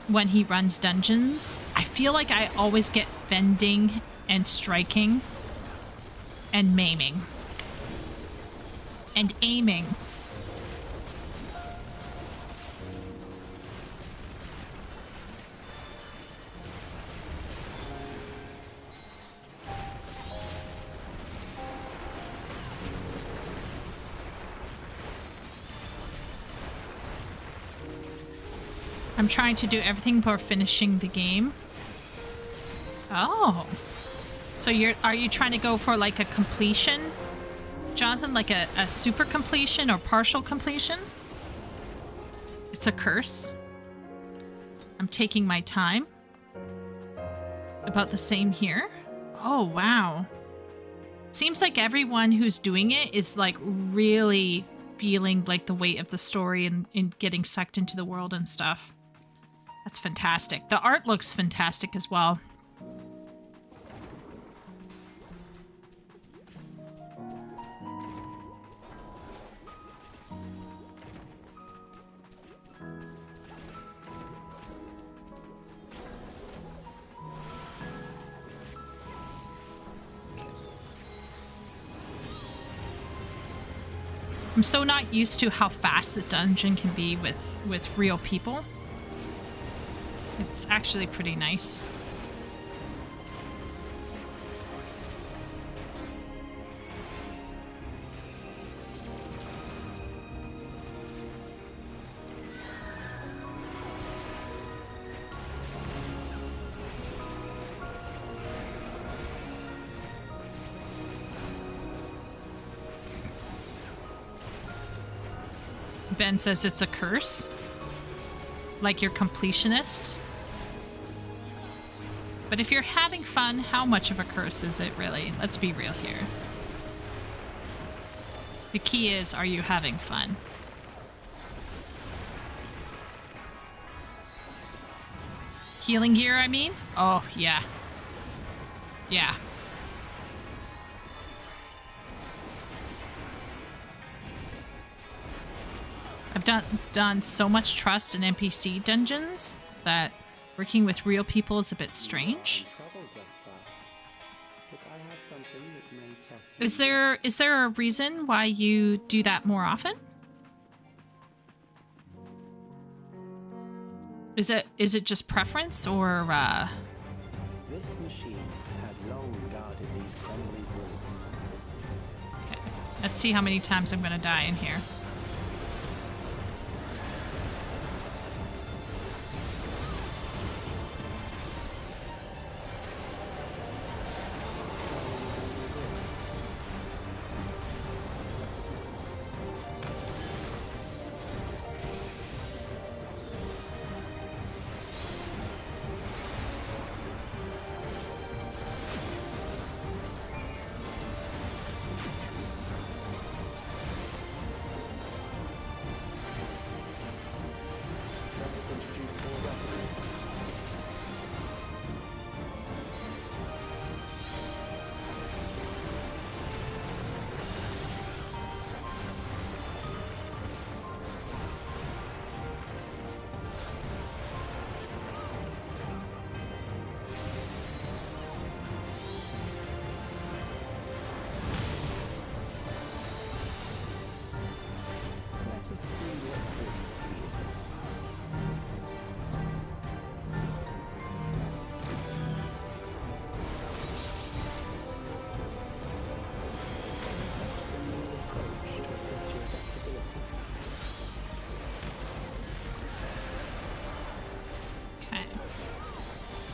when he runs dungeons? I feel like I always get fending and striking and maiming and aiming. I'm trying to do everything before finishing the game. Oh. So are you trying to go for like a completion, Jonathan? Like a super completion or partial completion? It's a curse. I'm taking my time. About the same here. Oh, wow. Seems like everyone who's doing it is like really feeling like the weight of the story and getting sucked into the world and stuff. That's fantastic. The art looks fantastic as well. I'm so not used to how fast the dungeon can be with real people. It's actually pretty nice. Ben says it's a curse. Like you're completionist. But if you're having fun, how much of a curse is it really? Let's be real here. The key is, are you having fun? Healing gear, I mean? Oh, yeah. Yeah. I've done so much trust in NPC dungeons that working with real people is a bit strange. Is there a reason why you do that more often? Is it just preference or This machine has long guarded these crumbling walls. Okay. Let's see how many times I'm gonna die in here.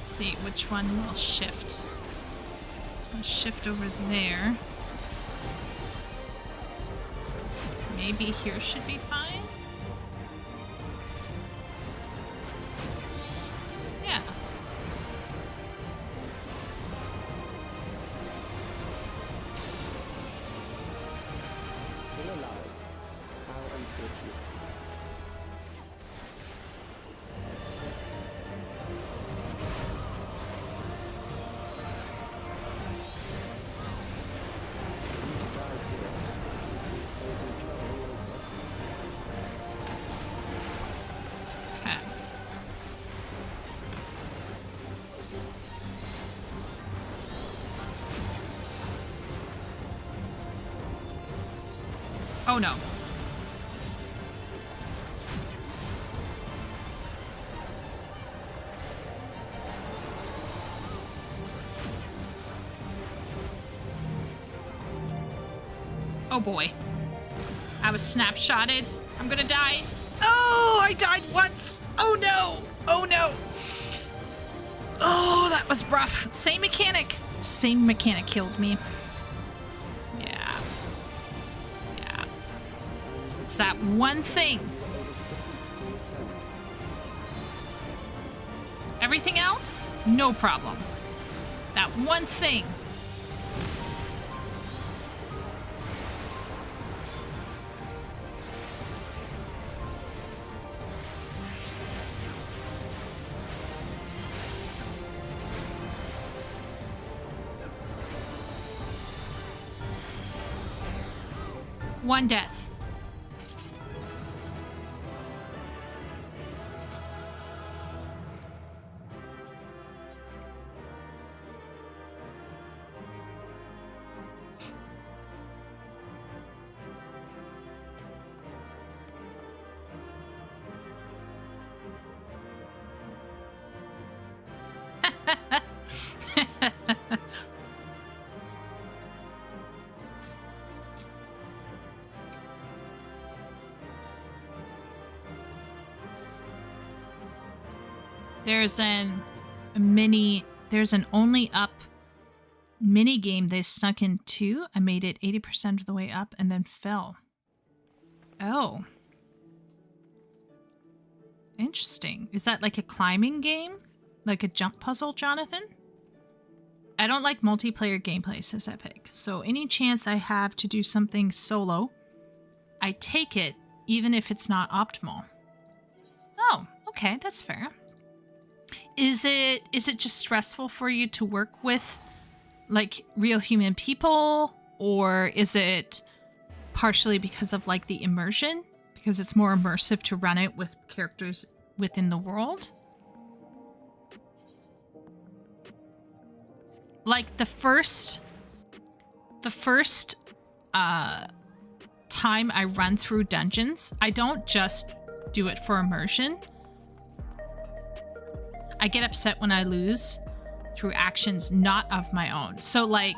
See which one will shift. It's gonna shift over there. Maybe here should be fine. Yeah. Still alive. How unfortunate. Okay. Oh no. Oh boy. I was snapshotted. I'm gonna die. Oh, I died once. Oh no. Oh no. Oh, that was rough. Same mechanic. Same mechanic killed me. Yeah. Yeah. It's that one thing. Everything else, no problem. That one thing. One death. There's an only up mini game they snuck in too. I made it 80% of the way up and then fell. Oh. interesting. Is that like a climbing game? Like a jump puzzle, Jonathan? I don't like multiplayer gameplay, says Epic. So any chance I have to do something solo, I take it, even if it's not optimal. Oh, okay, that's fair. Is it just stressful for you to work with like real human people, or is it partially because of like the immersion? Because it's more immersive to run it with characters within the world? Like the first time I run through dungeons, I don't just do it for immersion. I get upset when I lose through actions not of my own. So like,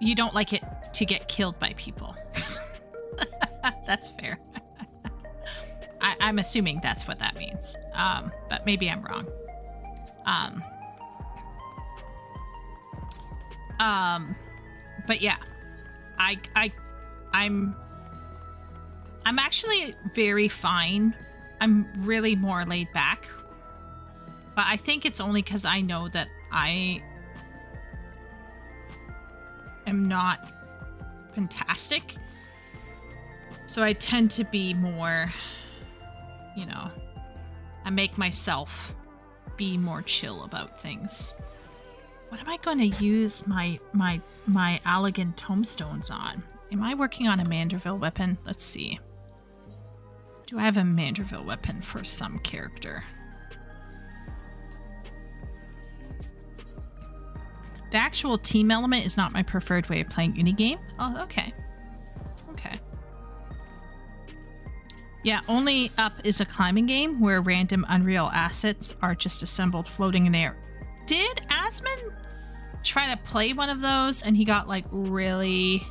you don't like it to get killed by people. That's fair. I'm assuming that's what that means. But maybe I'm wrong. But yeah, I'm actually very fine. I'm really more laid back. But I think it's only because I know that I am not fantastic. So I tend to be more, you know, I make myself be more chill about things. What am I going to use my Allegan tombstones on? Am I working on a Manderville weapon? Let's see. Do I have a Manderville weapon for some character? The actual team element is not my preferred way of playing Unigame. Oh, okay. Okay. Yeah, Only Up is a climbing game where random Unreal assets are just assembled floating in the air. Did Asmon try to play one of those and he got like really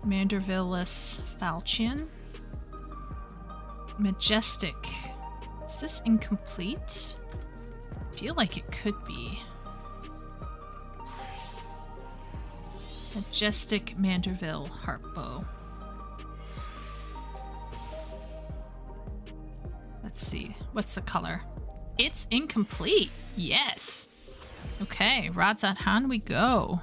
Mandervillus Falchion? Majestic. Is this incomplete? I feel like it could be. Majestic Manderville Harpbow. Let's see. What's the color? It's incomplete. Yes. Okay, rods at hand we go.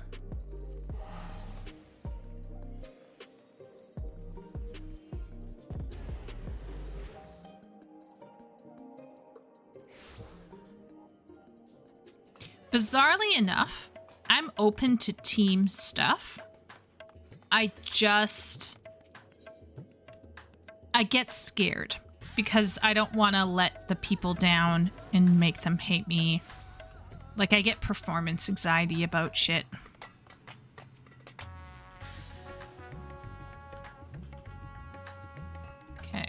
Bizarrely enough, I'm open to team stuff. I get scared because I don't want to let the people down and make them hate me. Like, I get performance anxiety about shit. Okay,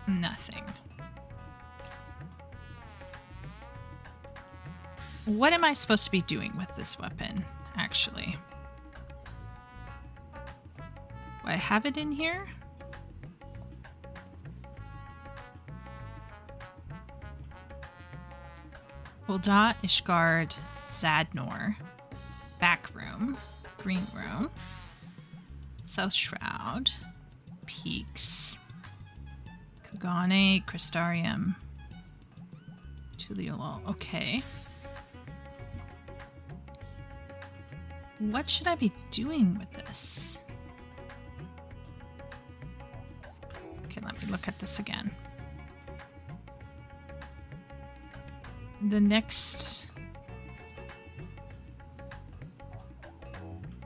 nothing. What am I supposed to be doing with this weapon, actually? Do I have it in here? Ulda, Ishgard, Zadnor, Back Room, Green Room, South Shroud, Peaks, Kagane, Crystarium, Tuliolol. Okay. What should I be doing with this? Okay, let me look at this again. The next...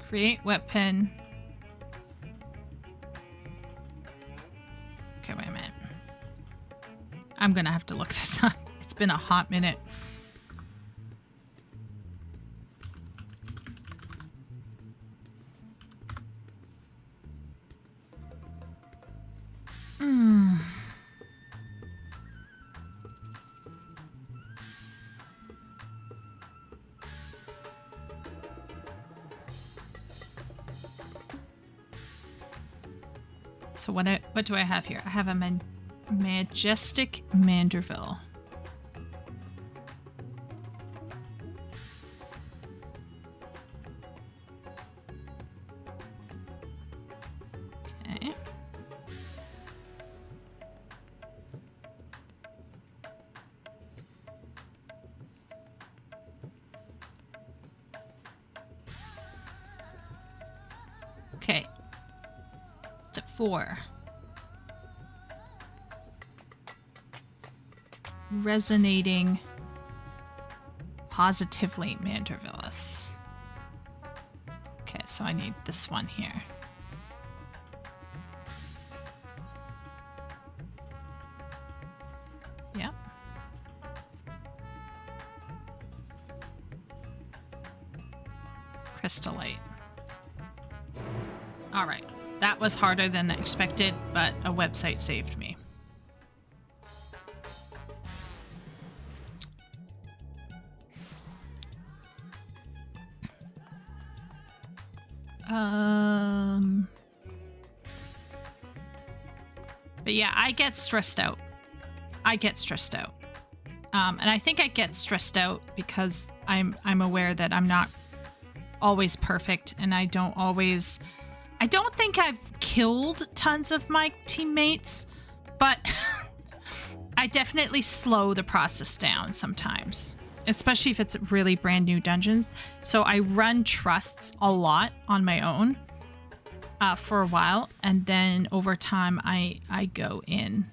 Create weapon. Okay, wait a minute. I'm gonna have to look this up. It's been a hot minute. So what do I have here? I have a Majestic Manderville. Okay. Okay. Step 4. Resonating positively, Mandravillas. Okay, so I need this one here. Yeah. Crystallite. All right. That was harder than expected, but a website saved me. But yeah, I get stressed out. And I think I get stressed out because I'm aware that I'm not always perfect, and I don't think I've killed tons of my teammates, but I definitely slow the process down sometimes, especially if it's a really brand new dungeon. So I run trusts a lot on my own for a while, and then over time I go in.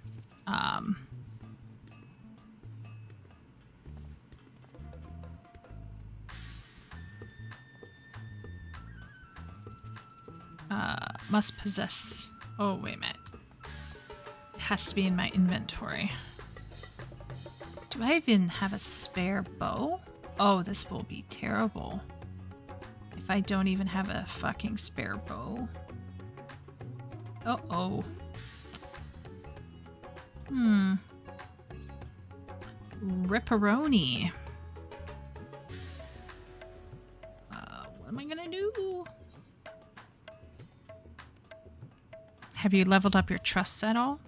Must possess. Oh, wait a minute. It has to be in my inventory. Do I even have a spare bow? Oh, this will be terrible if I don't even have a fucking spare bow. Uh-oh. Ripperoni. What am I gonna do? Have you leveled up your trusts at all?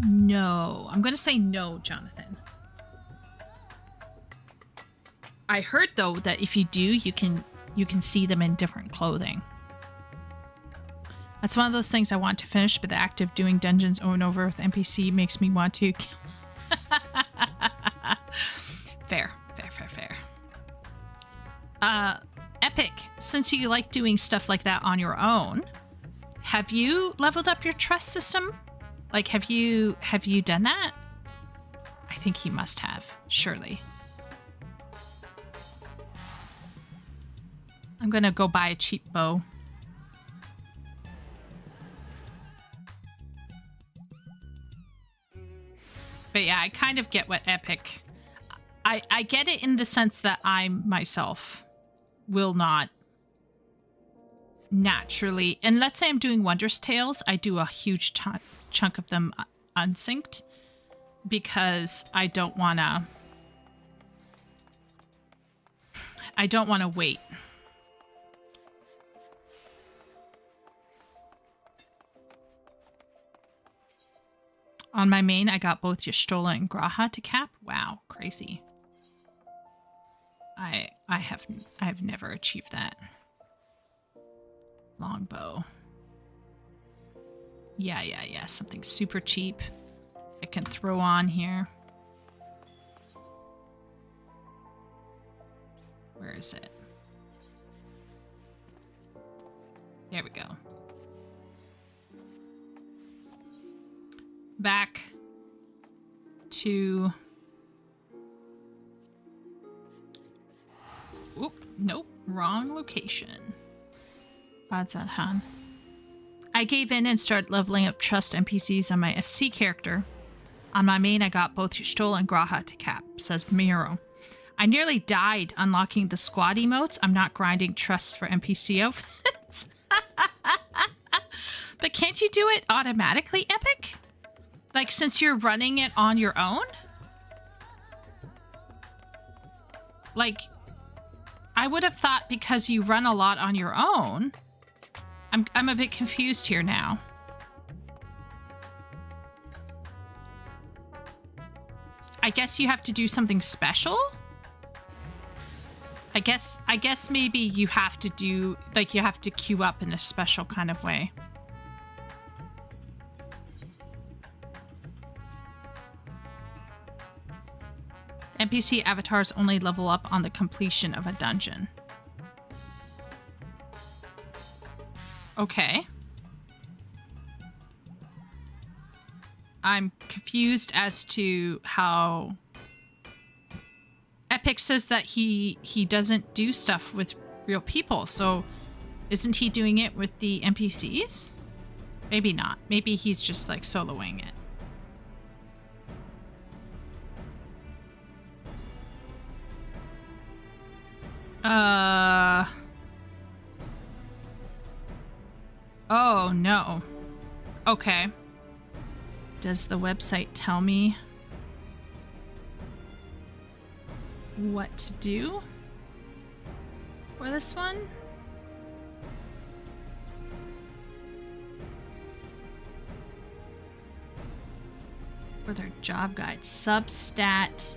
No. I'm gonna say no, Jonathan. I heard though that if you do, you can see them in different clothing. That's one of those things I want to finish, but the act of doing dungeons over and over with NPC makes me want to. Fair. Epic, since you like doing stuff like that on your own, have you leveled up your trust system? Like, have you done that? I think he must have, surely. I'm gonna go buy a cheap bow. But yeah, I kind of get what Epic... I get it in the sense that I myself will not naturally... And let's say I'm doing Wondrous Tales, I do a huge chunk of them unsynced because I don't want to wait. On my main, I got both Y'shtola and Graha to cap. Wow, crazy. I have never achieved that. Longbow. Yeah. Something super cheap I can throw on here. Where is it? There we go. Back to... Oop, nope, wrong location. Badzadhan. I gave in and started leveling up trust NPCs on my FC character. On my main, I got both Y'shtola and Graha to cap, says Miro. I nearly died unlocking the squad emotes. I'm not grinding trusts for NPC outfits. But can't you do it automatically, Epic? Like, since you're running it on your own? Like, I would have thought because you run a lot on your own. I'm a bit confused here now. I guess you have to do something special? I guess maybe you have to do, like, you have to queue up in a special kind of way. NPC avatars only level up on the completion of a dungeon. Okay. I'm confused as to how Epic says that he doesn't do stuff with real people. So isn't he doing it with the NPCs? Maybe not. Maybe he's just like soloing it. Oh no. Okay. Does the website tell me what to do for this one? For their job guide. Substat.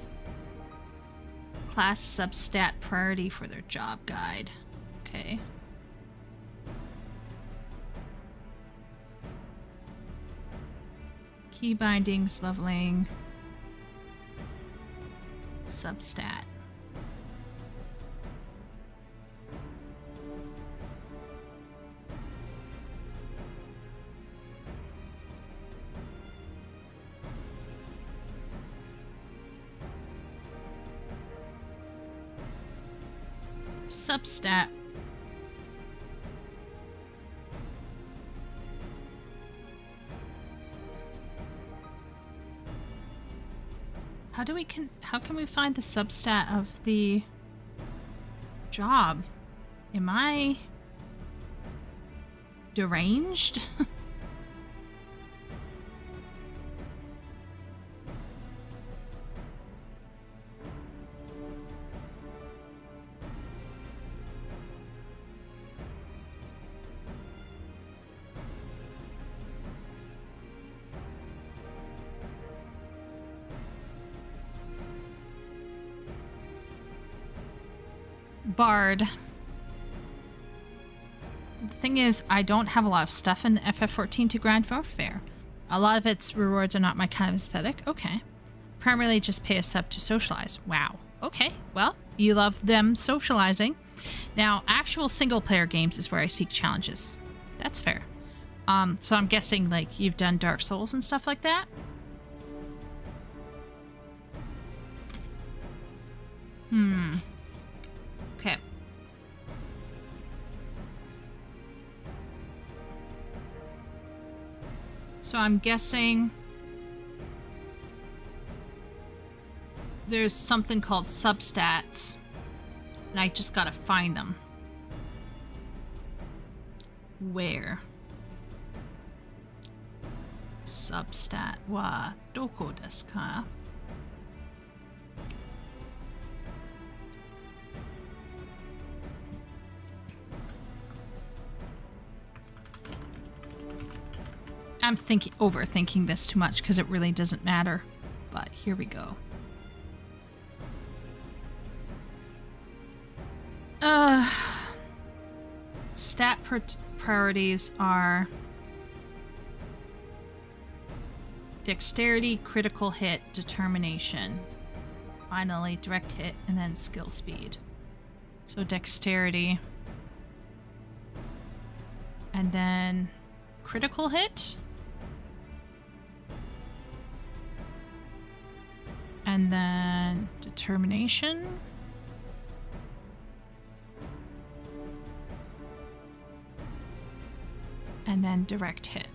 Class substat priority for their job guide. Okay. Key bindings, leveling, substat. Substat. How can we find the substat of the job? Am I deranged? Bard. The thing is, I don't have a lot of stuff in FF14 to grind for fair. A lot of its rewards are not my kind of aesthetic. Okay. Primarily just pay a sub to socialize. Wow. Okay. Well, you love them socializing. Now, actual single-player games is where I seek challenges. That's fair. So I'm guessing, like, you've done Dark Souls and stuff like that? Okay. So I'm guessing there's something called substats, and I just gotta find them. Where? Substat wa doko desu ka? I'm overthinking this too much because it really doesn't matter. But here we go. Stat priorities are dexterity, critical hit, determination. Finally, direct hit, and then skill speed. So dexterity. And then critical hit. And then determination. And then direct hit.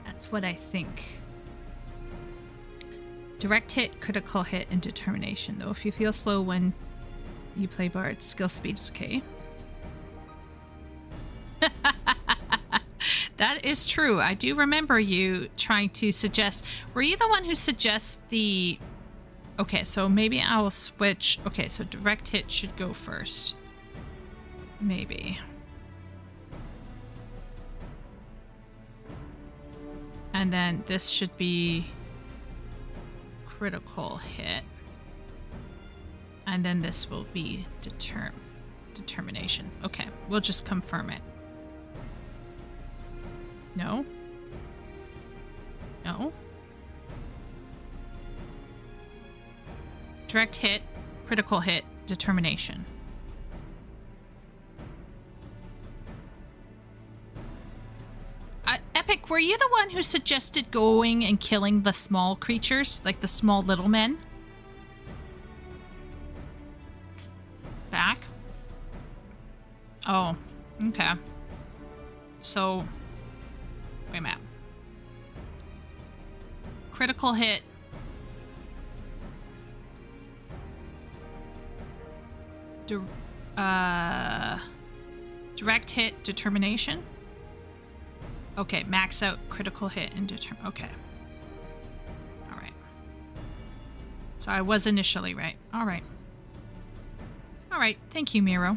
That's what I think. Direct hit, critical hit, and determination. Though if you feel slow when you play Bard, skill speed is okay. That is true. I do remember you trying to suggest... Were you the one who suggests the... Okay, so maybe I will switch... Okay, so direct hit should go first. Maybe. And then this should be... critical hit. And then this will be determination. Okay, we'll just confirm it. No? No? Direct hit, Critical hit, determination. Epic, were you the one who suggested going and killing the small creatures, like the small little men? Back? Oh, okay. So, wait a minute. Critical hit. Direct hit, determination. Okay, max out critical hit and okay. All right. So I was initially right. All right. All right. Thank you, Miro.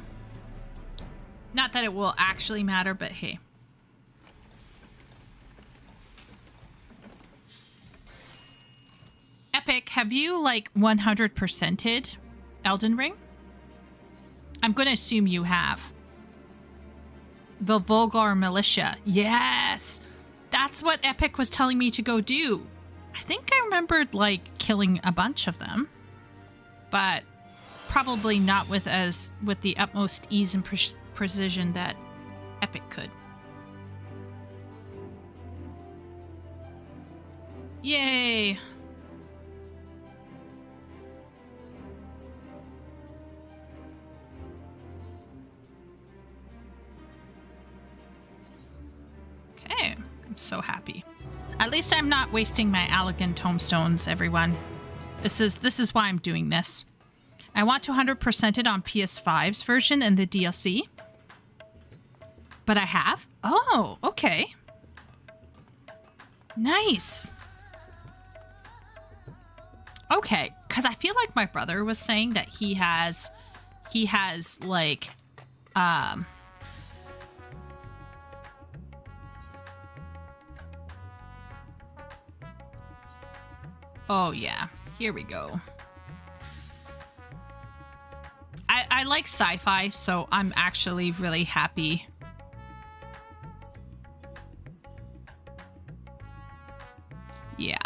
Not that it will actually matter, but hey. Epic, have you like 100%ed Elden Ring? I'm going to assume you have. The Vulgar Militia. Yes! That's what Epic was telling me to go do. I think I remembered, like, killing a bunch of them. But probably not with the utmost ease and precision that Epic could. Yay! Okay, I'm so happy. At least I'm not wasting my Allegan tomestones, everyone. This is why I'm doing this. I want to 100% it on PS5's version and the DLC. But I have? Oh, okay. Nice. Okay, because I feel like my brother was saying that he has like, oh yeah, here we go. I like sci-fi, so I'm actually really happy. Yeah.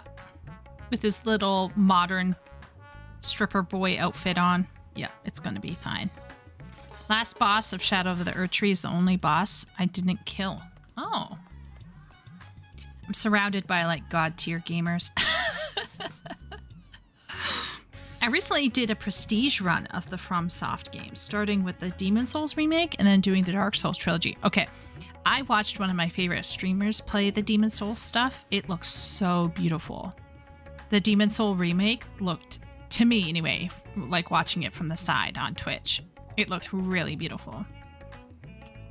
With his little modern stripper boy outfit on. Yeah, it's gonna be fine. Last boss of Shadow of the Erdtree is the only boss I didn't kill. Oh. I'm surrounded by, like, god-tier gamers. I recently did a prestige run of the FromSoft games, starting with the Demon Souls remake and then doing the Dark Souls trilogy. Okay, I watched one of my favorite streamers play the Demon Souls stuff. It looks so beautiful. The Demon Soul remake looked, to me anyway, like watching it from the side on Twitch. It looked really beautiful.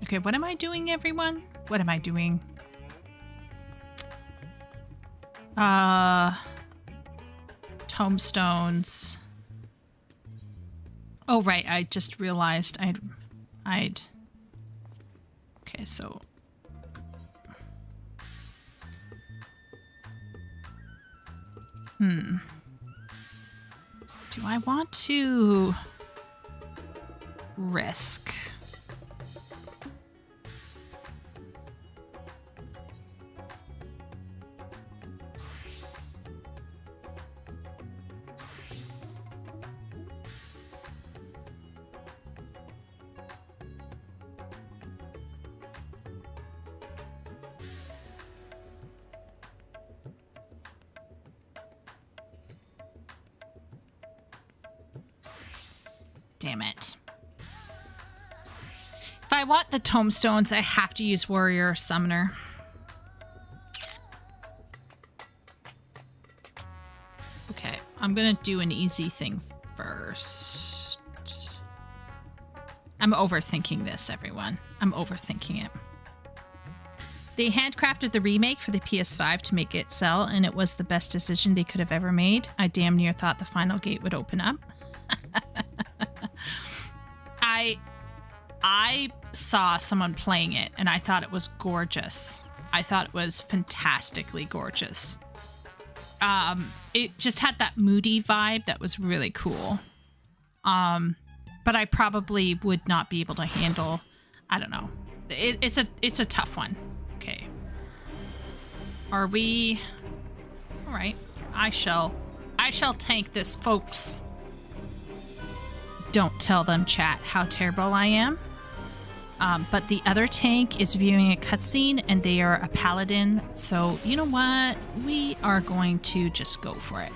Okay, what am I doing, everyone? What am I doing? Tomestones. Oh, right. I just realized I'd... Okay, so... Do I want to risk? Damn it. If I want the tomestones, I have to use Warrior Summoner. Okay, I'm gonna do an easy thing first. I'm overthinking this, everyone. I'm overthinking it. They handcrafted the remake for the PS5 to make it sell, and it was the best decision they could have ever made. I damn near thought the final gate would open up. I saw someone playing it and I thought it was gorgeous. I thought it was fantastically gorgeous. It just had that moody vibe that was really cool. But I probably would not be able to handle, I don't know. It's a tough one. Okay. Are we... All right. I shall tank this, folks. don't tell them, chat, how terrible I am. But the other tank is viewing a cutscene and they are a paladin. So, you know what? We are going to just go for it.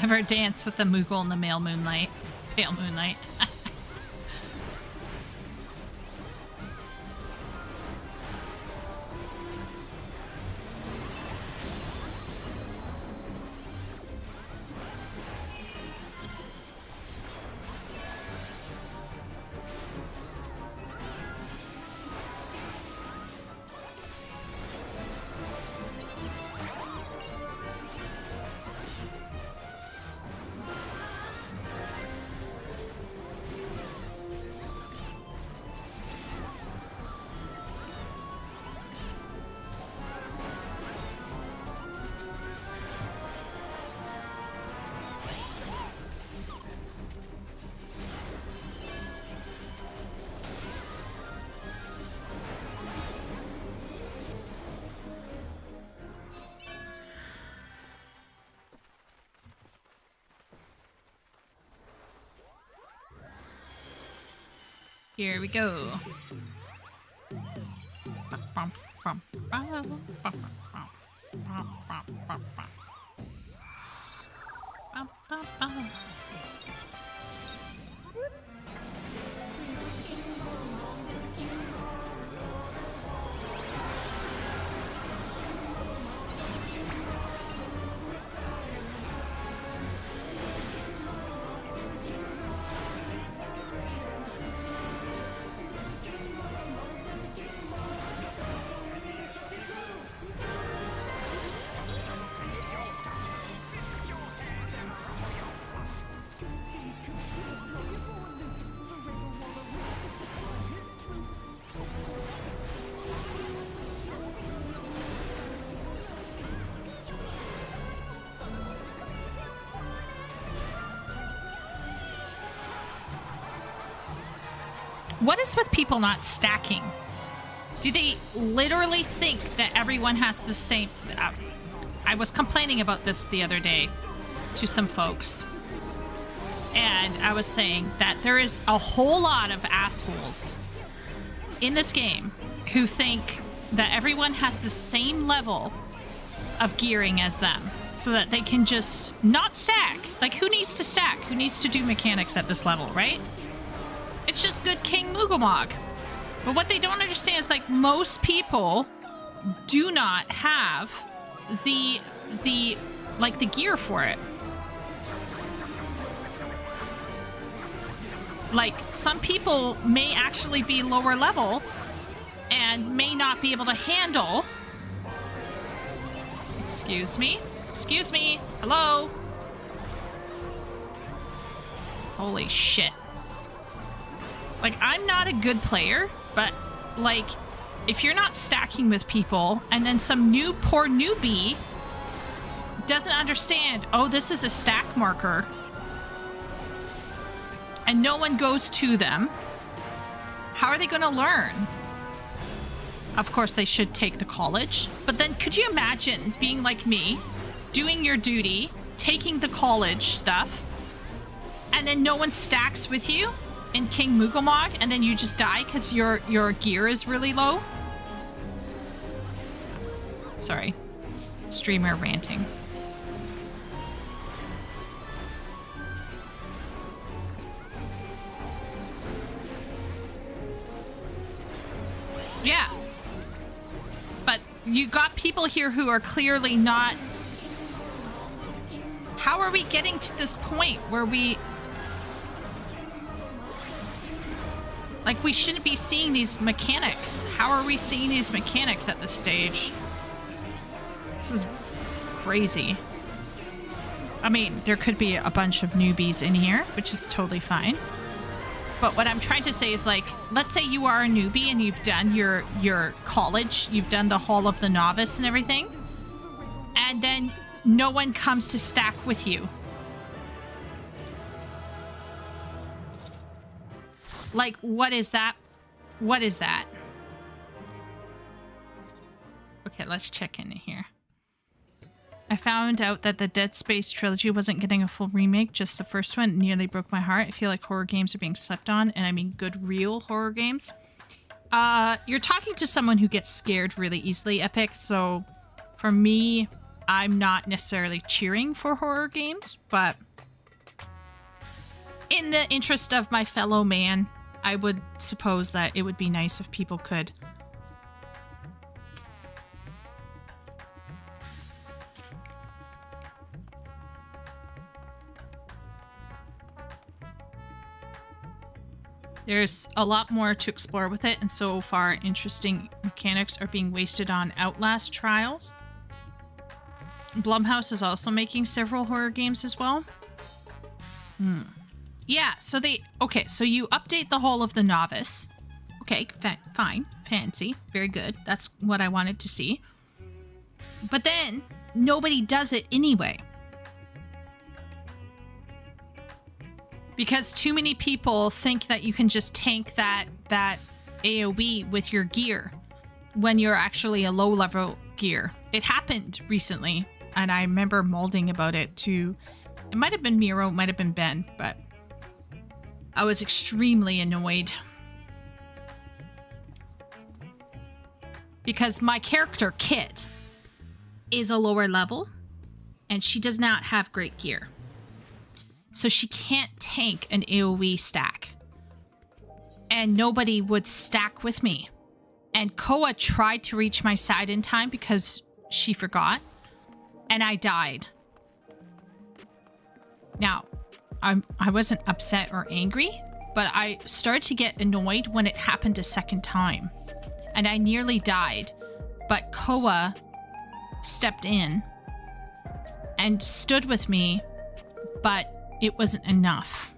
Ever dance with the Moogle in the pale moonlight? Pale moonlight. Here we go. What is with people not stacking? Do they literally think that everyone has the same... I was complaining about this the other day to some folks. And I was saying that there is a whole lot of assholes in this game who think that everyone has the same level of gearing as them so that they can just not stack. Like, who needs to stack? Who needs to do mechanics at this level, right? It's just good King Moogamog. But what they don't understand is, like, most people do not have the gear for it. Like, some people may actually be lower level and may not be able to handle... Excuse me? Excuse me? Hello? Holy shit. Like, I'm not a good player, but, like, if you're not stacking with people and then some poor newbie doesn't understand, oh, this is a stack marker, and no one goes to them, how are they going to learn? Of course, they should take the college, but then could you imagine being like me, doing your duty, taking the college stuff, and then no one stacks with you in King Moogamog, and then you just die because your gear is really low? Sorry. Streamer ranting. Yeah. But you got people here who are clearly not How are we getting to this point where we... Like, we shouldn't be seeing these mechanics. How are we seeing these mechanics at this stage? This is crazy. I mean, there could be a bunch of newbies in here, which is totally fine. But what I'm trying to say is, like, let's say you are a newbie and you've done your college, you've done the Hall of the Novice and everything, and then no one comes to stack with you. Like, what is that? What is that? Okay, let's check in here. I found out that the Dead Space trilogy wasn't getting a full remake, just the first one. It nearly broke my heart. I feel like horror games are being slept on, and I mean good, real horror games. You're talking to someone who gets scared really easily, Epic, so for me, I'm not necessarily cheering for horror games, but in the interest of my fellow man, I would suppose that it would be nice if people could. There's a lot more to explore with it, and so far interesting mechanics are being wasted on Outlast Trials. Blumhouse is also making several horror games as well. Yeah, so so you update the Hall of the Novice. Okay, fine, fancy, very good. That's what I wanted to see. But then, nobody does it anyway. Because too many people think that you can just tank that AoE with your gear when you're actually a low-level gear. It happened recently, and I remember molding about it to... It might have been Miro, it might have been Ben, but I was extremely annoyed. Because my character, Kit, is a lower level, and she does not have great gear. So she can't tank an AoE stack. And nobody would stack with me. And Koa tried to reach my side in time because she forgot. And I died. Now, I wasn't upset or angry, but I started to get annoyed when it happened a second time. And I nearly died. But Koa stepped in and stood with me, but it wasn't enough.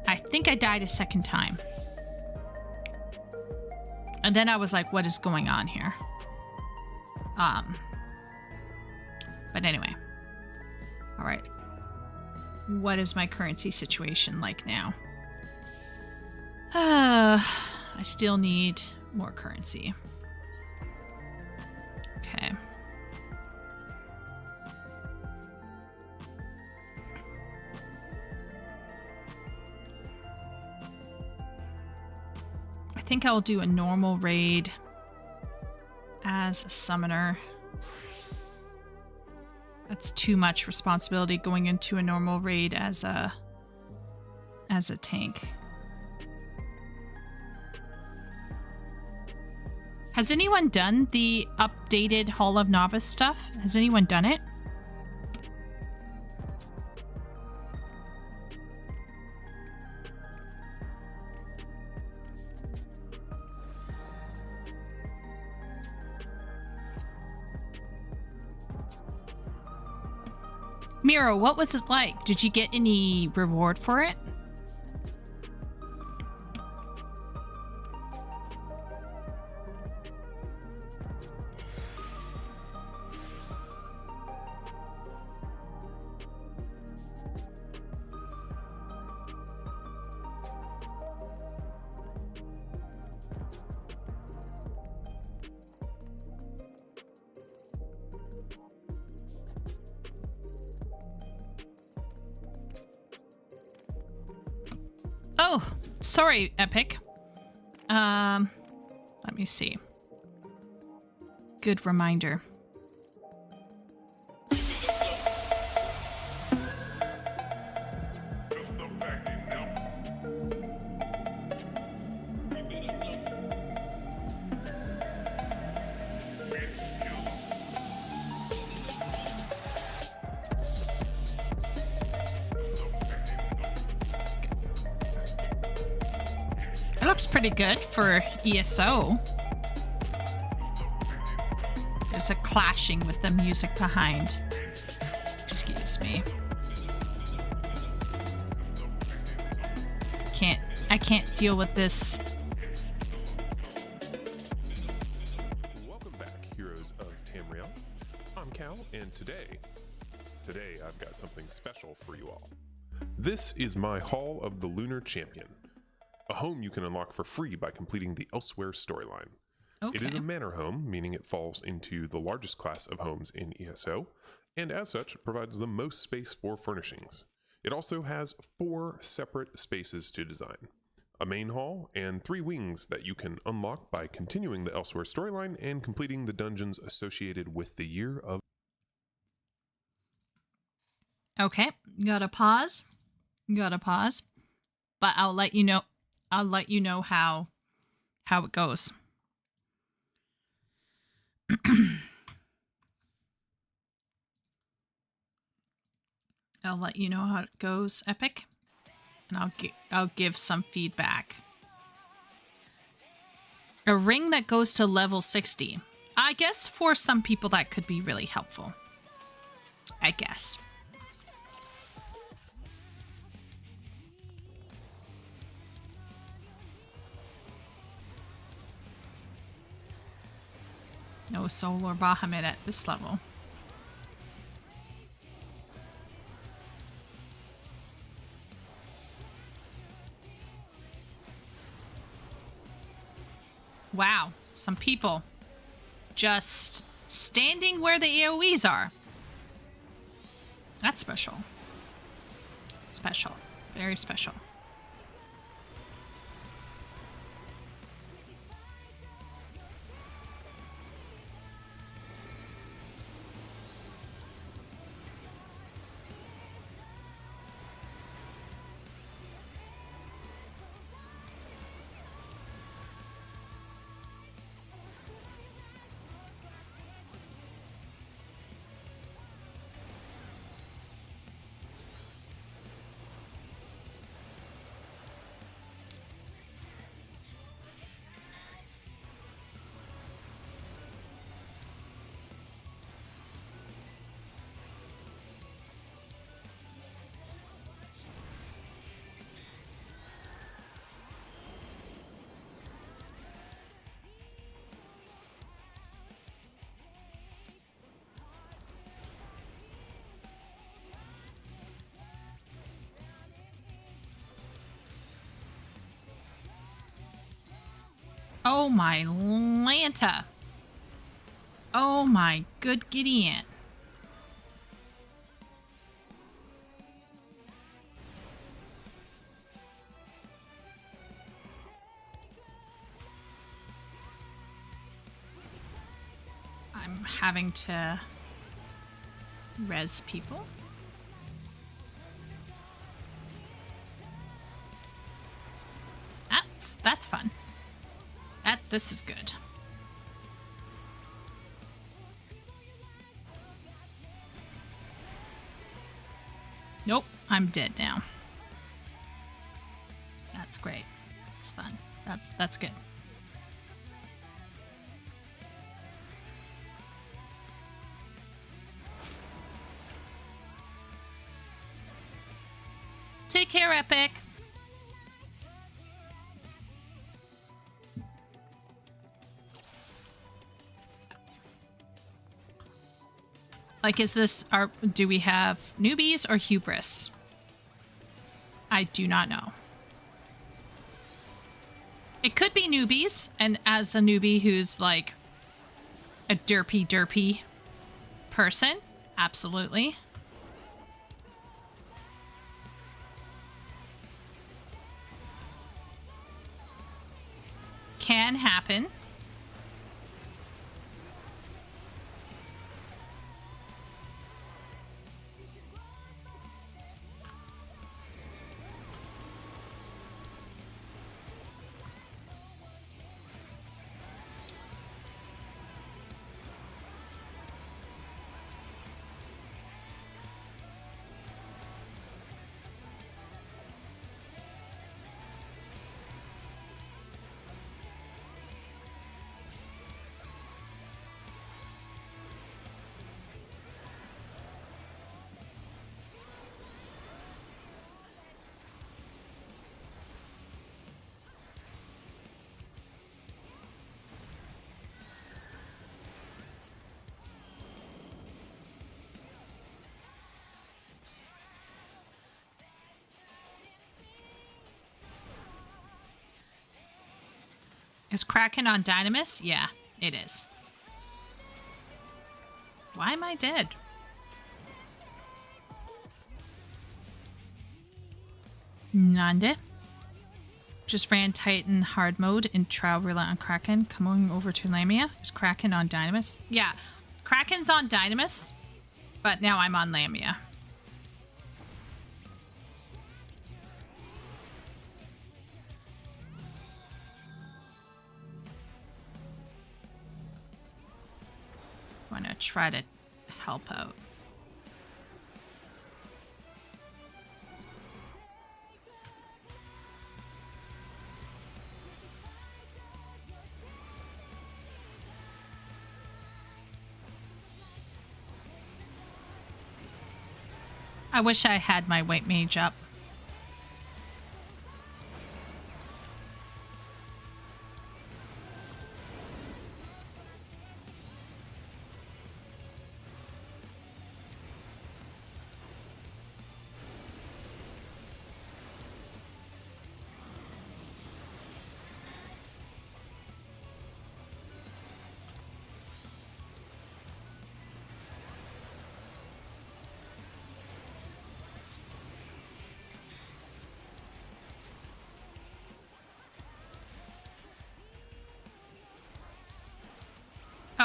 I think I died a second time. And then I was like, what is going on here? But anyway. All right. What is my currency situation like now? I still need more currency. Okay. I think I'll do a normal raid as a summoner. That's too much responsibility going into a normal raid as a tank. Has anyone done the updated Hall of Novice stuff? Has anyone done it? Miro, what was it like? Did you get any reward for it? Oh, sorry, Epic. Let me see. Good reminder. looks pretty good for ESO. There's a clashing with the music behind. Excuse me. I can't deal with this. Welcome back, heroes of Tamriel. I'm Cal, and today I've got something special for you all. This is my Hall of the Lunar Champion, a home you can unlock for free by completing the Elsewhere storyline. Okay. It is a manor home, meaning it falls into the largest class of homes in ESO, and as such, provides the most space for furnishings. It also has 4 separate spaces to design, a main hall, and 3 wings that you can unlock by continuing the Elsewhere storyline and completing the dungeons associated with the Year of... Okay, gotta pause. But I'll let you know how it goes. I'll let you know how it goes, Epic, and I'll give some feedback. A ring that goes to level 60. I guess for some people that could be really helpful. I guess. No Soul or Bahamut at this level. Wow, some people just standing where the AoEs are. That's special. Special. Very special. Oh my Lanta. Oh my good giddy aunt. I'm having to res people. That's fun. This is good. Nope, I'm dead now. That's great. It's fun. That's good. Take care, Epic. Like, do we have newbies or hubris? I do not know. It could be newbies, and as a newbie who's like a derpy person, absolutely. Can happen. Is Kraken on Dynamis? Yeah, it is. Why am I dead? Nande. Just ran Titan hard mode in Trial Roulette on Kraken. Coming over to Lamia. Is Kraken on Dynamis? Yeah, Kraken's on Dynamis, but now I'm on Lamia. Want to try to help out. I wish I had my white mage up.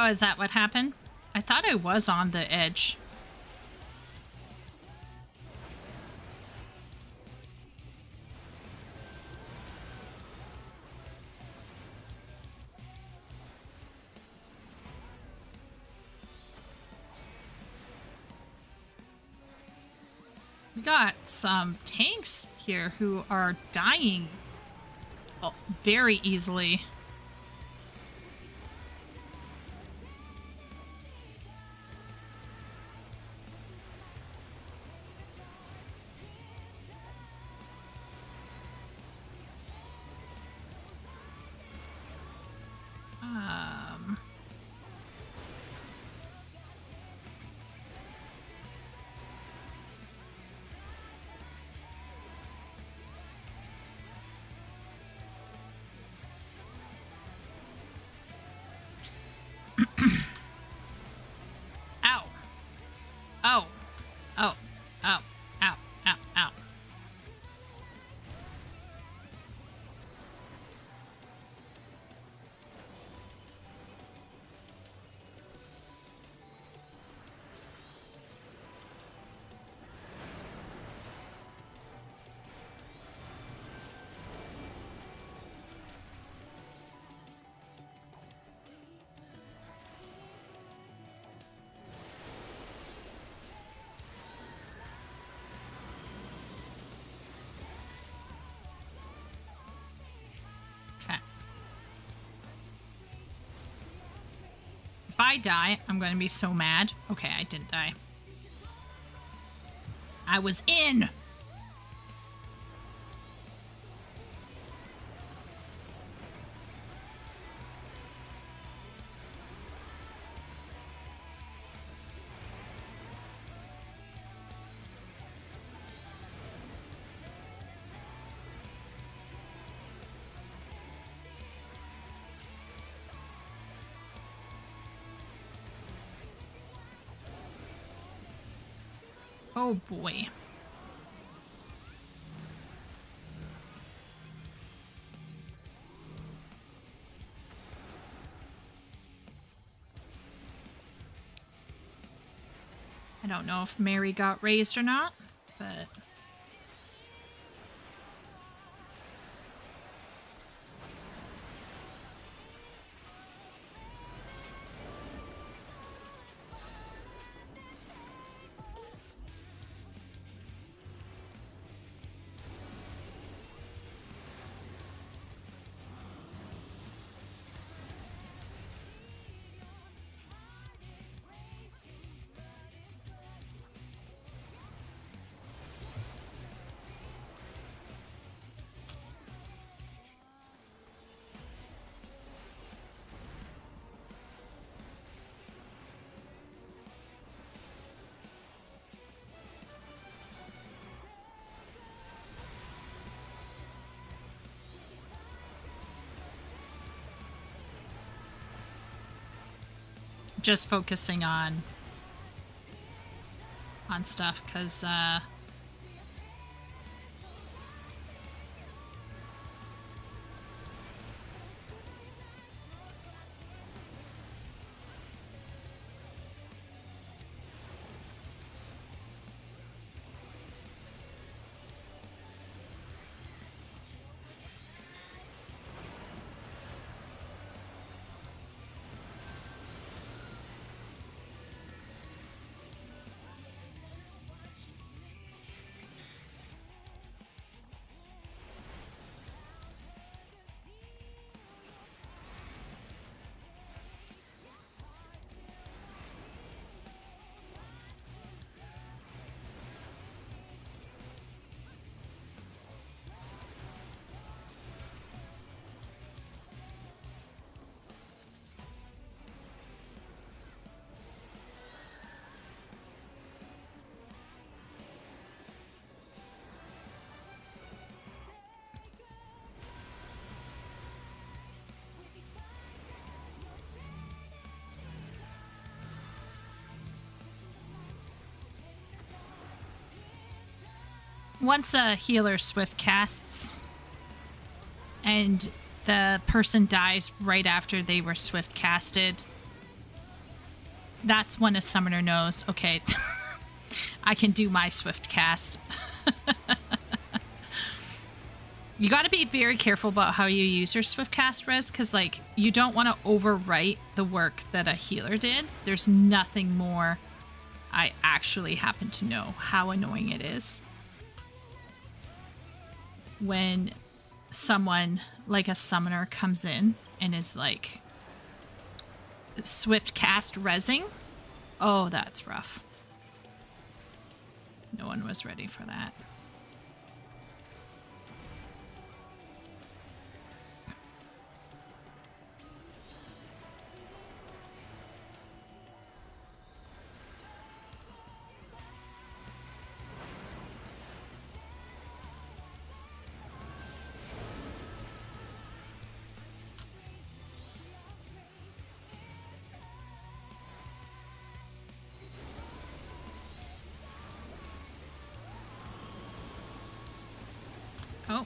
Oh, is that what happened? I thought I was on the edge. We got some tanks here who are dying very easily. Ow. Oh. Oh. Oh. Ow. Ow. Ow. Okay. If I die, I'm going to be so mad. Okay, I didn't die. I was in! Oh boy. I don't know if Mary got raised or not, but... just focusing on stuff, because once a healer swift casts and the person dies right after they were swift casted, that's when a summoner knows, okay, I can do my swift cast. You got to be very careful about how you use your swift cast res, because like you don't want to overwrite the work that a healer did. There's nothing more. I actually happen to know how annoying it is when someone like a summoner comes in and is like swift cast resing. Oh, that's rough. No one was ready for that. Oh.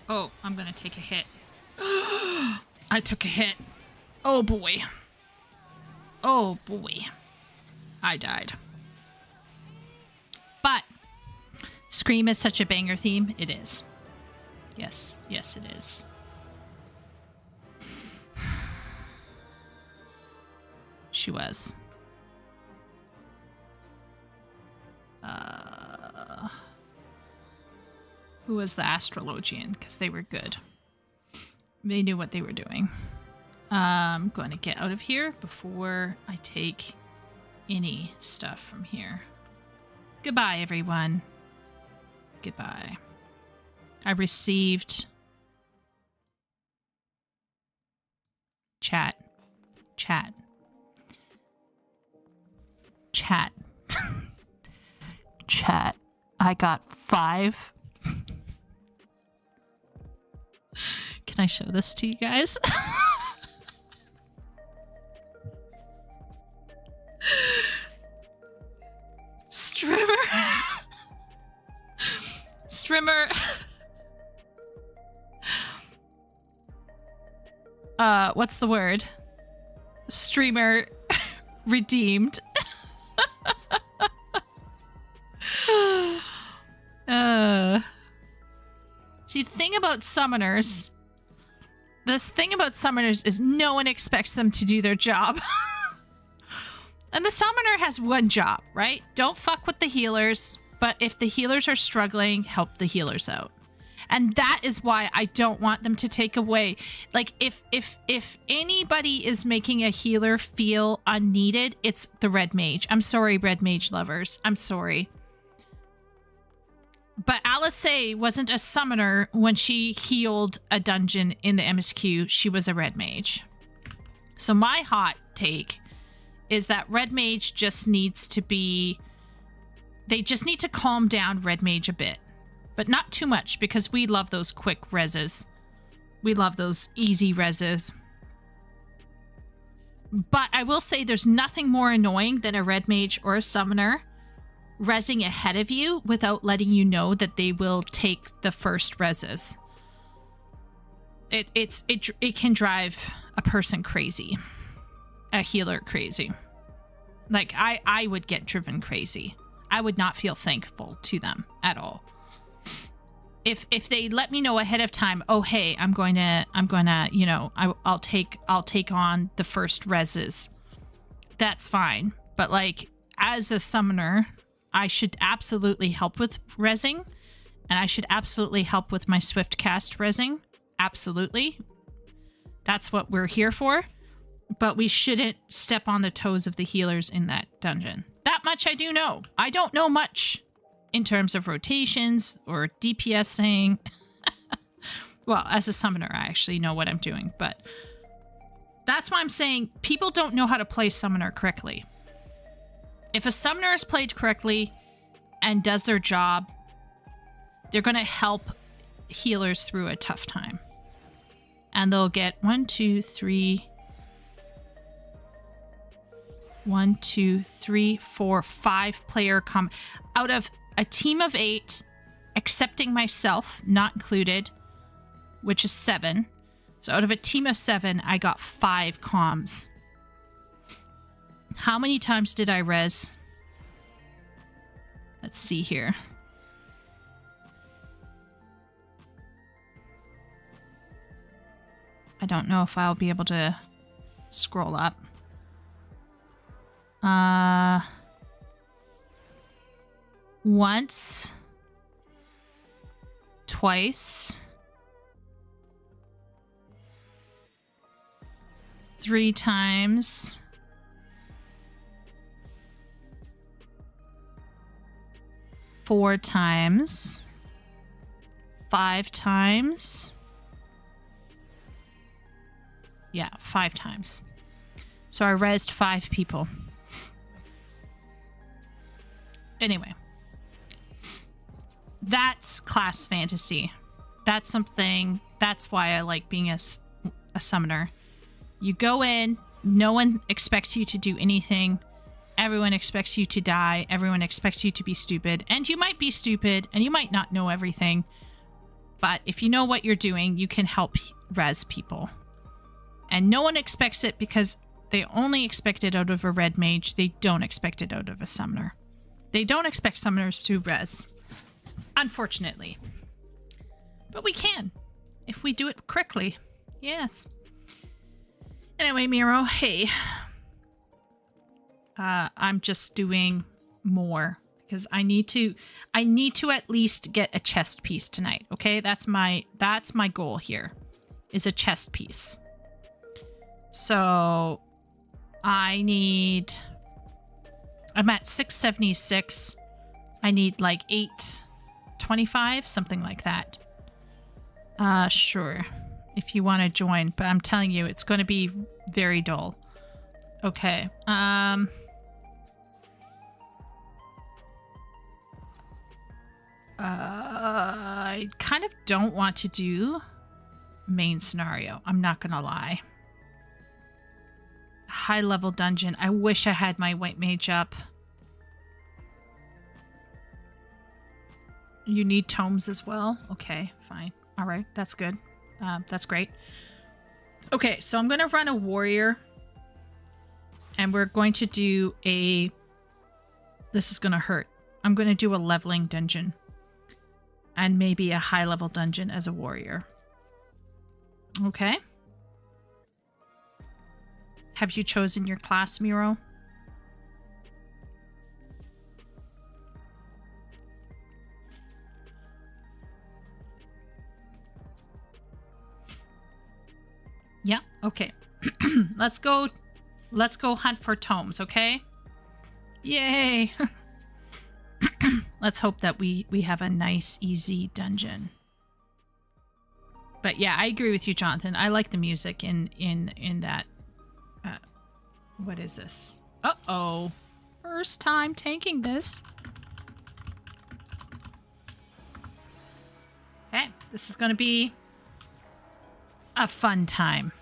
Oh, I'm gonna take a hit. I took a hit. Oh boy. Oh boy. I died. But Scream is such a banger theme. It is. Yes, yes it is. She was. Who was the astrologian? Because they were good. They knew what they were doing. I'm going to get out of here before I take any stuff from here. Goodbye, everyone. Goodbye. I received... Chat. Chat. Chat. Chat. I got 5... Can I show this to you guys? Strimmer. Strimmer. What's the word? Streamer redeemed. See, the thing about summoners... This thing about summoners is no one expects them to do their job. And the summoner has one job, right? Don't fuck with the healers, but if the healers are struggling, help the healers out. And that is why I don't want them to take away. Like, if anybody is making a healer feel unneeded, it's the red mage. I'm sorry, red mage lovers. I'm sorry. But Alice wasn't a summoner when she healed a dungeon in the MSQ. She was a red mage. So my hot take is that red mage just needs to be... They just need to calm down red mage a bit. But not too much, because we love those quick reses. We love those easy reses. But I will say there's nothing more annoying than a red mage or a summoner resing ahead of you without letting you know that they will take the first reses. It can drive a person crazy. A healer crazy. Like, I would get driven crazy. I would not feel thankful to them at all. If they let me know ahead of time, oh hey, I'm going to, you know, I'll take on the first reses. That's fine. But like, as a summoner, I should absolutely help with resing, and I should absolutely help with my swift cast resing. Absolutely. That's what we're here for. But we shouldn't step on the toes of the healers in that dungeon. That much I do know. I don't know much in terms of rotations or DPSing. Well, as a summoner, I actually know what I'm doing, but that's why I'm saying people don't know how to play summoner correctly. If a summoner is played correctly and does their job, they're going to help healers through a tough time. And they'll get 5 player out of a team of 8, excepting myself, not included, which is 7. So out of a team of 7, I got 5 comms. How many times did I res? Let's see here. I don't know if I'll be able to scroll up. Once, twice, 3 times, 4 times, 5 times. Yeah, 5 times. So I rezzed 5 people. Anyway. That's class fantasy. That's something... That's why I like being a summoner. You go in, no one expects you to do anything. Everyone expects you to die. Everyone expects you to be stupid. And you might be stupid, and you might not know everything. But if you know what you're doing, you can help res people. And no one expects it because they only expect it out of a red mage. They don't expect it out of a summoner. They don't expect summoners to res. Unfortunately. But we can. If we do it correctly. Yes. Anyway, Miro, hey. I'm just doing more. Because I need to at least get a chest piece tonight. Okay? That's my goal here. Is a chest piece. So I'm at 676. I need like 825, something like that. Sure. If you want to join, but I'm telling you, it's going to be very dull. Okay. I kind of don't want to do main scenario. I'm not going to lie. High level dungeon. I wish I had my white mage up. You need tomes as well? Okay, fine. All right, that's good. That's great. Okay, so I'm going to run a warrior. And we're going to do a... This is going to hurt. I'm going to do a leveling dungeon. And maybe a high level dungeon as a warrior. Okay. Have you chosen your class, Miro? Yeah, okay. Let's go hunt for tomes, okay? Yay! Let's hope that we have a nice, easy dungeon. But yeah, I agree with you, Jonathan. I like the music in that. What is this? Uh-oh. First time tanking this. Okay, this is gonna be a fun time.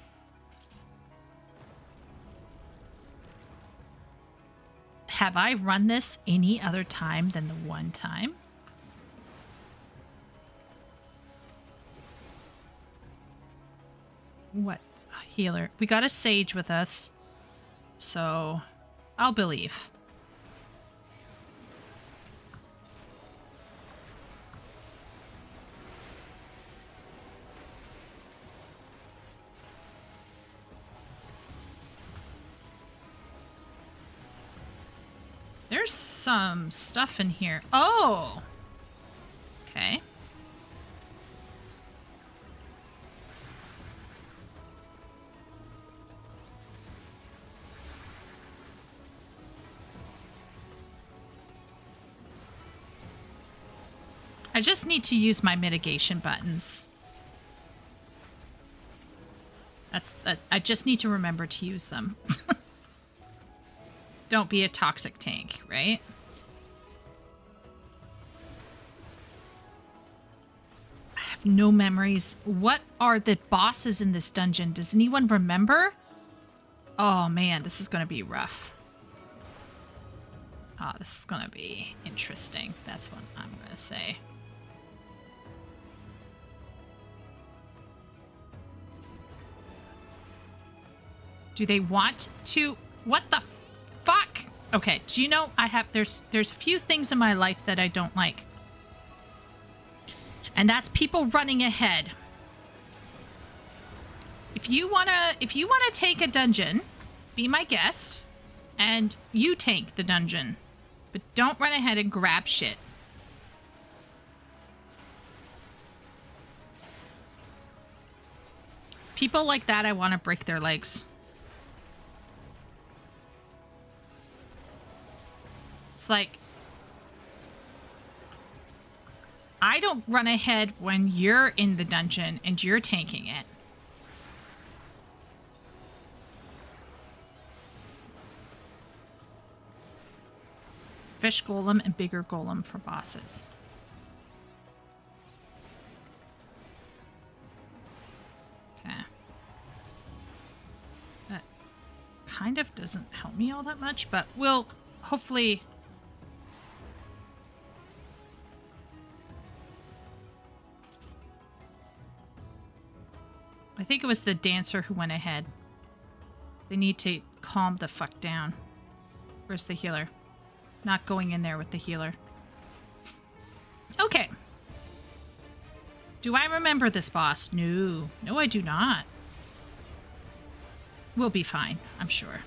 Have I run this any other time than the one time? What? Healer. We got a sage with us. So, I'll believe. There's some stuff in here. Oh! Okay. I just need to use my mitigation buttons. I just need to remember to use them. Don't be a toxic tank, right? I have no memories. What are the bosses in this dungeon? Does anyone remember? Oh man, this is gonna be rough. Oh, this is gonna be interesting. That's what I'm gonna say. Do they want to... What the fuck? Okay, do you know there's a few things in my life that I don't like. And that's people running ahead. If you wanna take a dungeon, be my guest, and you tank the dungeon. But don't run ahead and grab shit. People like that, I want to break their legs. It's like, I don't run ahead when you're in the dungeon and you're tanking it. Fish golem and bigger golem for bosses. Okay. That kind of doesn't help me all that much, but we'll hopefully... I think it was the dancer who went ahead. They need to calm the fuck down. Where's the healer? Not going in there with the healer. Okay. Do I remember this boss? No. No, I do not. We'll be fine, I'm sure.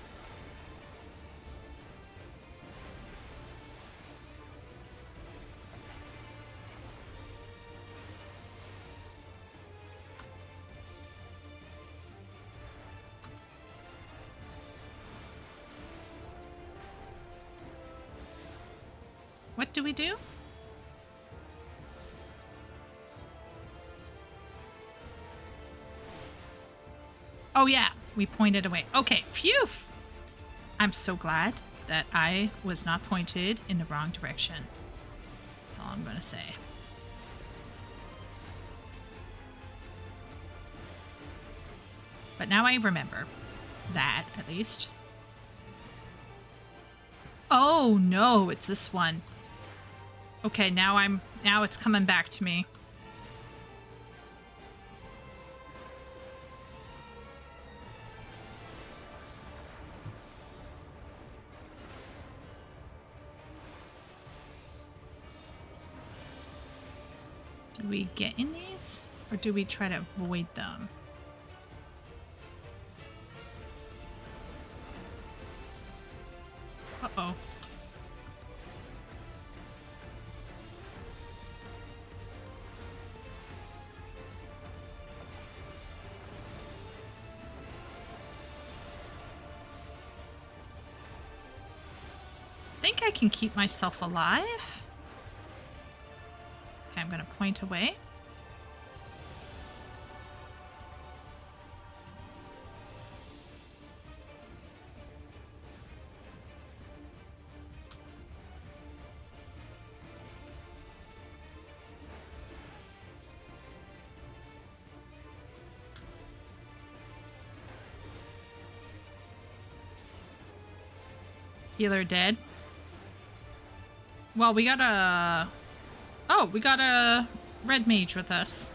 What do we do? Oh yeah, we pointed away. Okay, phew! I'm so glad that I was not pointed in the wrong direction. That's all I'm gonna say. But now I remember that, at least. Oh no, it's this one. Okay, now it's coming back to me. Do we get in these? Or do we try to avoid them? Uh-oh. think I can keep myself alive. Okay, I'm gonna point away. Healer dead. Well, we got a... Oh, we got a red mage with us.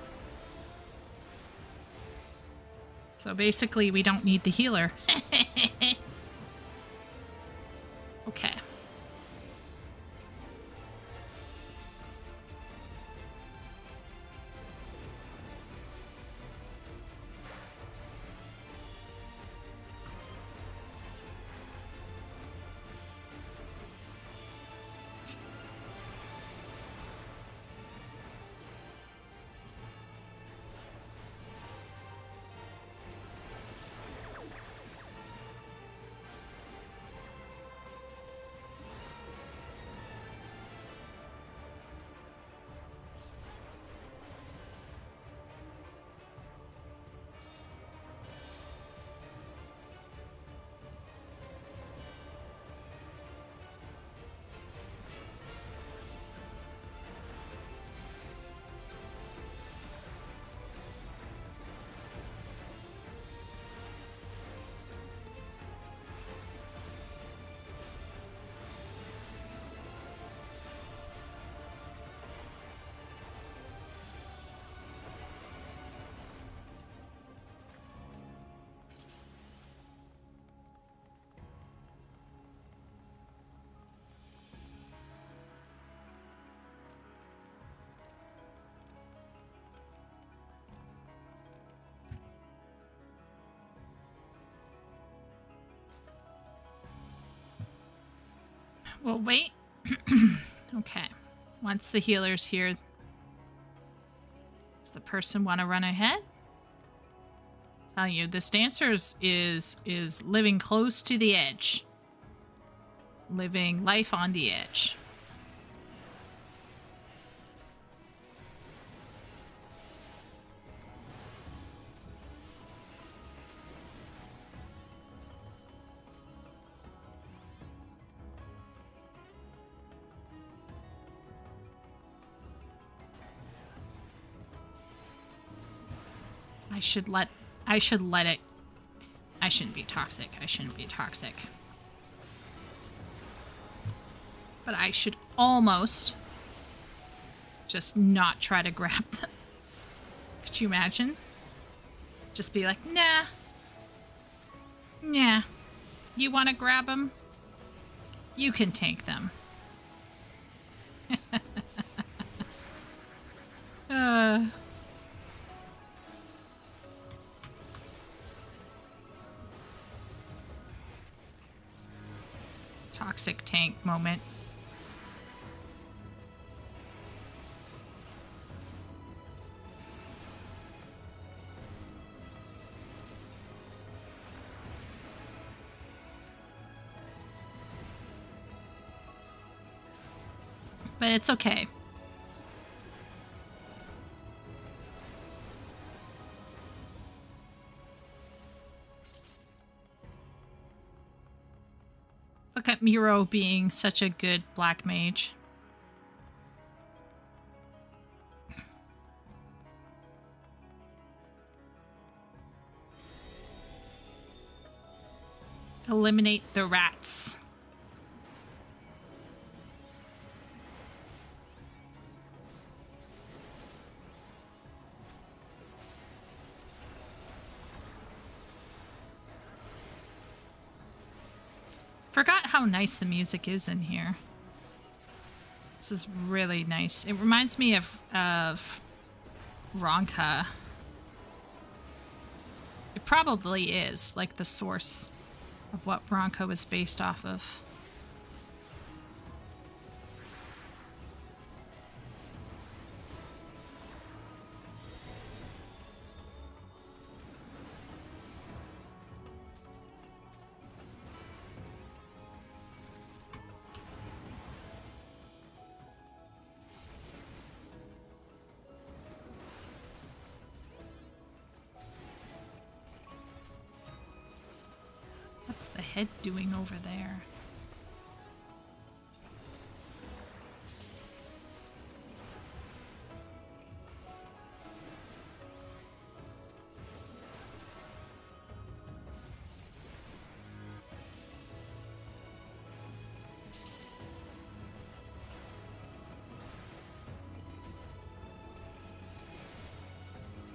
So basically, we don't need the healer. Okay. Well, wait. Okay. Once the healer's here, does the person want to run ahead? Tell you, this dancer is living close to the edge. Living life on the edge. I should let it. I shouldn't be toxic. I shouldn't be toxic. But I should almost just not try to grab them. Could you imagine? Just be like, nah. Nah. You want to grab them? You can take them. Toxic tank moment. But it's okay. Look at Miro being such a good black mage. Eliminate the rats. Forgot how nice the music is in here. This is really nice. It reminds me of Ronka. It probably is, like the source of what Ronka was based off of. head doing over there?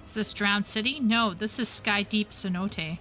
Is this Drowned City? No, this is Sky Deep Cenote.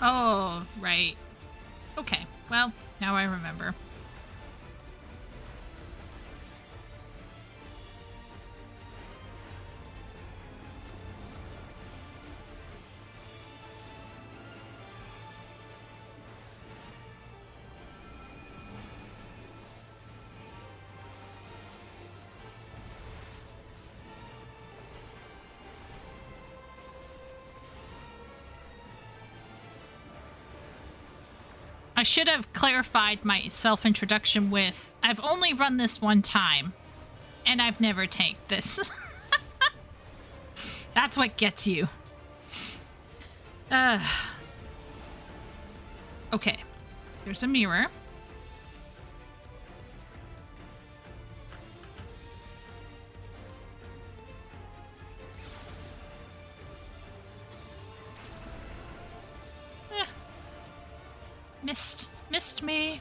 Oh, right. Okay, well, now I remember. I should have clarified my self-introduction with, I've only run this one time, and I've never tanked this. That's what gets you. Okay. There's a mirror. Missed me.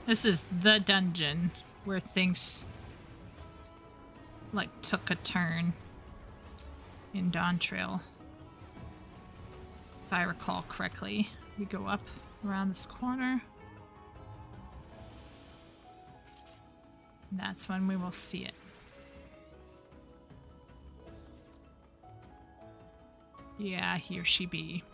This is the dungeon where things like took a turn in Dawn Trail. If I recall correctly, we go up around this corner. And that's when we will see it. Yeah, here she be.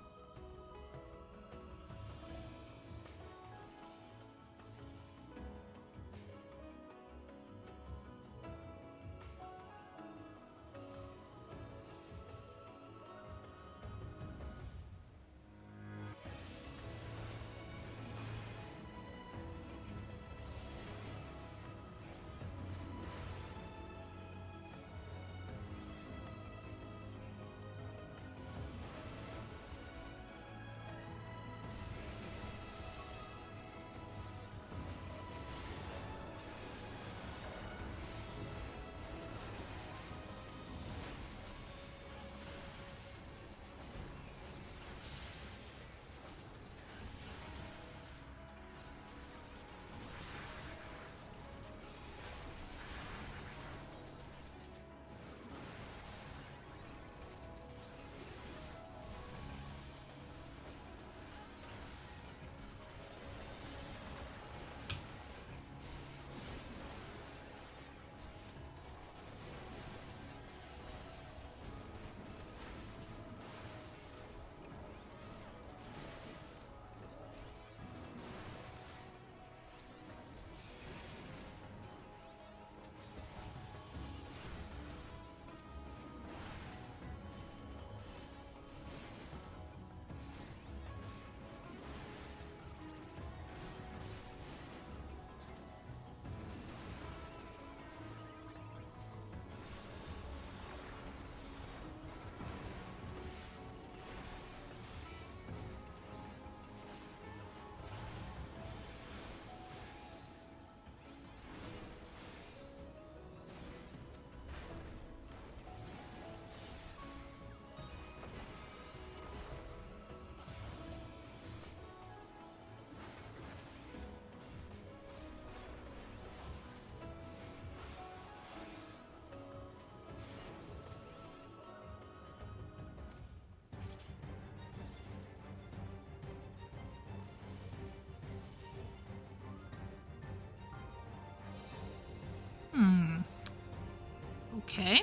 Okay.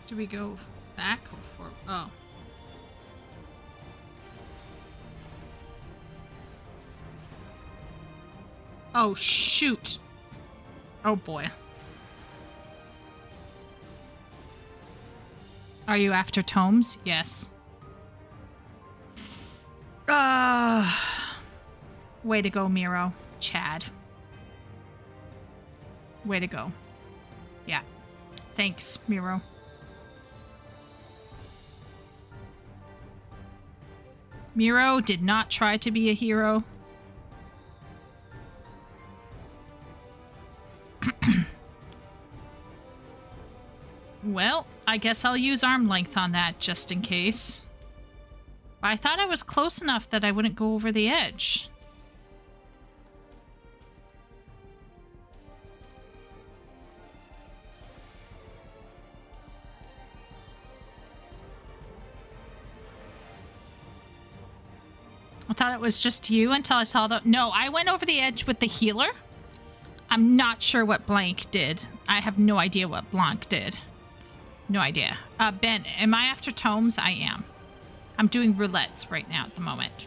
Do we go back or forward? Oh. Oh, shoot. Oh, boy. Are you after tomes? Yes. Way to go, Miro. Chad. Way to go. Yeah. Thanks, Miro. Miro did not try to be a hero. Well, I guess I'll use arm length on that just in case. I thought I was close enough that I wouldn't go over the edge. I thought it was just you until I saw the... No, I went over the edge with the healer. I'm not sure what Blank did. I have no idea what Blanc did. No idea. Ben, am I after tomes? I am. I'm doing roulettes right now at the moment.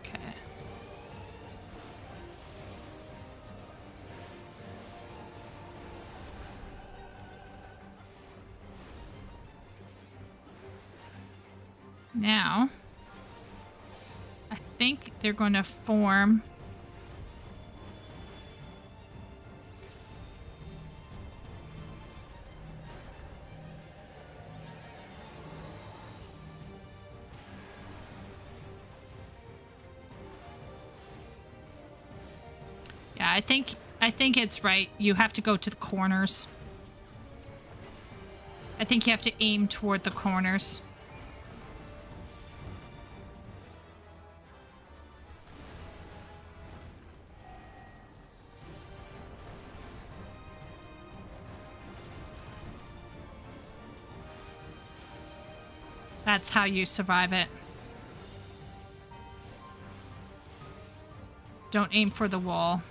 Okay. Now, I think they're going to form. Yeah, I think it's right. You have to go to the corners. I think you have to aim toward the corners. That's how you survive it. Don't aim for the wall.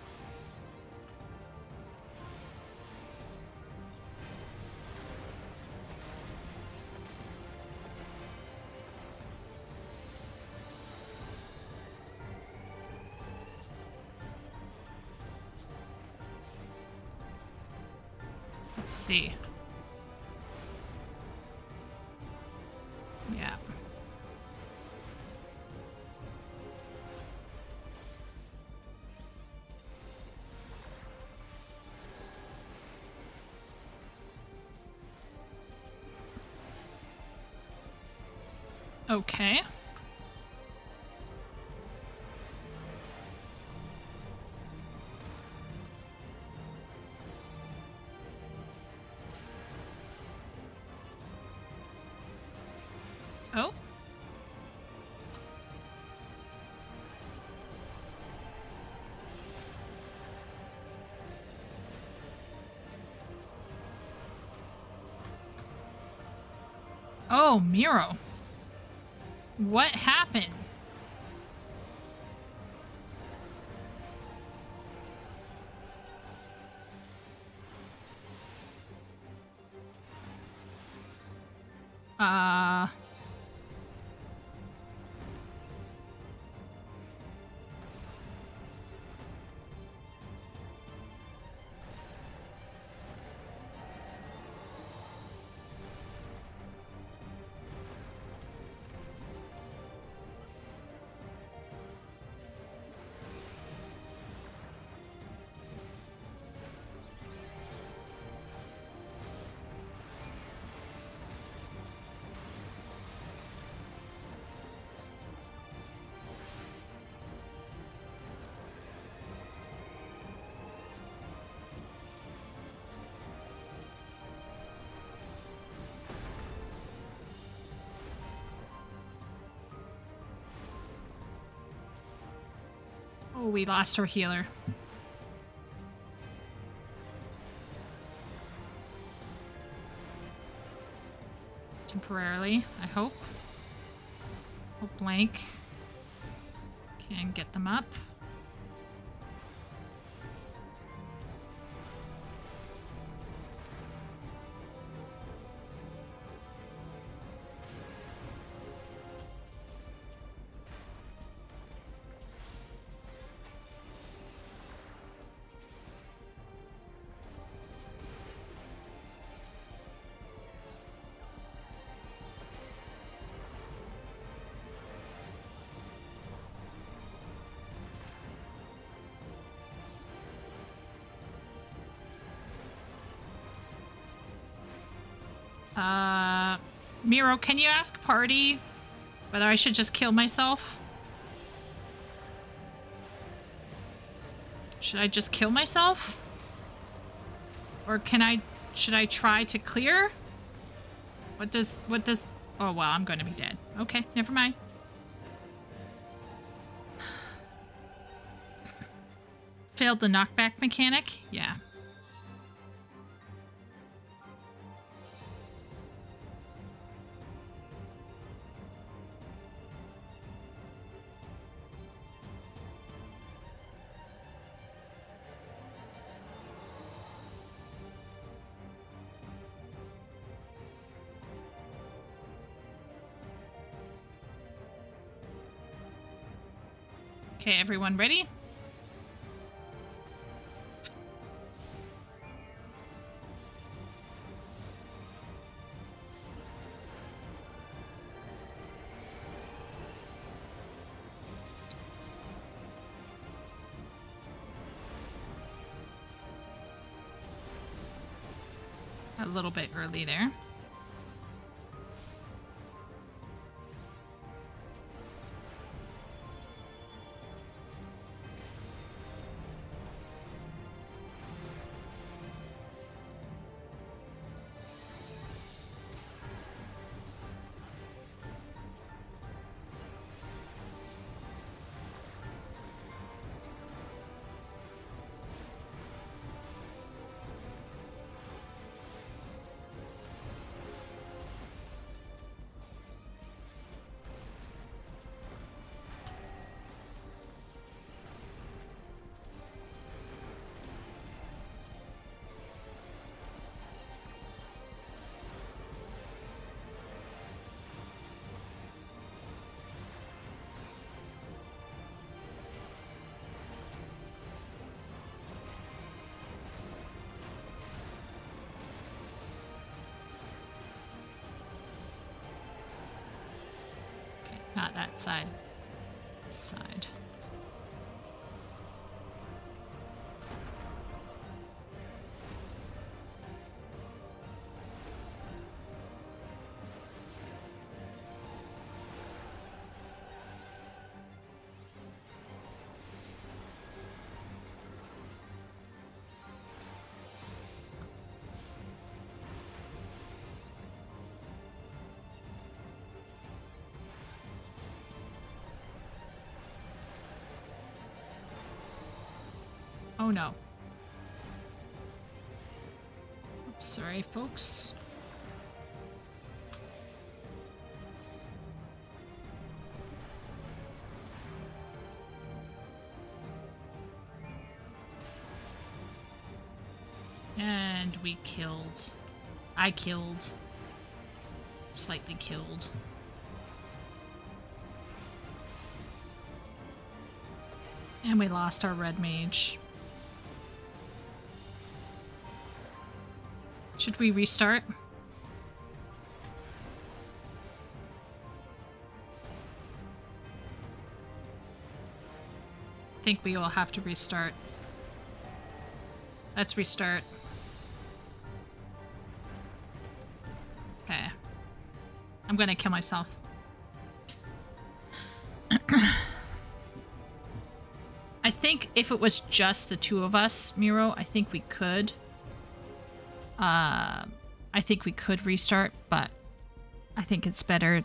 Let's see. Yeah. Okay. Oh. Oh, Miro. What happened? Oh, we lost our healer. Temporarily, I hope. Oh, blank. Can get them up. Miro, can you ask Party whether I should just kill myself? Should I just kill myself? Or should I try to clear? What does, oh, well, I'm going to be dead. Okay, never mind. Failed the knockback mechanic? Yeah. Okay, everyone ready? A little bit early there. Not that side. This side. Oh no. Oops, sorry, folks. And we killed. I killed. Slightly killed. And we lost our red mage. Should we restart? I think we will have to restart. Let's restart. Okay. I'm gonna kill myself. I think if it was just the two of us, Miro, I think we could. I think we could restart, but I think it's better.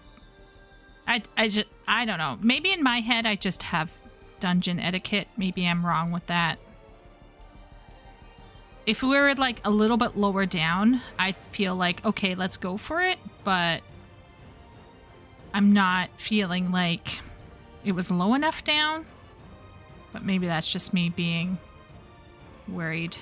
I don't know. Maybe in my head I just have dungeon etiquette. Maybe I'm wrong with that. If we were like a little bit lower down, I feel like, okay, let's go for it, but I'm not feeling like it was low enough down. But maybe that's just me being worried.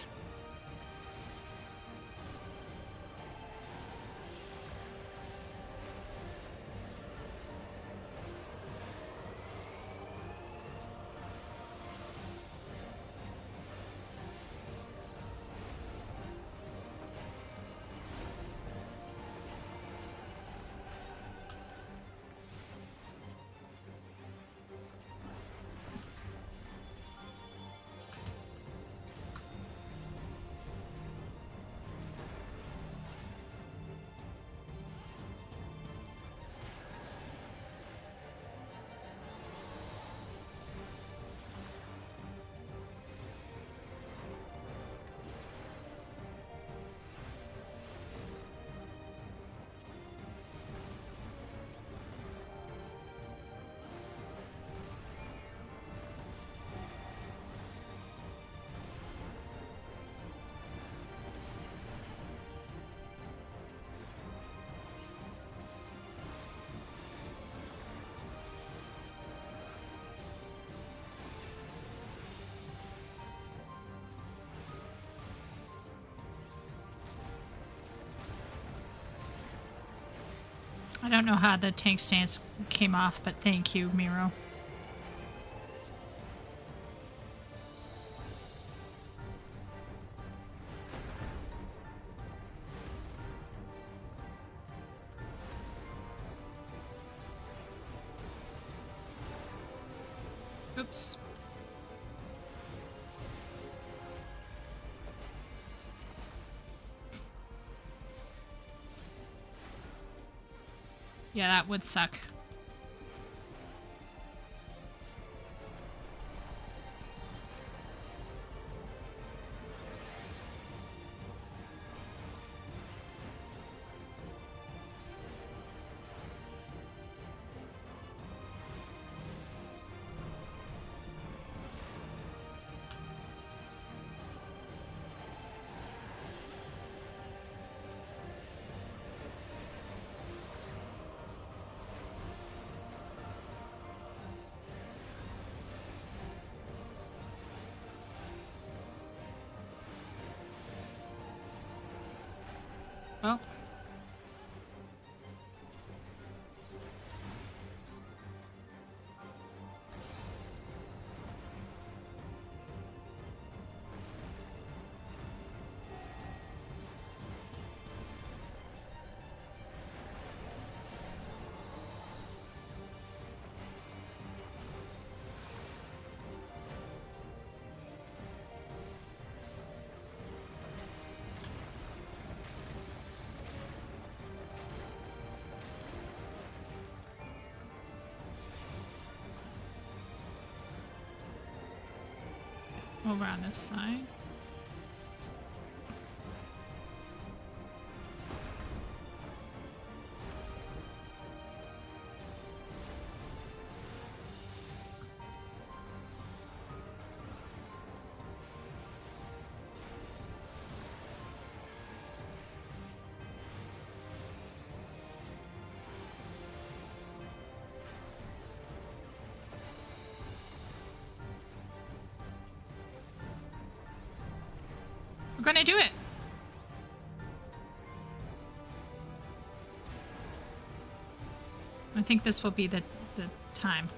I don't know how the tank stance came off, but thank you, Miro. Oops. Yeah, that would suck. Oh. Over on this side. We're gonna do it. I think this will be the time.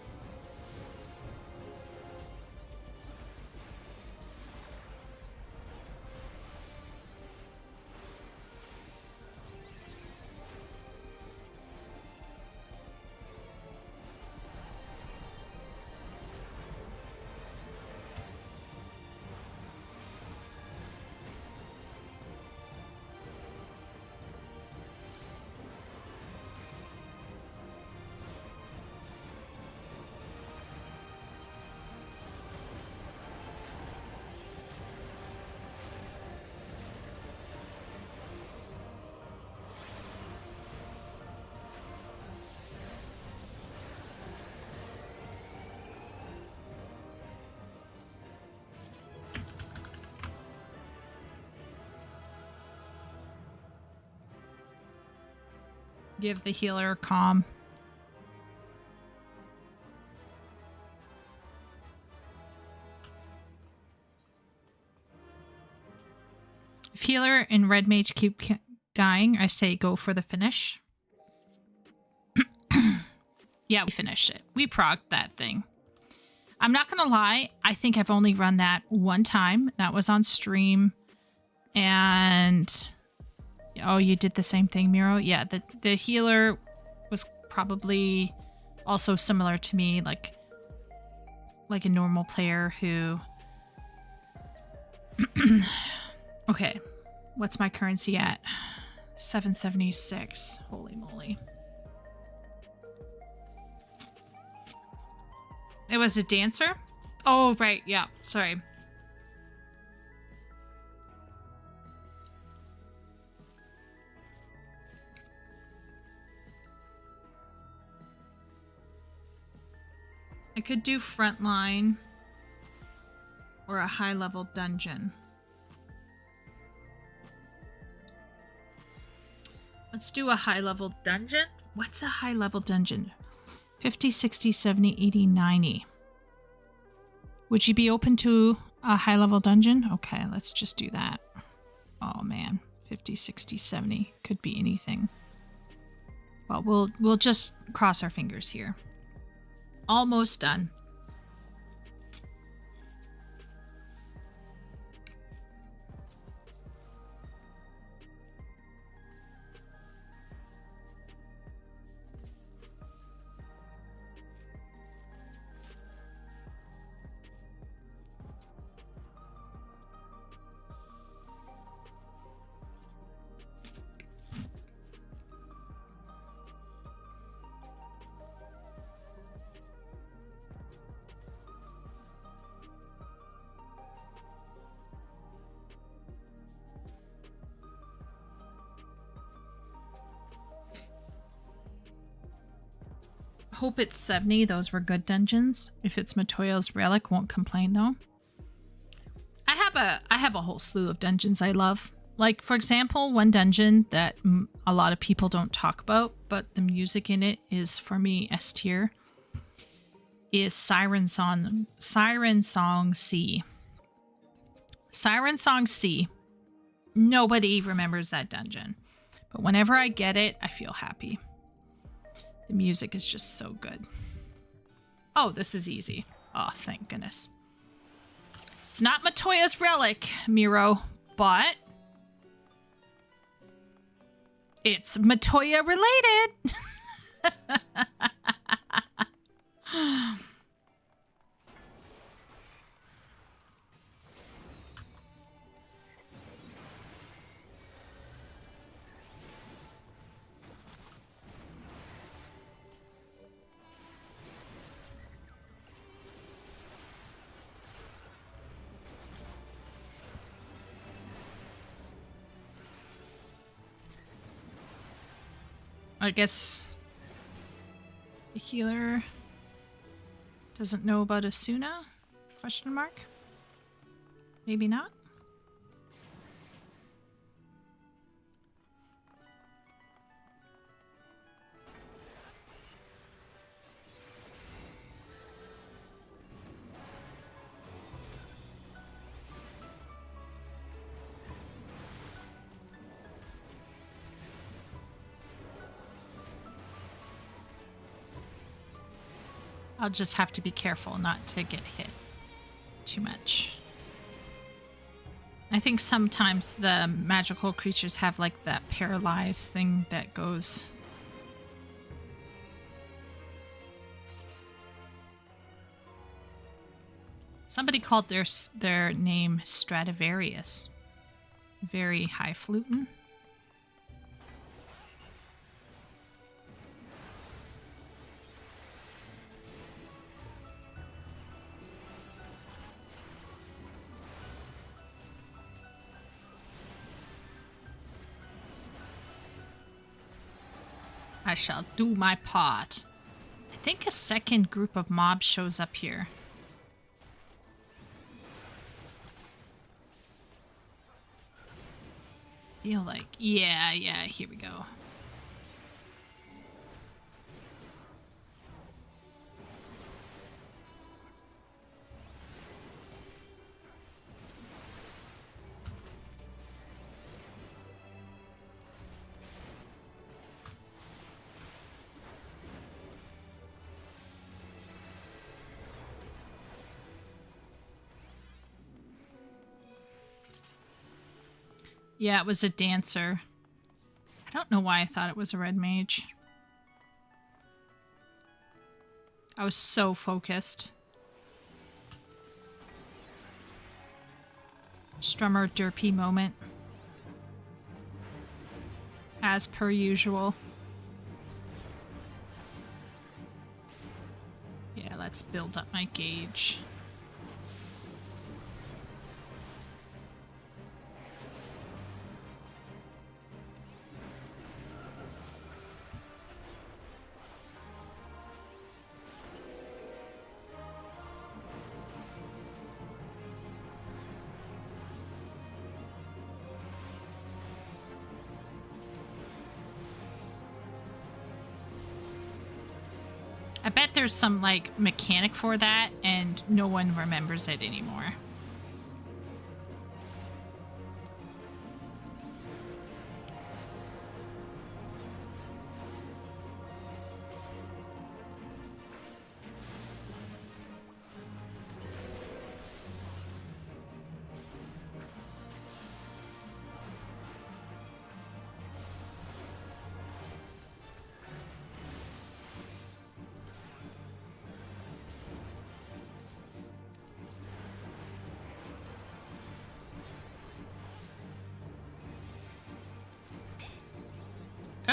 Give the healer calm. If healer and red mage keep dying, I say go for the finish. Yeah, we finished it. We procced that thing. I'm not gonna lie, I think I've only run that one time. That was on stream. And oh, you did the same thing, Miro? Yeah, the healer was probably also similar to me, like a normal player who... Okay, what's my currency at? 776. Holy moly. It was a dancer? Oh, right, yeah, sorry. I could do frontline or a high-level dungeon. Let's do a high-level dungeon. What's a high-level dungeon? 50, 60, 70, 80, 90. Would you be open to a high-level dungeon? Okay, let's just do that. Oh man, 50, 60, 70. Could be anything. Well, we'll just cross our fingers here. Almost done. hope it's 70. Those were good dungeons. If it's Matoya's Relic, won't complain though. I have a whole slew of dungeons I love. Like, for example, one dungeon that a lot of people don't talk about, but the music in it is, for me, S tier, is Siren Song C. Siren Song C. Nobody remembers that dungeon. But whenever I get it, I feel happy. The music is just so good. Oh, this is easy. Oh, thank goodness. It's not Matoya's Relic, Miro, but it's Matoya related. I guess the healer doesn't know about Asuna? Question mark? Maybe not? I'll just have to be careful not to get hit too much. I think sometimes the magical creatures have like that paralyzed thing that goes. Somebody called their name Stradivarius. Very highfalutin. I shall do my part. I think a second group of mobs shows up here. Feel like, yeah, here we go. Yeah, it was a dancer. I don't know why I thought it was a red mage. I was so focused. Strummer derpy moment. As per usual. Yeah, let's build up my gauge. I bet there's some, like, mechanic for that, and no one remembers it anymore.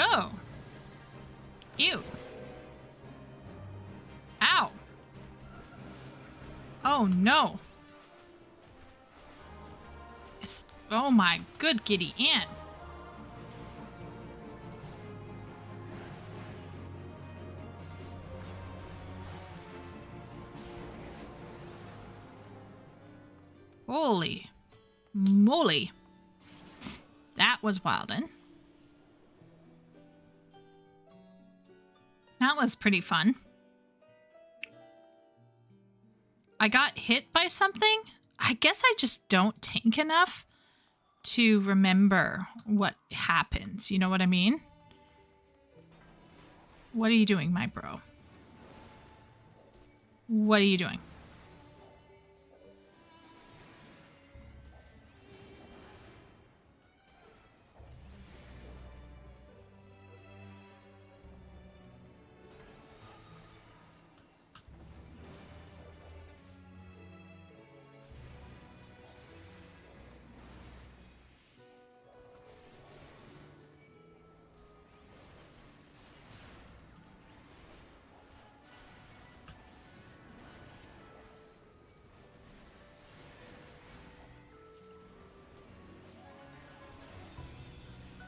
Oh. Ew. Ow. Oh no. It's, oh my good giddy aunt. Holy moly. That was wildin'. That was pretty fun. I got hit by something. I guess I just don't tank enough to remember what happens. You know what I mean? What are you doing, my bro? What are you doing?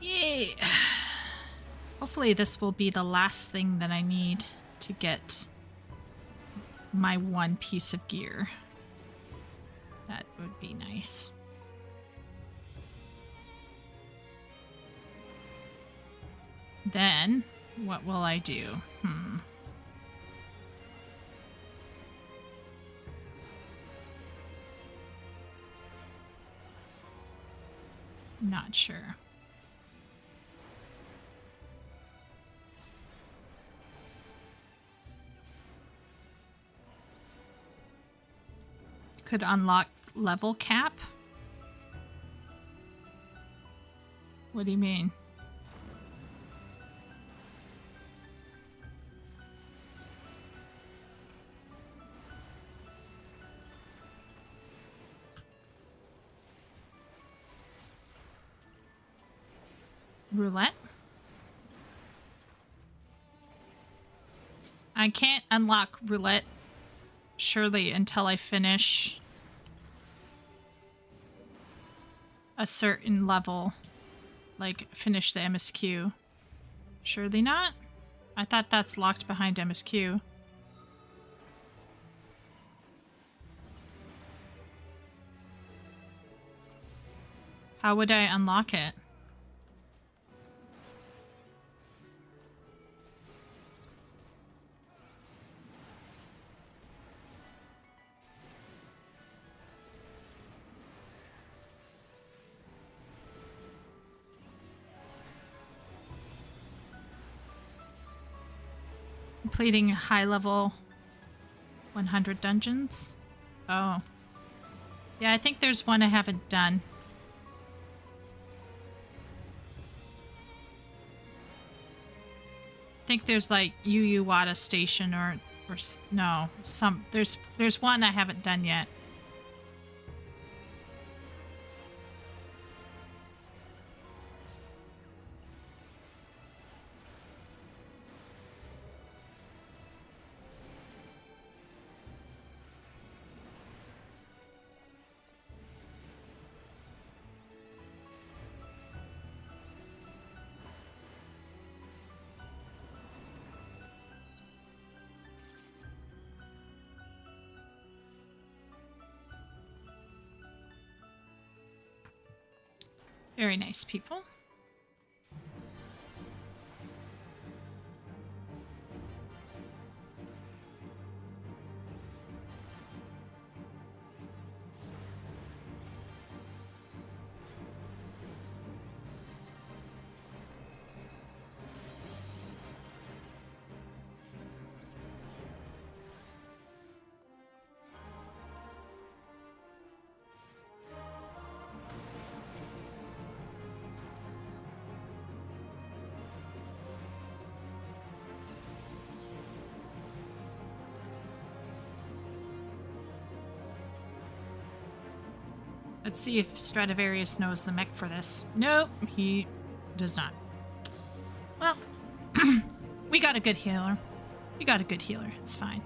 Yay! Hopefully this will be the last thing that I need to get my one piece of gear. That would be nice. Then, what will I do? Not sure. Could unlock level cap? What do you mean? Roulette? I can't unlock roulette surely until I finish a certain level, like finish the MSQ. Surely not? I thought that's locked behind MSQ. How would I unlock it? Completing high level 100 dungeons? Oh. Yeah, I think there's one I haven't done. I think there's like Wada Station or no, there's one I haven't done yet. Very nice people. Let's see if Stradivarius knows the mech for this. Nope, he does not. Well, we got a good healer. We got a good healer. It's fine.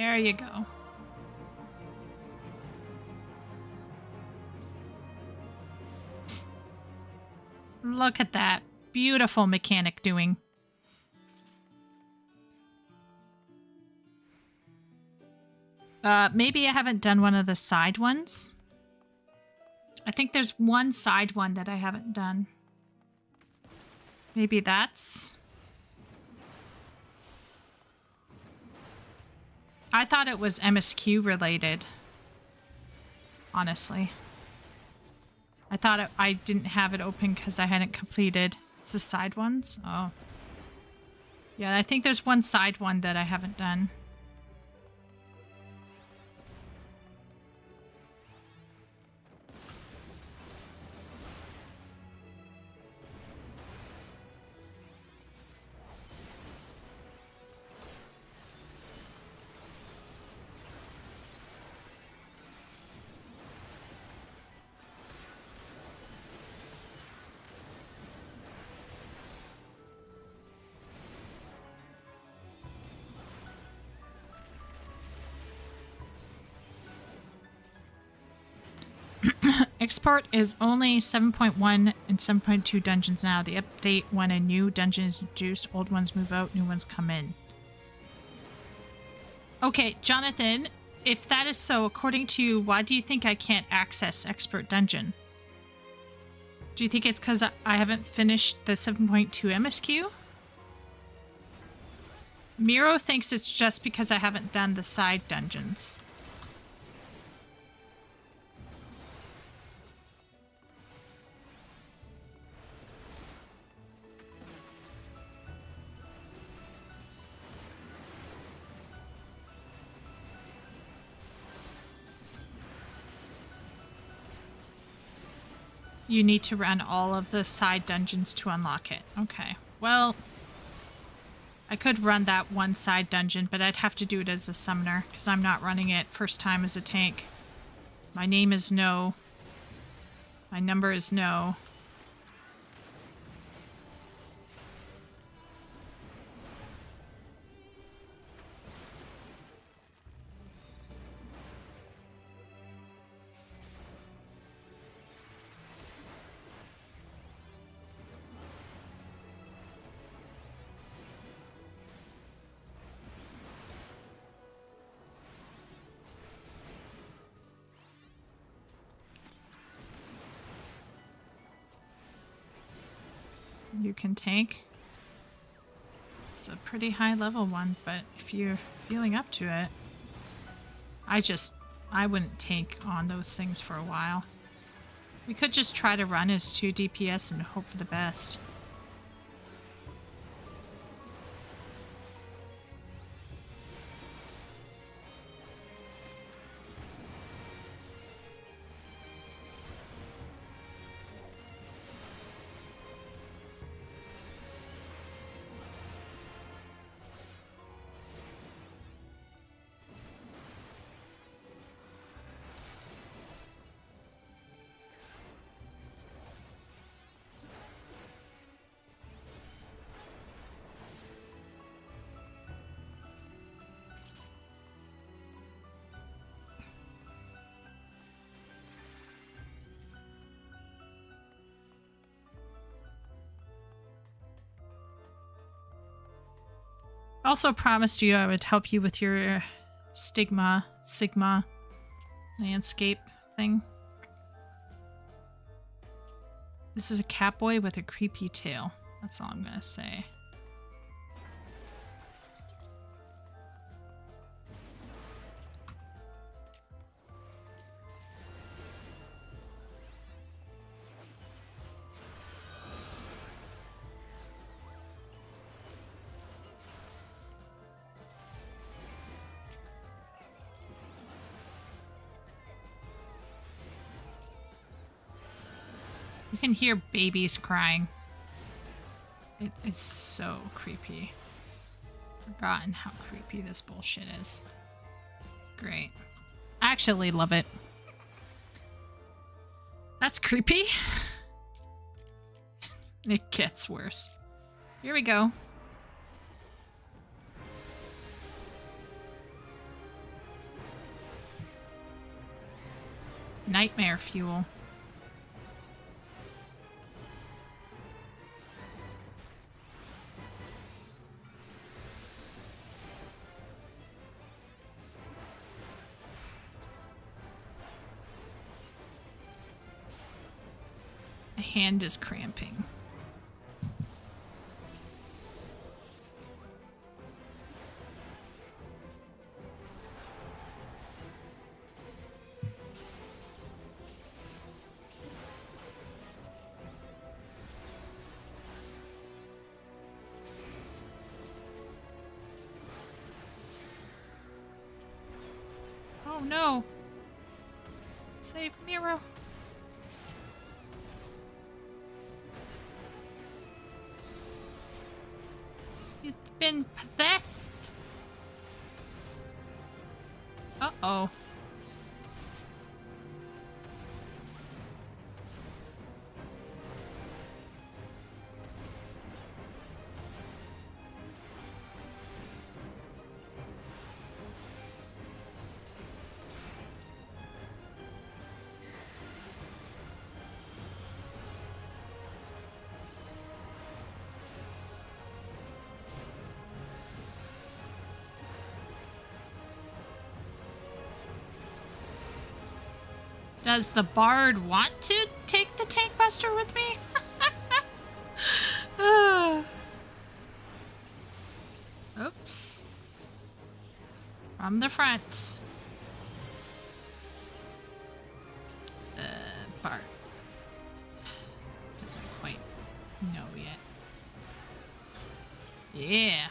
There you go. Look at that. Beautiful mechanic doing. Maybe I haven't done one of the side ones. I think there's one side one that I haven't done. Maybe that's... I thought it was MSQ related. Honestly. I thought I didn't have it open because I hadn't completed. It's the side ones? Oh. Yeah, I think there's one side one that I haven't done. Export is only 7.1 and 7.2 dungeons now. The update when a new dungeon is introduced, old ones move out, new ones come in. Okay, Jonathan, if that is so, according to you, why do you think I can't access Expert Dungeon? Do you think it's because I haven't finished the 7.2 MSQ? Miro thinks it's just because I haven't done the side dungeons. You need to run all of the side dungeons to unlock it. Okay. Well, I could run that one side dungeon, but I'd have to do it as a summoner because I'm not running it first time as a tank. My name is No. My number is No. You can tank. It's a pretty high level one, but if you're feeling up to it, I wouldn't tank on those things for a while. We could just try to run as 2 DPS and hope for the best. Also promised you I would help you with your Sigma landscape thing. This is a catboy with a creepy tail. That's all I'm gonna say. You can hear babies crying. It is so creepy. Forgotten how creepy this bullshit is. Great. I actually love it. That's creepy. It gets worse. Here we go. Nightmare fuel. My hand is cramping. Oh no! Save Miro! You've been possessed! Uh-oh. Does the bard want to take the tank buster with me? Oops. From the front. Bard. Doesn't quite know yet. Yeah.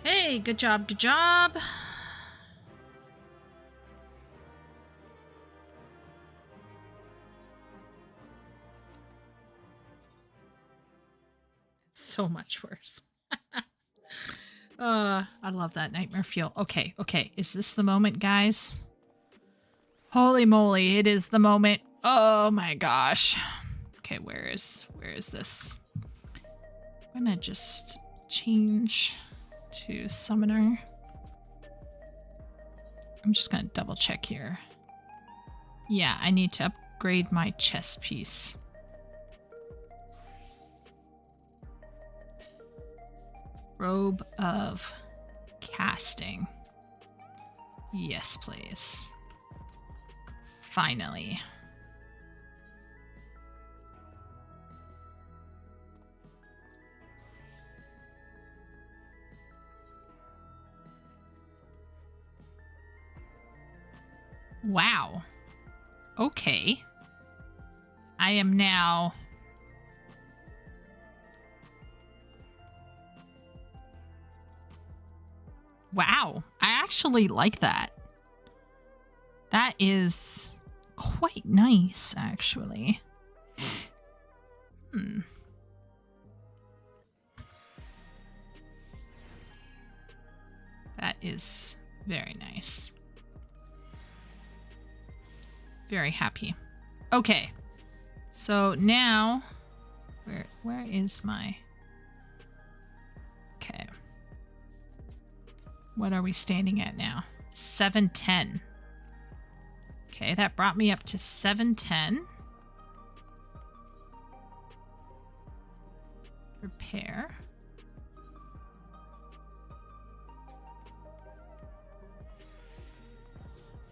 Hey, good job, good job. So much worse. I love that nightmare fuel. Okay, okay. Is this the moment, guys? Holy moly, it is the moment. Oh my gosh. Okay, where is this? I'm gonna just change to summoner. I'm just gonna double check here. Yeah, I need to upgrade my chess piece. Robe of casting. Yes, please. Finally. Wow. Okay. I am now... Wow, I actually like that. That is quite nice, actually. That is very nice. Very happy. Okay, so now, where is my... Okay. What are we standing at now? 710. Okay, that brought me up to 710. Repair.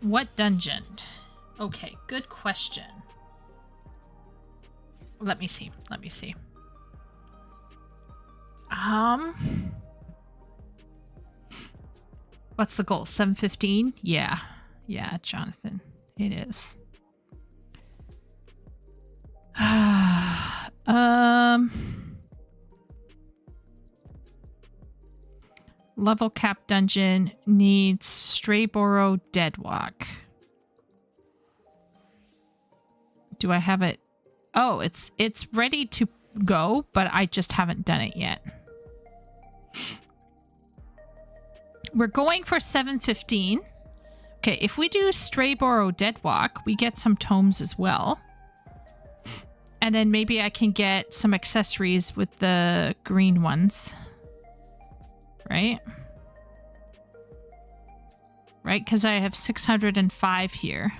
What dungeon? Okay, good question. Let me see. Let me see. What's the goal? 715? Yeah. Yeah, Jonathan. It is. Level cap dungeon needs Strayboro Deadwalk. Do I have it? Oh, it's ready to go, but I just haven't done it yet. We're going for 715. Okay, if we do Strayboro Deadwalk, we get some tomes as well. And then maybe I can get some accessories with the green ones. Right? right? Because I have 605 here.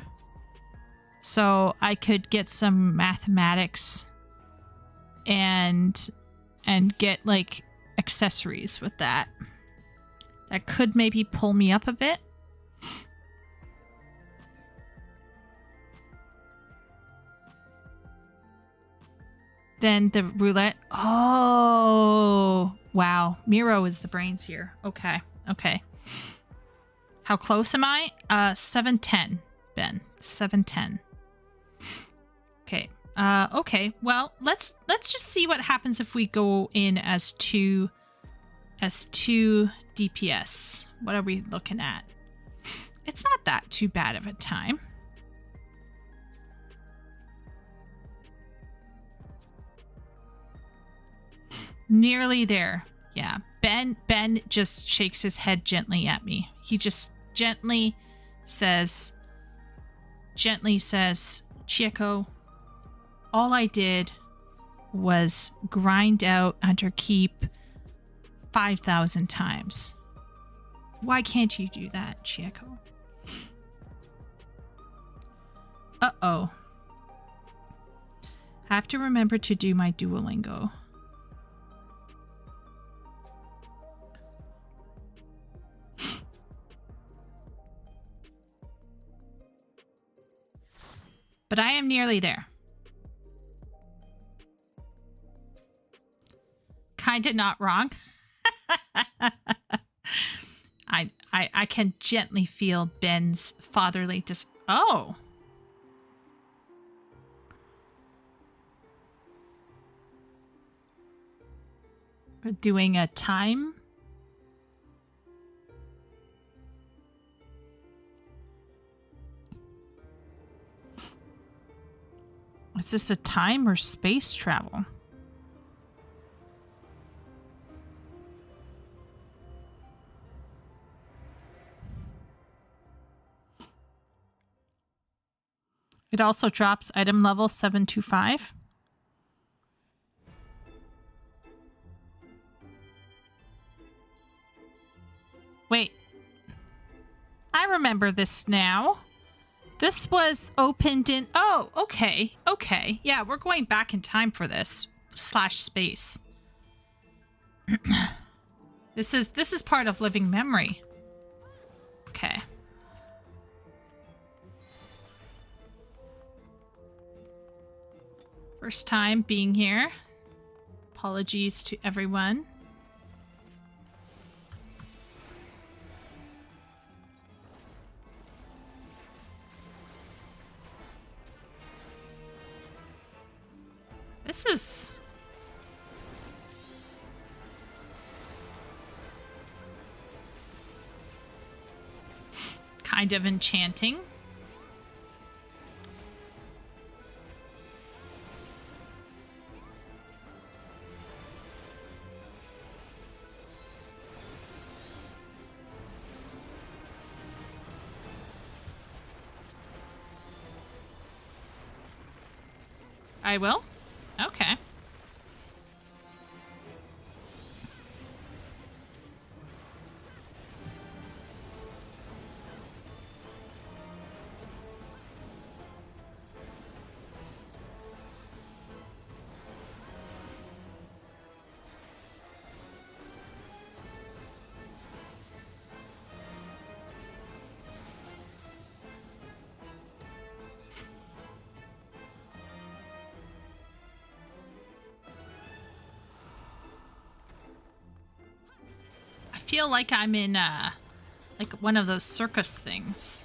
So I could get some mathematics and get like accessories with that. That could maybe pull me up a bit. Then the roulette. Oh, wow. Miro is the brains here. Okay. Okay. How close am I? 710, Ben. 710. Okay. Okay. Well, let's just see what happens if we go in as two DPS. What are we looking at? It's not that too bad of a time. Nearly there. Yeah. Ben just shakes his head gently at me. He just gently says, Chieko, all I did was grind out Hunter Keep 5,000 times. Why can't you do that, Chieko? Uh-oh. I have to remember to do my Duolingo. But I am nearly there. Kinda not wrong. I can gently feel Ben's fatherly oh. We're doing a time. Is this a time or space travel? It also drops item level 725. Wait. I remember this now. This was opened in... Oh, okay. Okay. Yeah, we're going back in time for this. /space. This is part of living memory. Okay. First time being here. Apologies to everyone. This is... kind of enchanting. I will? Okay. I feel like I'm in like one of those circus things.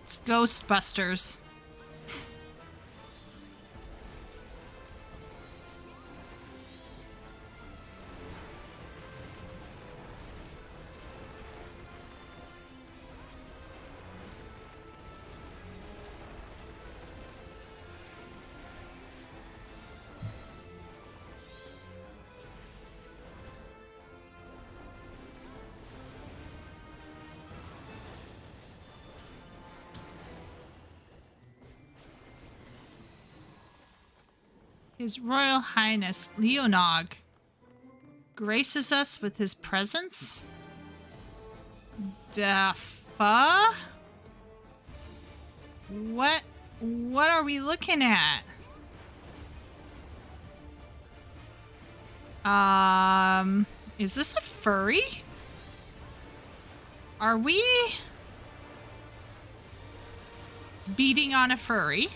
It's Ghostbusters. His Royal Highness Leonog graces us with his presence? Daffa? What are we looking at? Is this a furry? Are we beating on a furry?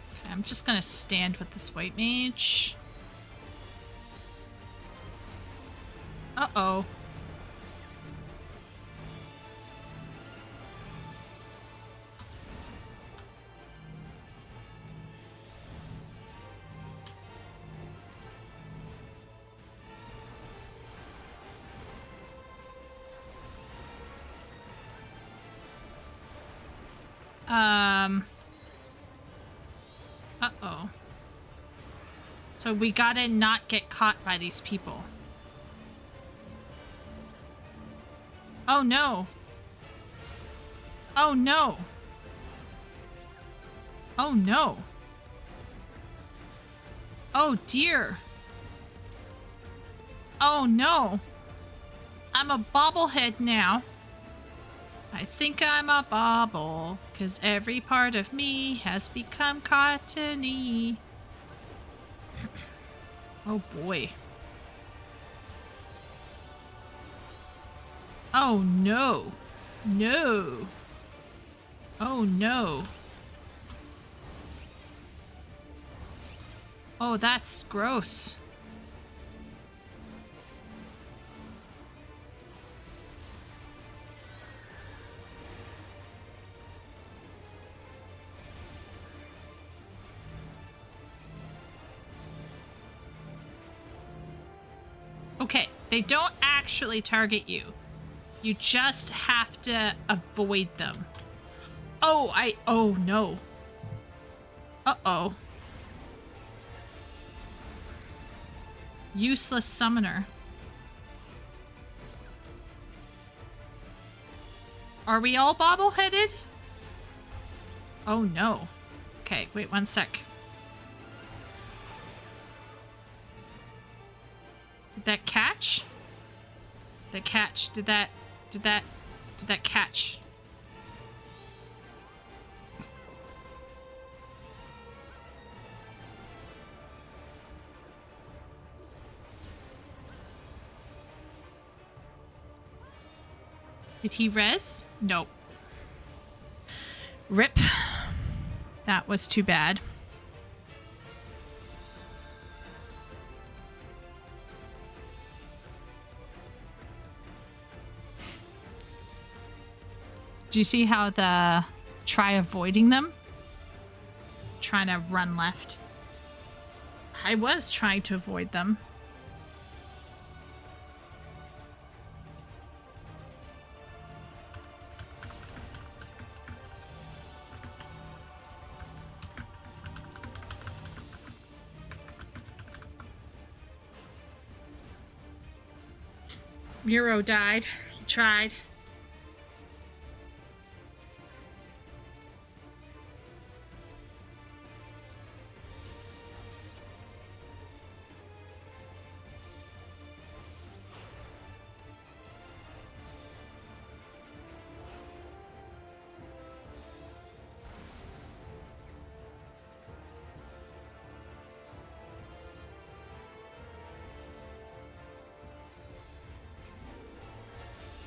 Okay, I'm just gonna stand with this white mage. Uh-oh. Uh-oh. So we gotta not get caught by these people. Oh no. Oh no. Oh no. Oh dear. Oh no. I'm a bobblehead now. I think I'm a bobble, 'cause every part of me has become cottony. Oh boy. Oh no. No. Oh no. Oh, that's gross. Okay, they don't actually target you. You just have to avoid them. Oh no. Uh-oh. Useless summoner. Are we all bobbleheaded? Oh no. Okay, wait 1 sec. Did that catch? The catch. Did that catch? Did he res? Nope. Rip. That was too bad. Do you see how try avoiding them? Trying to run left. I was trying to avoid them. Muro died. He tried.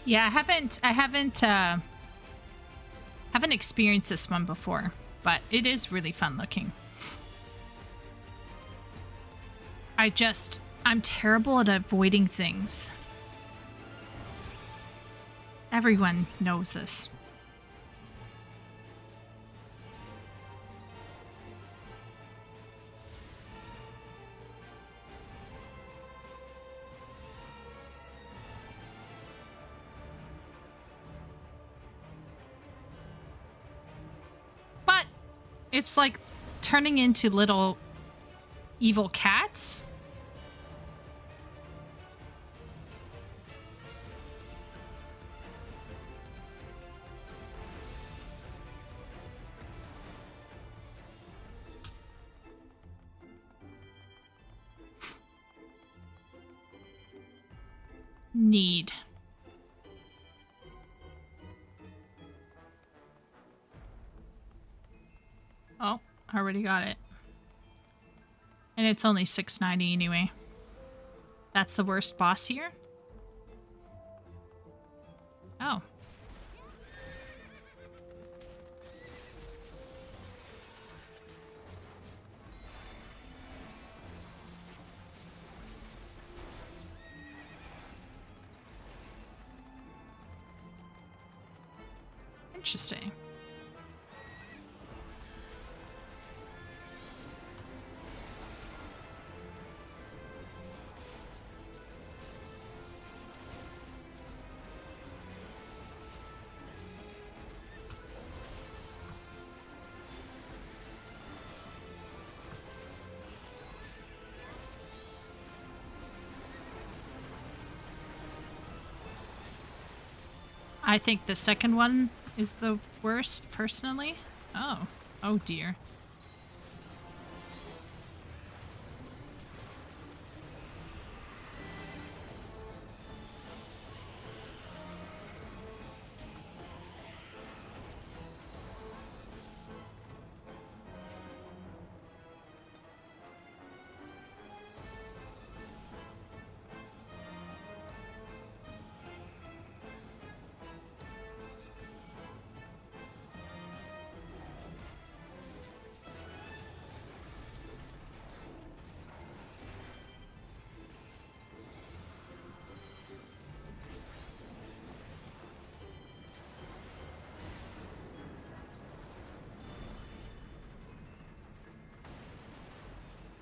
Yeah, I haven't experienced this one before, but it is really fun looking. I'm terrible at avoiding things. Everyone knows this. It's like turning into little evil cats. Need. Oh, I already got it. And it's only $6.90 anyway. That's the worst boss here? Oh. Interesting. I think the second one is the worst, personally. Oh. Oh, dear.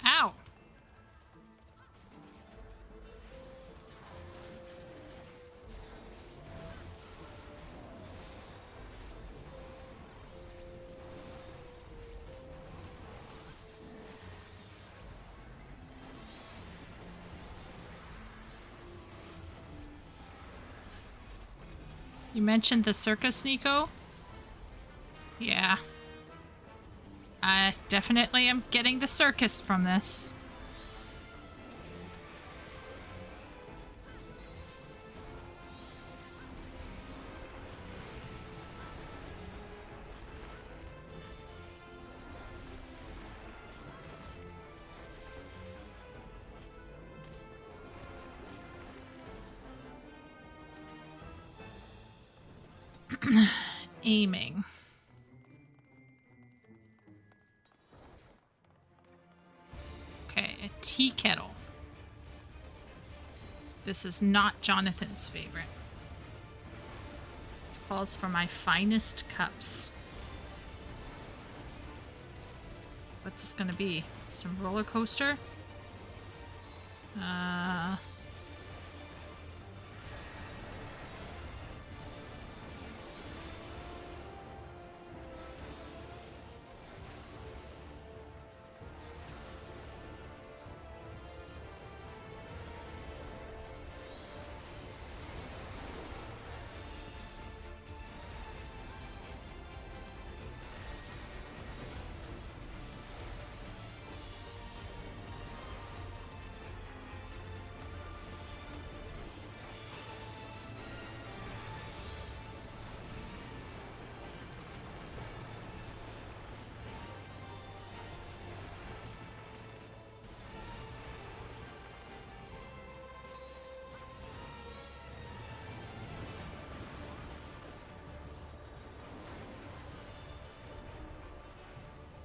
Ow! You mentioned the circus, Nico? Yeah. I definitely am getting the circus from this. Aiming. Okay, a tea kettle. This is not Jonathan's favorite. It calls for my finest cups. What's this gonna be? Some roller coaster?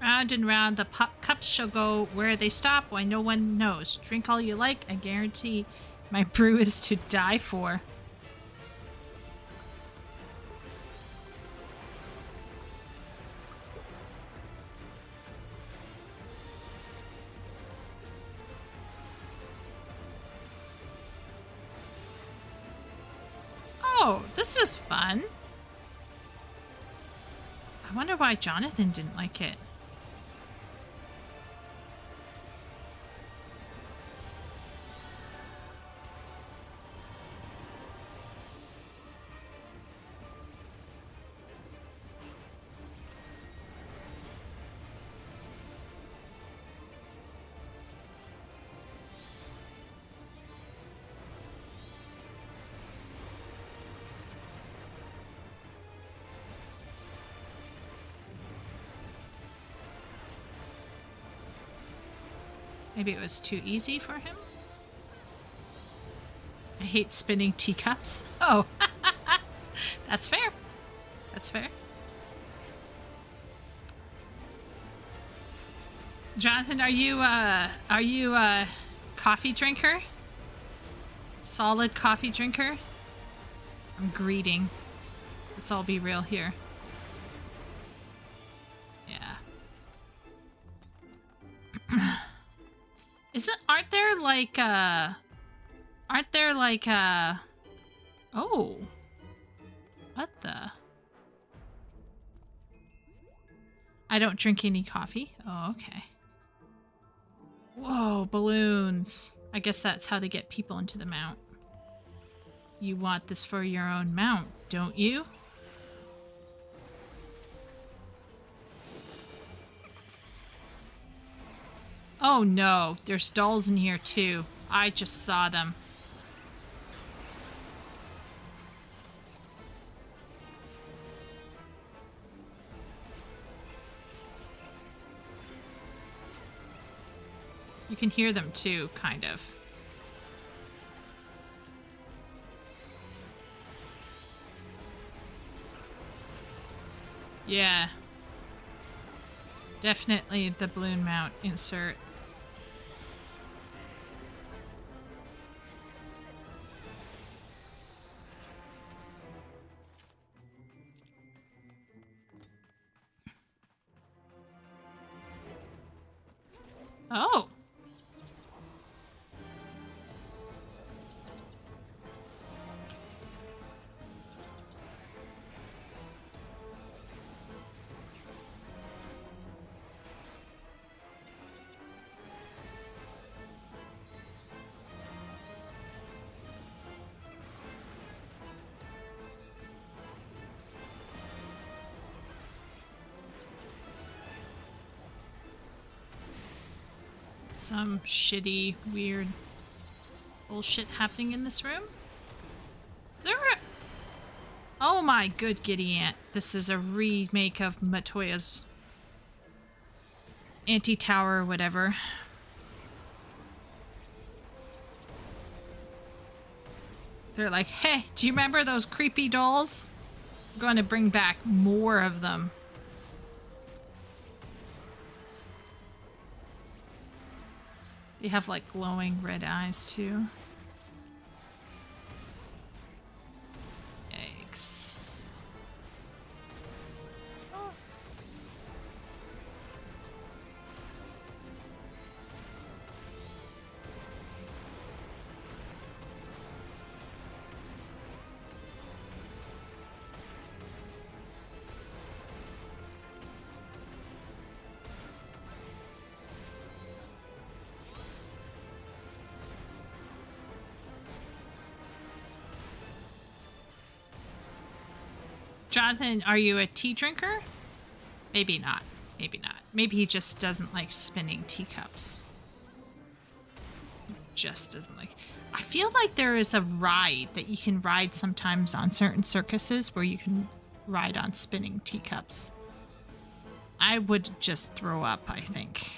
Round and round the cups shall go. Where they stop, why no one knows. Drink all you like. I guarantee my brew is to die for. Oh, this is fun. I wonder why Jonathan didn't like it. Maybe it was too easy for him? I hate spinning teacups. Oh, that's fair. That's fair. Jonathan, are you a coffee drinker? Solid coffee drinker? I'm greeting. Let's all be real here. Yeah. Aren't there like oh. What the? I don't drink any coffee. Oh, okay. Whoa, balloons. I guess that's how they get people into the mount. You want this for your own mount, don't you? Oh no, there's dolls in here too. I just saw them. You can hear them too, kind of. Yeah. Definitely the balloon mount insert. Oh. Some shitty, weird bullshit happening in this room? Is there a... Oh my good giddy aunt. This is a remake of Matoya's anti-tower or whatever. They're like, hey, do you remember those creepy dolls? I'm going to bring back more of them. They have like glowing red eyes too. Yikes. Jonathan, are you a tea drinker? Maybe not. Maybe not. Maybe he just doesn't like spinning teacups. Just doesn't like... I feel like there is a ride that you can ride sometimes on certain circuses where you can ride on spinning teacups. I would just throw up, I think,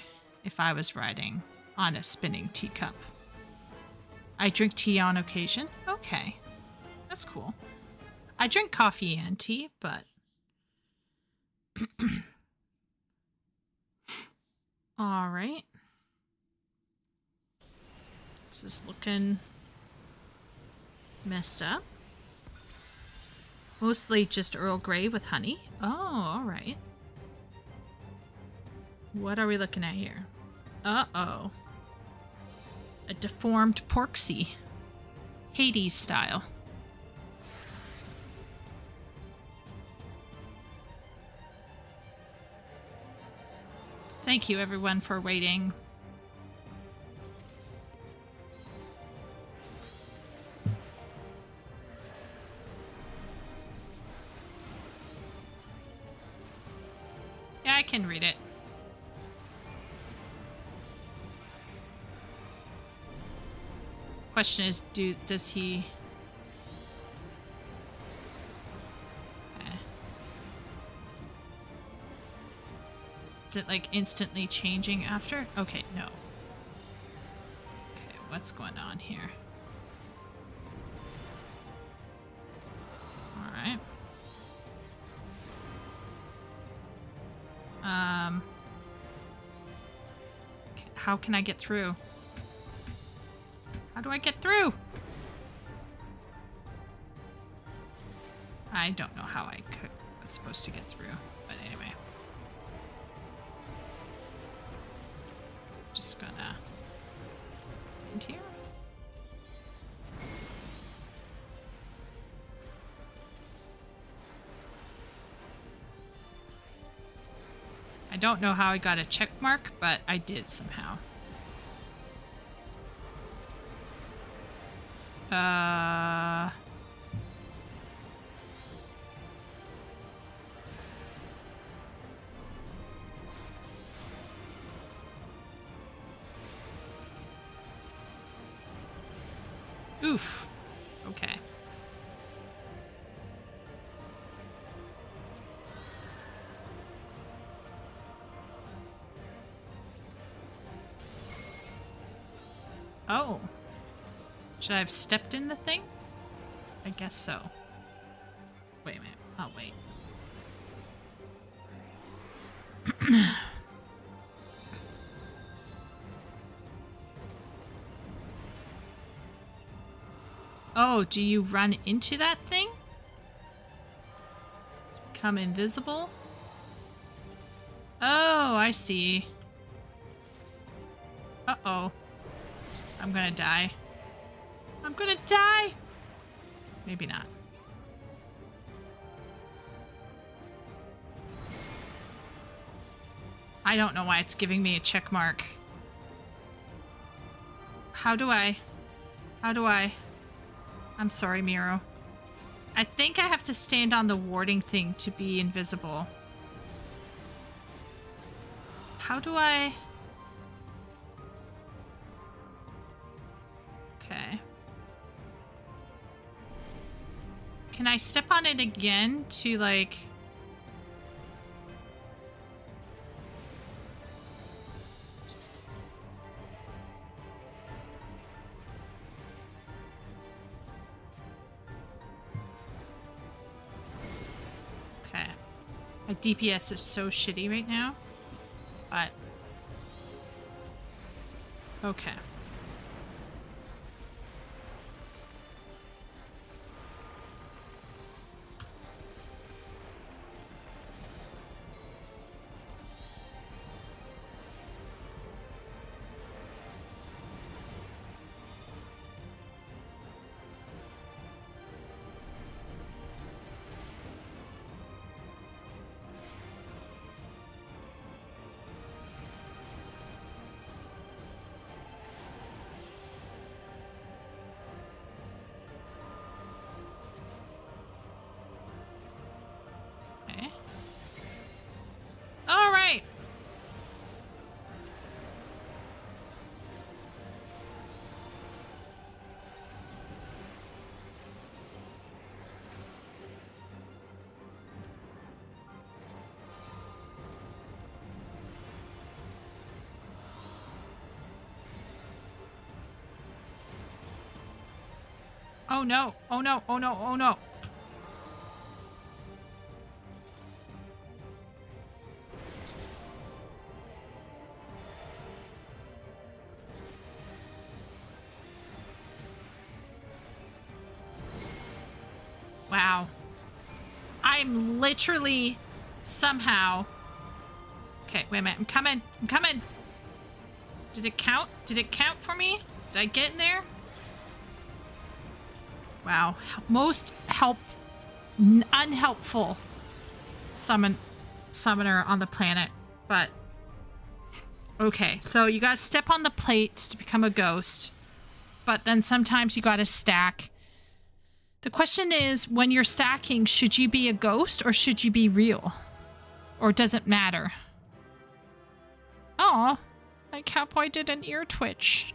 if I was riding on a spinning teacup. I drink tea on occasion. Okay. That's cool. I drink coffee and tea, but... Alright. This is looking messed up. Mostly just Earl Grey with honey. Oh, alright. What are we looking at here? Uh-oh. A deformed Porksy. Hades style. Thank you, everyone, for waiting. Yeah, I can read it. Question is, does he... Is it like instantly changing after? Okay, no. what's going on here? Alright. How can I get through? How do I get through? I don't know how I was supposed to get through, but anyway. Just gonna end here. I don't know how I got a check mark, but I did somehow. Oof. Okay. Oh. Should I have stepped in the thing? I guess so. Wait a minute. I'll wait. Oh, do you run into that thing? Become invisible? Oh, I see. Uh-oh. I'm gonna die. I'm gonna die! Maybe not. I don't know why it's giving me a check mark. How do I? I'm sorry, Miro. I think I have to stand on the warding thing to be invisible. How do I? Okay. Can I step on it again to, like... Okay. My DPS is so shitty right now. But... okay. Okay. All right. Oh no. Oh no. Oh no. Oh no. Wow. I'm literally somehow... Okay, wait a minute. I'm coming. I'm coming. Did it count? Did it count for me? Did I get in there? Wow. Most unhelpful summoner on the planet. But... okay, so you gotta step on the plates to become a ghost. But then sometimes you gotta stack. The question is, when you're stacking, should you be a ghost or should you be real? Or does it matter? Oh, my cowboy did an ear twitch.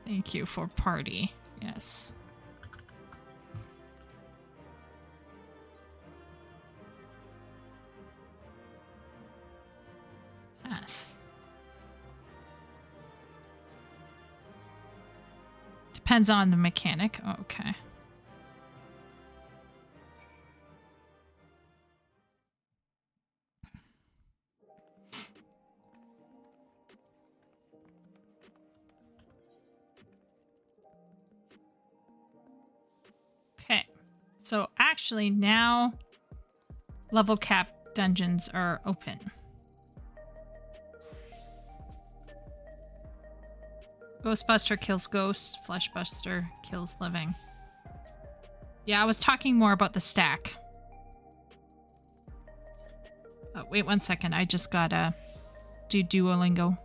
Thank you for party. Yes. Yes. depends on the mechanic. Oh, okay. Okay. So actually now level cap dungeons are open. Ghostbuster kills ghosts, Fleshbuster kills living. Yeah, I was talking more about the stack. Oh, wait 1 second, I just gotta do Duolingo.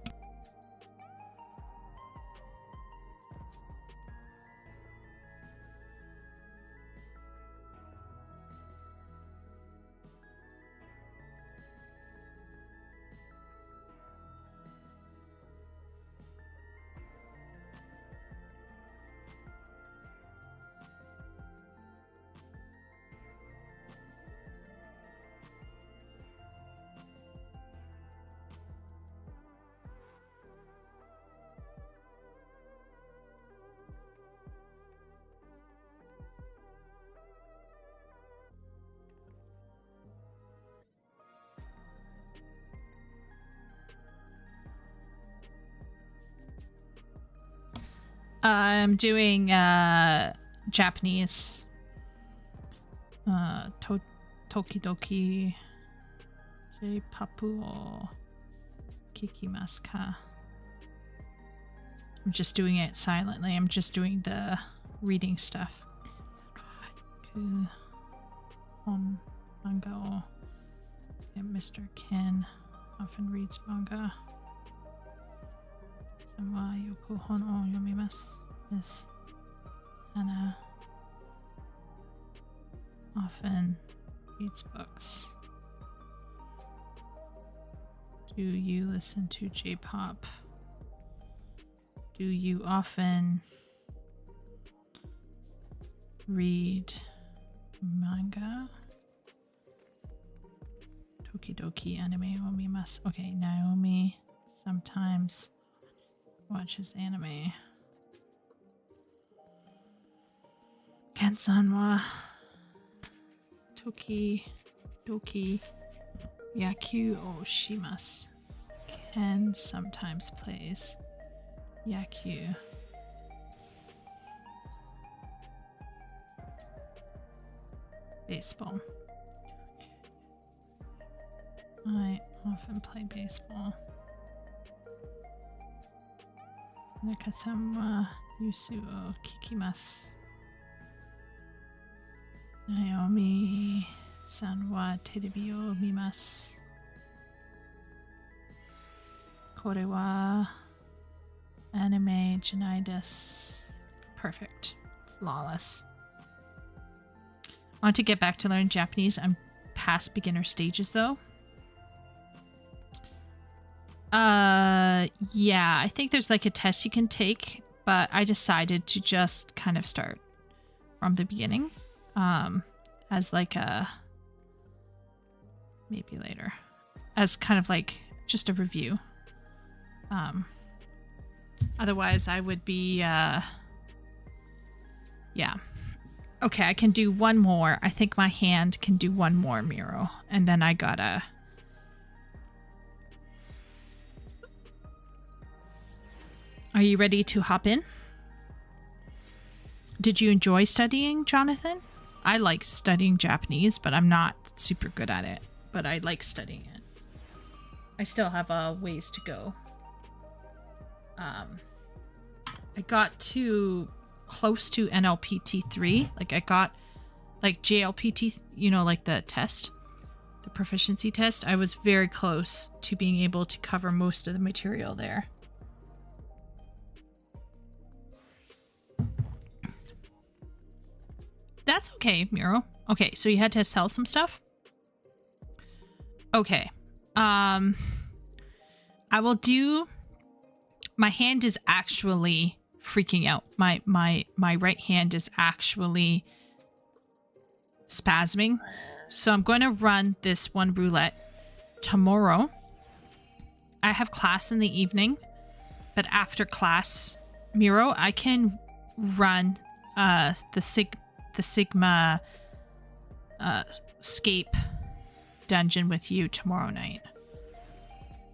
I'm doing Japanese. Tokidoki J Papu o Kikimasu ka. I'm just doing it silently. I'm just doing the reading stuff. On manga o. And Mr. Ken often reads manga. Wa yoku hon o yomimasu. Miss Hannah often reads books. Do you listen to J-pop? Do you often read manga? Tokidoki anime o mimasu. Okay, Naomi sometimes watches anime. Ken-san wa Tokidoki Yaku o shimasu. Ken sometimes plays Yaku. Baseball. I often play baseball. Naka-san wa yusu o kikimasu. Naomi-san wa terebi o mimasu. Kore wa anime janai desu. Perfect. Flawless. I want to get back to learn Japanese. I'm past beginner stages though. Yeah, I think there's like a test you can take, but I decided to just kind of start from the beginning, as like a, maybe later, as kind of like just a review. Otherwise I would be, yeah. Okay, I can do one more. I think my hand can do one more, Miro, and then I gotta... Are you ready to hop in? Did you enjoy studying, Jonathan? I like studying Japanese, but I'm not super good at it. But I like studying it. I still have a ways to go. I got to close to NLPT 3. Like I got like JLPT, you know, like the test, the proficiency test. I was very close to being able to cover most of the material there. That's okay, Miro. Okay, so you had to sell some stuff? Okay. I will do... My hand is actually freaking out. My right hand is actually spasming. So I'm going to run this one roulette tomorrow. I have class in the evening, but after class, Miro, I can run the Sigma escape dungeon with you tomorrow night.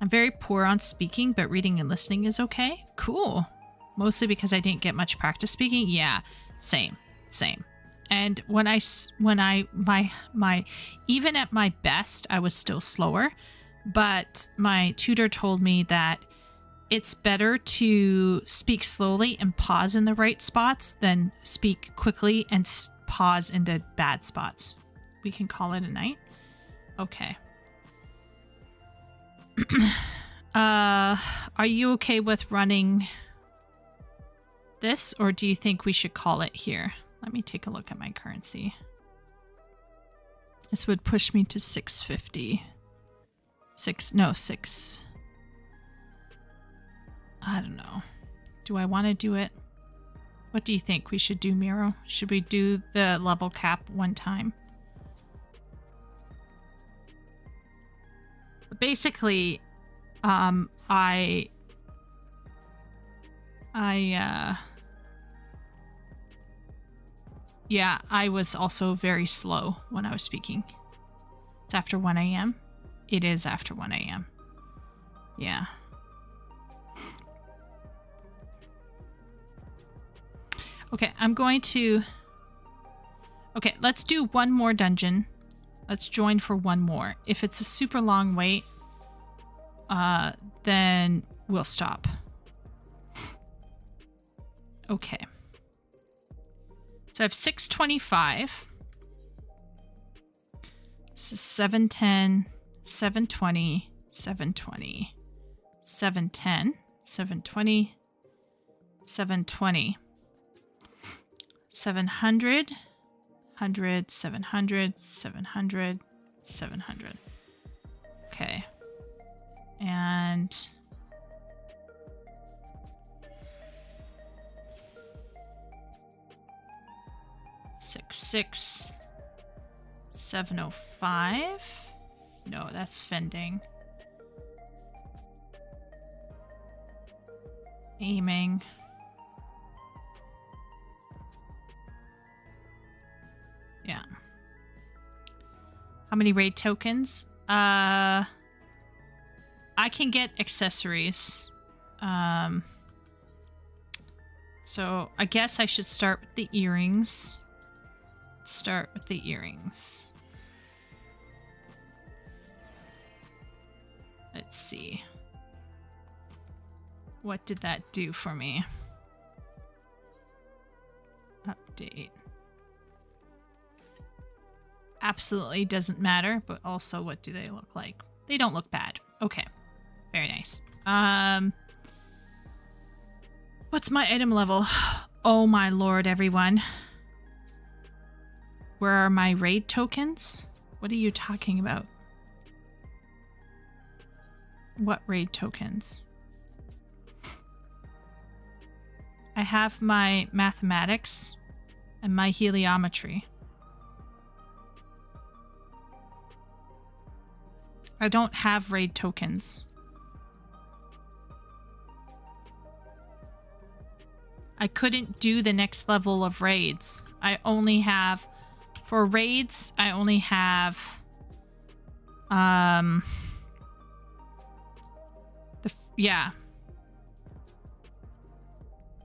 I'm very poor on speaking, but reading and listening is okay. Cool. Mostly because I didn't get much practice speaking. Yeah, same. And when even at my best, I was still slower. But my tutor told me that it's better to speak slowly and pause in the right spots than speak quickly and pause in the bad spots. We can call it a night. Okay. Are you okay with running this, or do you think we should call it here? Let me take a look at my currency. This would push me to 650. 6. I don't know. Do I want to do it? What do you think we should do, Miro? Should we do the level cap one time? Basically, I was also very slow when I was speaking. It's after 1 a.m. It is after 1 a.m. Yeah. Okay, I'm going to... Okay, let's do one more dungeon. Let's join for one more. If it's a super long wait, then we'll stop. Okay. So I have 625. This is 710, 720, 720, 710, 720, 720, 700, 100, 700, 700, 700. Okay. And... six, 705. No, that's fending. Aiming. Yeah. How many raid tokens? I can get accessories. So I guess I should start with the earrings. Let's start with the earrings. Let's see. What did that do for me? Update. Absolutely doesn't matter, but also what do they look like? They don't look bad. Okay. Very nice. What's my item level? Oh my lord, everyone. Where are my raid tokens? What are you talking about? What raid tokens? I have my mathematics and my heliometry. I don't have raid tokens. I couldn't do the next level of raids. I only have... For raids, I only have... Yeah.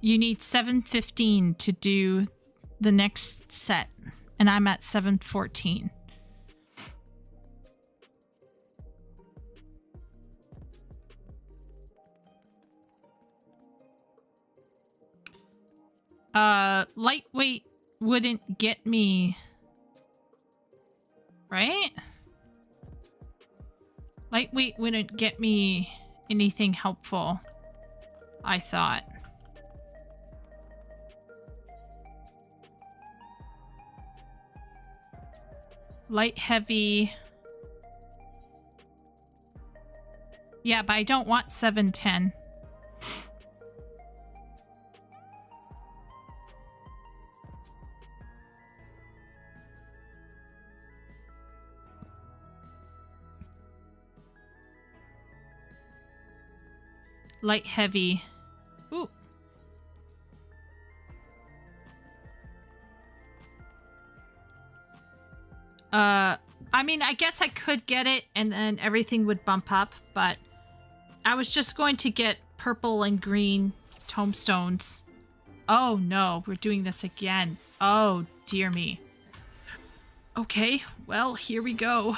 You need 715 to do the next set. And I'm at 714. Lightweight wouldn't get me... Right? Lightweight wouldn't get me anything helpful, I thought. Light heavy. Yeah, but I don't want 710. Light heavy. Ooh. I mean, I guess I could get it and then everything would bump up, but I was just going to get purple and green tombstones. Oh no, we're doing this again. Oh, dear me. Okay, well, here we go.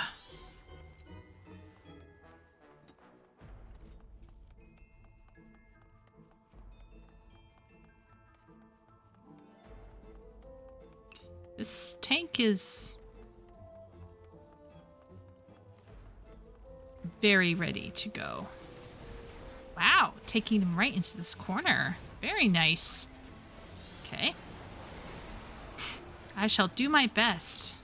This tank is very ready to go. Wow, taking them right into this corner. Very nice. Okay. I shall do my best.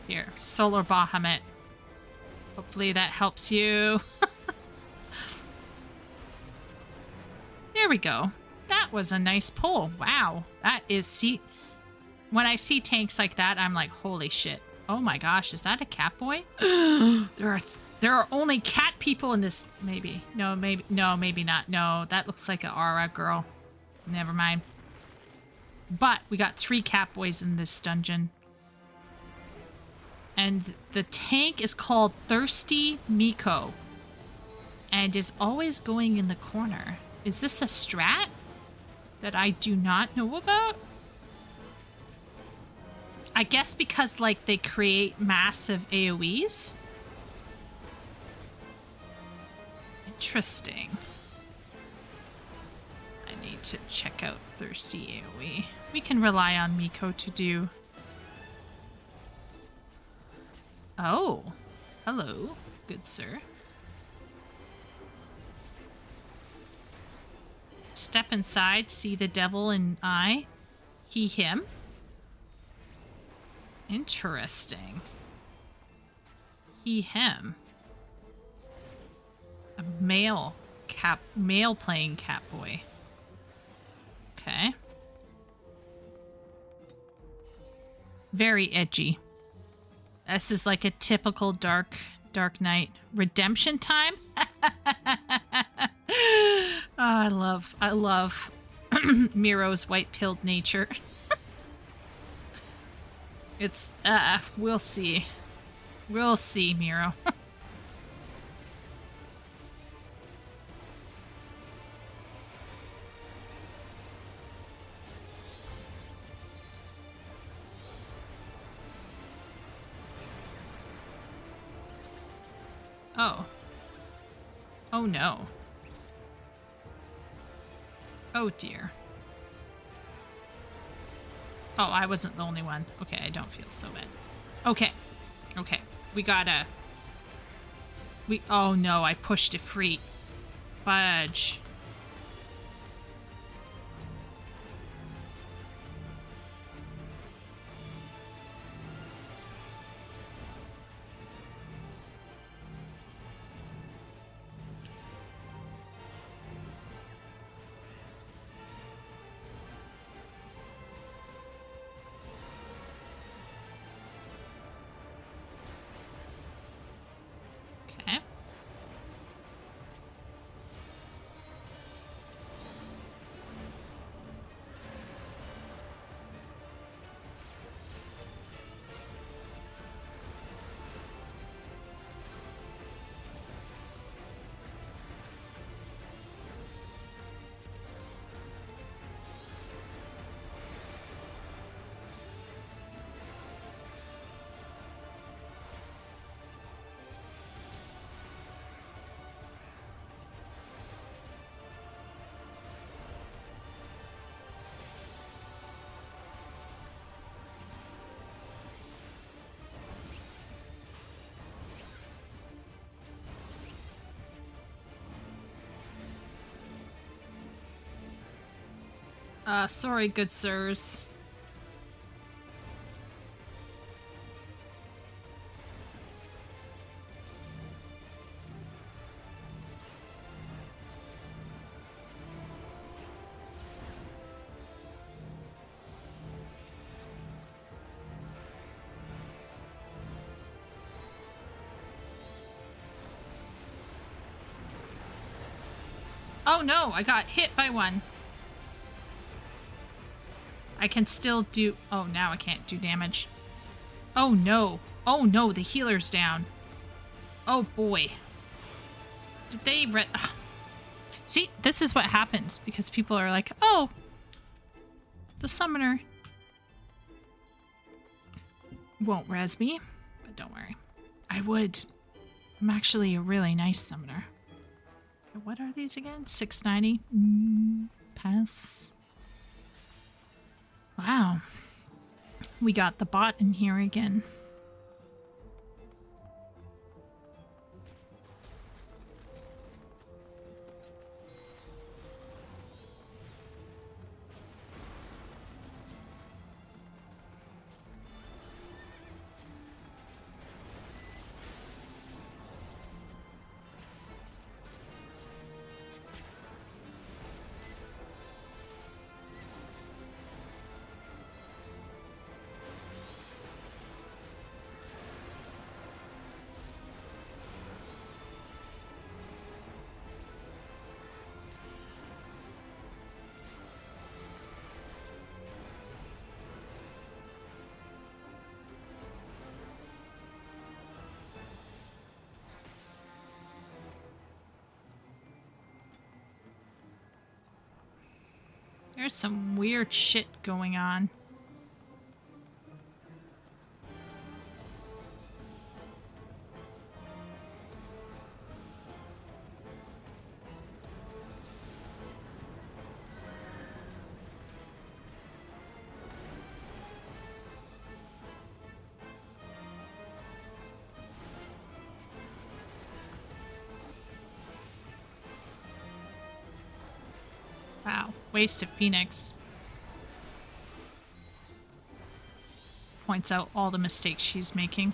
Here, Solar Bahamut. Hopefully that helps you. There we go. That was a nice pull. Wow. That is... See, when I see tanks like that, I'm like, holy shit. Oh my gosh, is that a cat boy? There are only cat people in this. Maybe. No, maybe not. No, that looks like an Aura girl. Never mind. But we got 3 cat boys in this dungeon. And the tank is called Thirsty Miko. And is always going in the corner. Is this a strat that I do not know about? I guess because, like, they create massive AoEs? Interesting. I need to check out Thirsty AoE. We can rely on Miko to do... Oh, hello, good sir. Step inside, see the devil and I. He, him. Interesting. He, him. A male playing Catboy. Okay. Very edgy. This is like a typical Dark Knight redemption time. Oh, I love Miro's white-pilled nature. It's we'll see. We'll see, Miro. Oh. Oh no. Oh dear. Oh, I wasn't the only one. Okay, I don't feel so bad. Okay. Okay. We gotta... Oh no, I pushed it free. Fudge. Okay. Sorry, good sirs. Oh no, I got hit by one. I can still do... Oh, now I can't do damage. Oh no. Oh no, the healer's down. Oh boy. Did they... See, this is what happens because people are like, oh, the summoner won't res me, but don't worry. I would. I'm actually a really nice summoner. What are these again? 690? Pass. Wow. We got the bot in here again. There's some weird shit going on. Wow, waste of Phoenix. Points out all the mistakes she's making.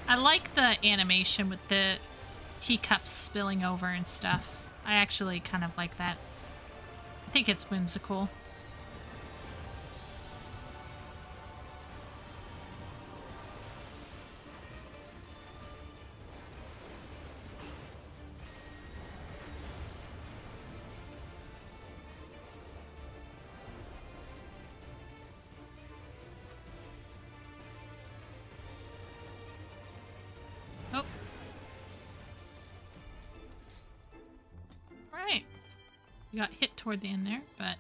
I like the animation with the teacups spilling over and stuff. I actually kind of like that. I think it's whimsical. We got hit toward the end there, but...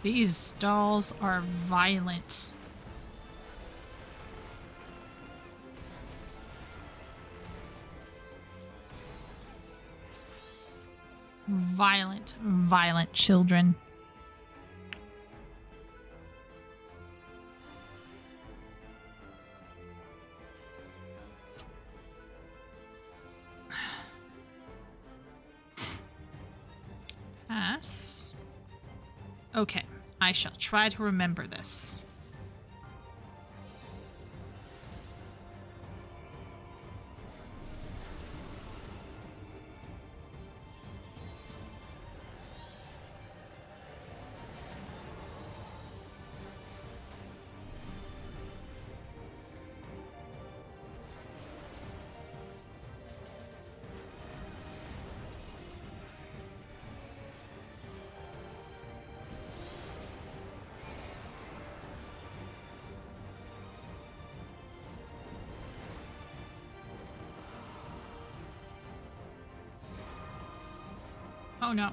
These dolls are violent. Violent, violent children. Pass. Okay. I shall try to remember this. Oh no.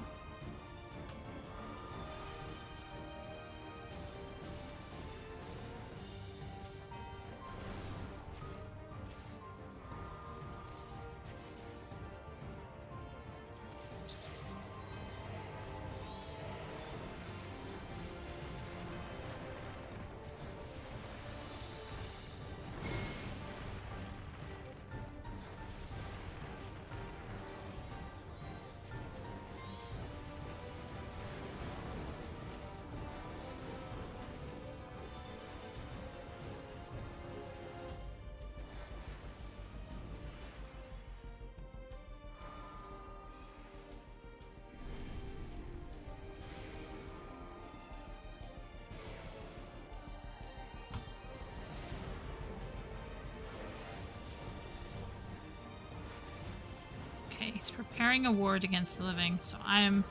Okay, he's preparing a ward against the living, so I am...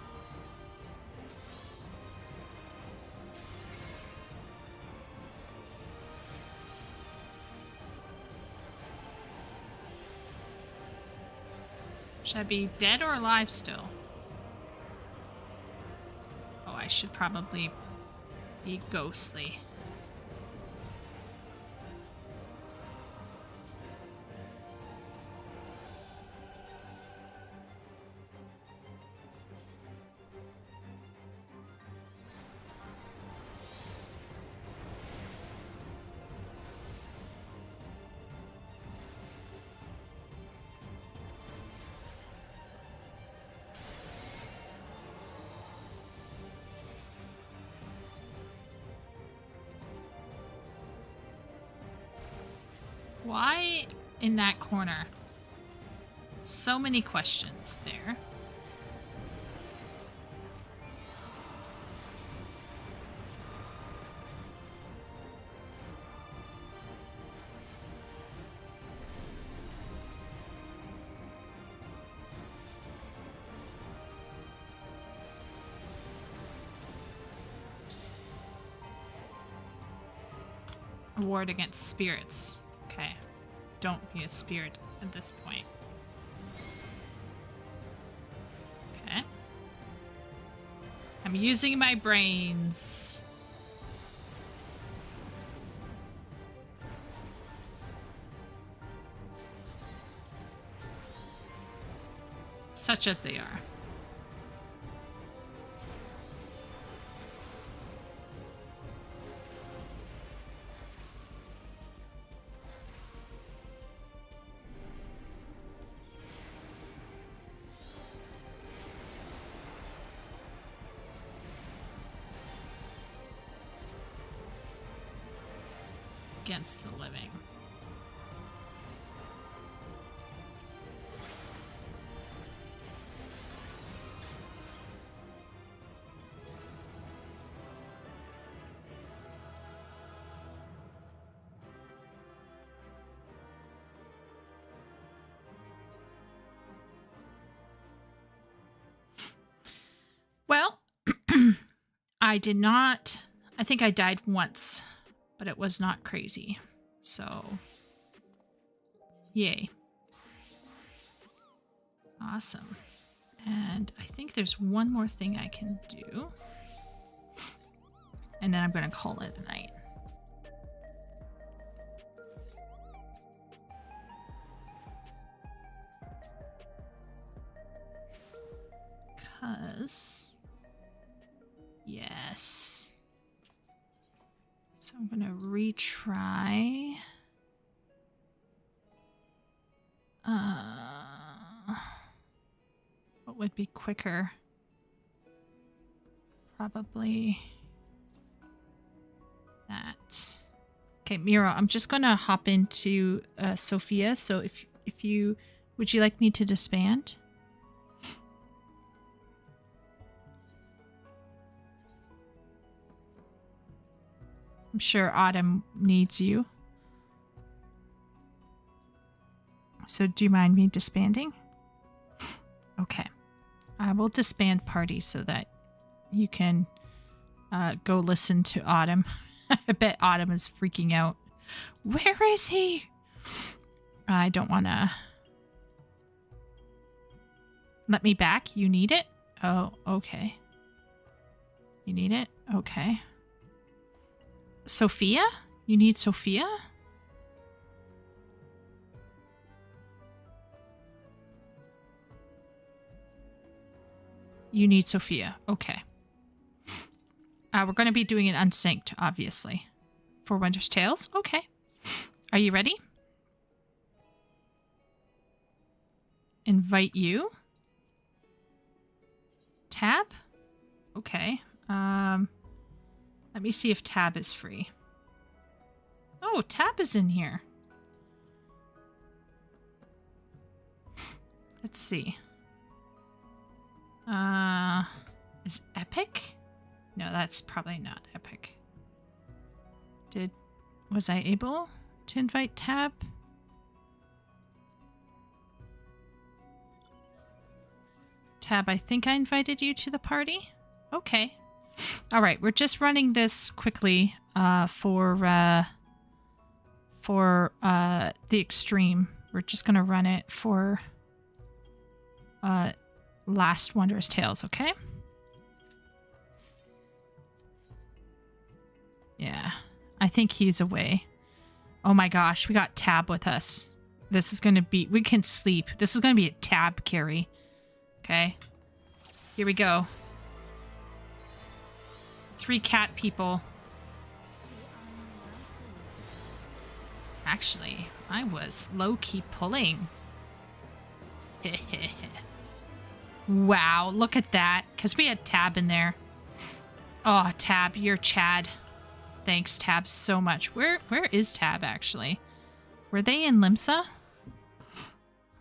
Should I be dead or alive still? Oh, I should probably be ghostly. Why in that corner? So many questions there. A ward against spirits. Okay. Don't be a spirit at this point. Okay. I'm using my brains. Such as they are. Against the living. Well, I did not. I think I died once, but it was not crazy. So, yay. Awesome. And I think there's one more thing I can do. And then I'm going to call it a night. Because... yes. So I'm going to retry. What would be quicker? Probably that. Okay, Miro, I'm just going to hop into Sophia. So if you would you like me to disband? I'm sure Autumn needs you. So do you mind me disbanding? Okay. I will disband party so that you can go listen to Autumn. I bet Autumn is freaking out. Where is he? I don't want to... Let me back? You need it? Oh, okay. You need it? Okay. Sophia? You need Sophia? You need Sophia. Okay. We're going to be doing an unsynced, obviously. For Winter's Tales? Okay. Are you ready? Invite you. Tab? Okay. Let me see if Tab is free. Oh, Tab is in here. Let's see. Is Epic? No, that's probably not Epic. Was I able to invite Tab? Tab, I think I invited you to the party. Okay. All right, we're just running this quickly for the extreme. We're just gonna run it for Last Wondrous Tales, okay? Yeah, I think he's away. Oh my gosh, we got Tab with us. This is gonna be, we can sleep. This is gonna be a Tab carry. Okay, here we go. 3 cat people. Actually, I was low-key pulling. Wow, look at that. Because we had Tab in there. Oh, Tab, you're Chad. Thanks, Tab, so much. Where is Tab, actually? Were they in Limsa?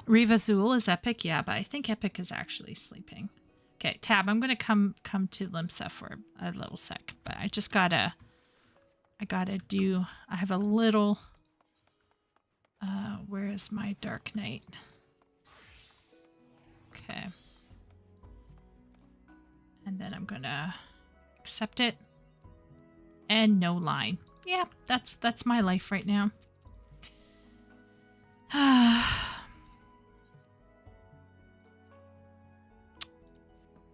Riva Zul is Epic? Yeah, but I think Epic is actually sleeping. Okay, Tab, I'm going to come to Limsa for a little sec, but I just gotta... I have a little... where is my Dark Knight? Okay. And then I'm gonna accept it. And no line. Yeah, that's my life right now.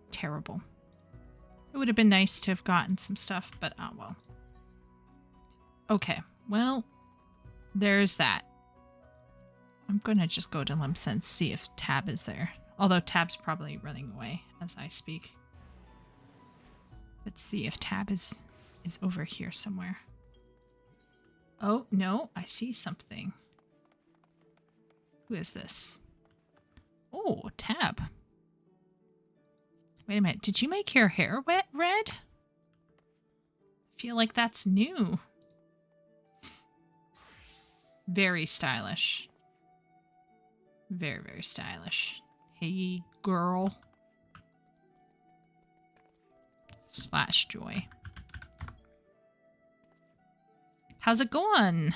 Terrible. It would have been nice to have gotten some stuff, but oh well. Okay, well, there's that. I'm gonna just go to Limsa and see if Tab is there. Although Tab's probably running away as I speak. Let's see if Tab is over here somewhere. Oh, no, I see something. Who is this? Oh, Tab. Wait a minute, did you make your hair red? I feel like that's new. Very stylish. Very, very stylish. Hey, girl. / Joy. How's it going?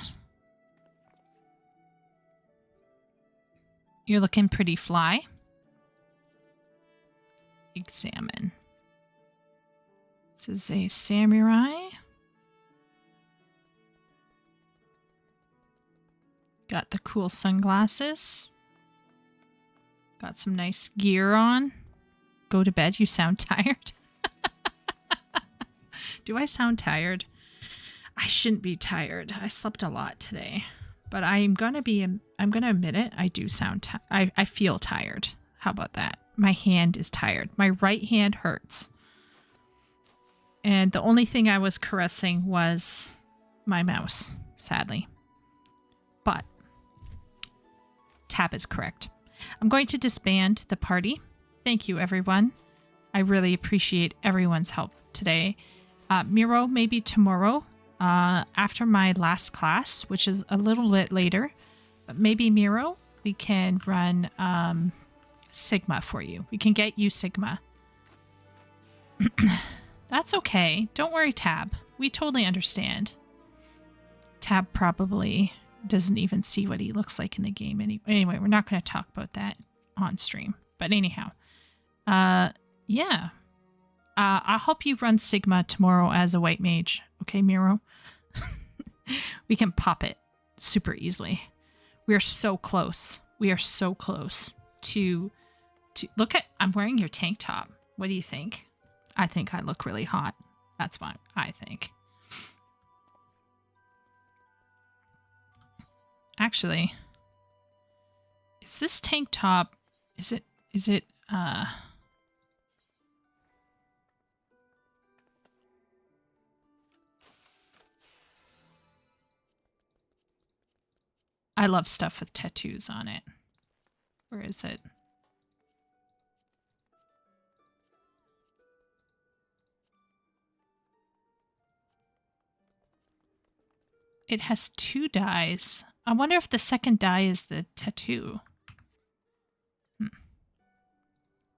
You're looking pretty fly. Examine. This is a samurai. Got the cool sunglasses. Got some nice gear on. Go to bed. You sound tired. Do I sound tired? I shouldn't be tired. I slept a lot today. But I'm gonna admit it. I do sound I feel tired. How about that? My hand is tired. My right hand hurts. And the only thing I was caressing was my mouse, sadly. But Tab is correct. I'm going to disband the party. Thank you, everyone. I really appreciate everyone's help today. Miro, maybe tomorrow, after my last class, which is a little bit later. But maybe Miro, we can run Sigma for you. We can get you Sigma. That's okay. Don't worry, Tab. We totally understand. Tab probably doesn't even see what he looks like in the game. Anyway, we're not going to talk about that on stream. But anyhow, yeah. I'll help you run Sigma tomorrow as a white mage. Okay, Miro? We can pop it super easily. We are so close. We are so close to look at, I'm wearing your tank top. What do you think? I think I look really hot. That's what I think. Actually, is this tank top, is it, I love stuff with tattoos on it. Where is it? It has 2 dyes. I wonder if the second dye is the tattoo.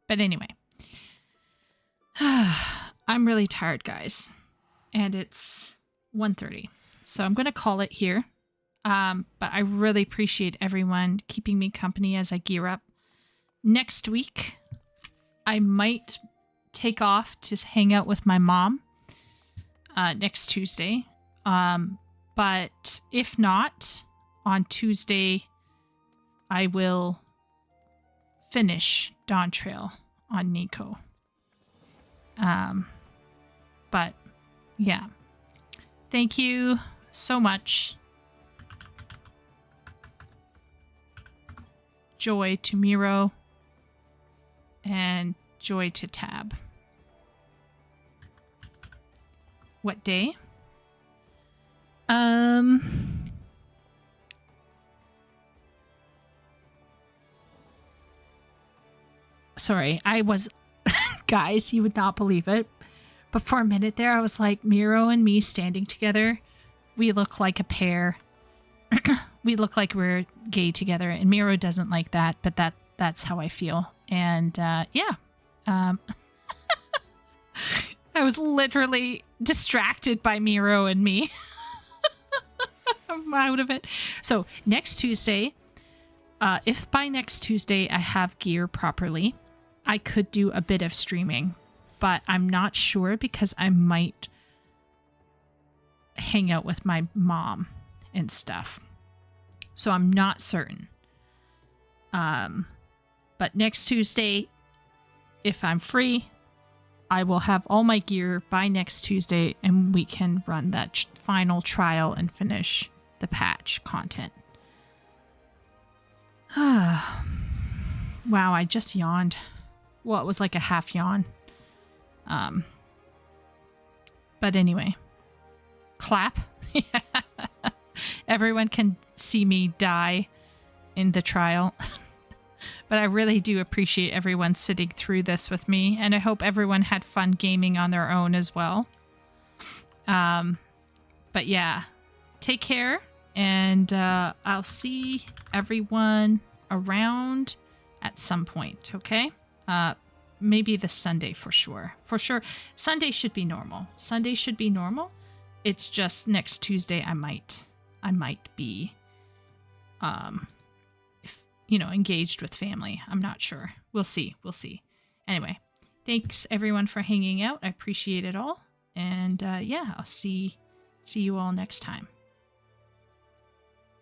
But anyway. I'm really tired, guys. And it's 1:30. So I'm going to call it here. But I really appreciate everyone keeping me company as I gear up. Next week, I might take off to hang out with my mom next Tuesday. But if not, on Tuesday, I will finish Dawn Trail on Nico. But yeah, thank you so much. Joy to Miro and joy to Tab. What day? Sorry, I was, guys, you would not believe it. But for a minute there, I was like, Miro and me standing together, we look like a pair. we look like we're gay together, and Miro doesn't like that, but that's how I feel. And yeah, I was literally distracted by Miro and me. I'm out of it. So next Tuesday, if by next Tuesday I have gear properly, I could do a bit of streaming, but I'm not sure because I might hang out with my mom and stuff. So I'm not certain. But next Tuesday, if I'm free, I will have all my gear by next Tuesday, and we can run that final trial and finish the patch content. Wow, I just yawned. Well, it was like a half yawn. But anyway, clap. Everyone can see me die in the trial. But I really do appreciate everyone sitting through this with me, and I hope everyone had fun gaming on their own as well. But yeah, take care, and I'll see everyone around at some point, okay? Maybe this Sunday for sure. For sure, Sunday should be normal. Sunday should be normal. It's just next Tuesday I might be engaged with family. I'm not sure. We'll see. Anyway, thanks everyone for hanging out. I appreciate it all. And yeah, I'll see you all next time.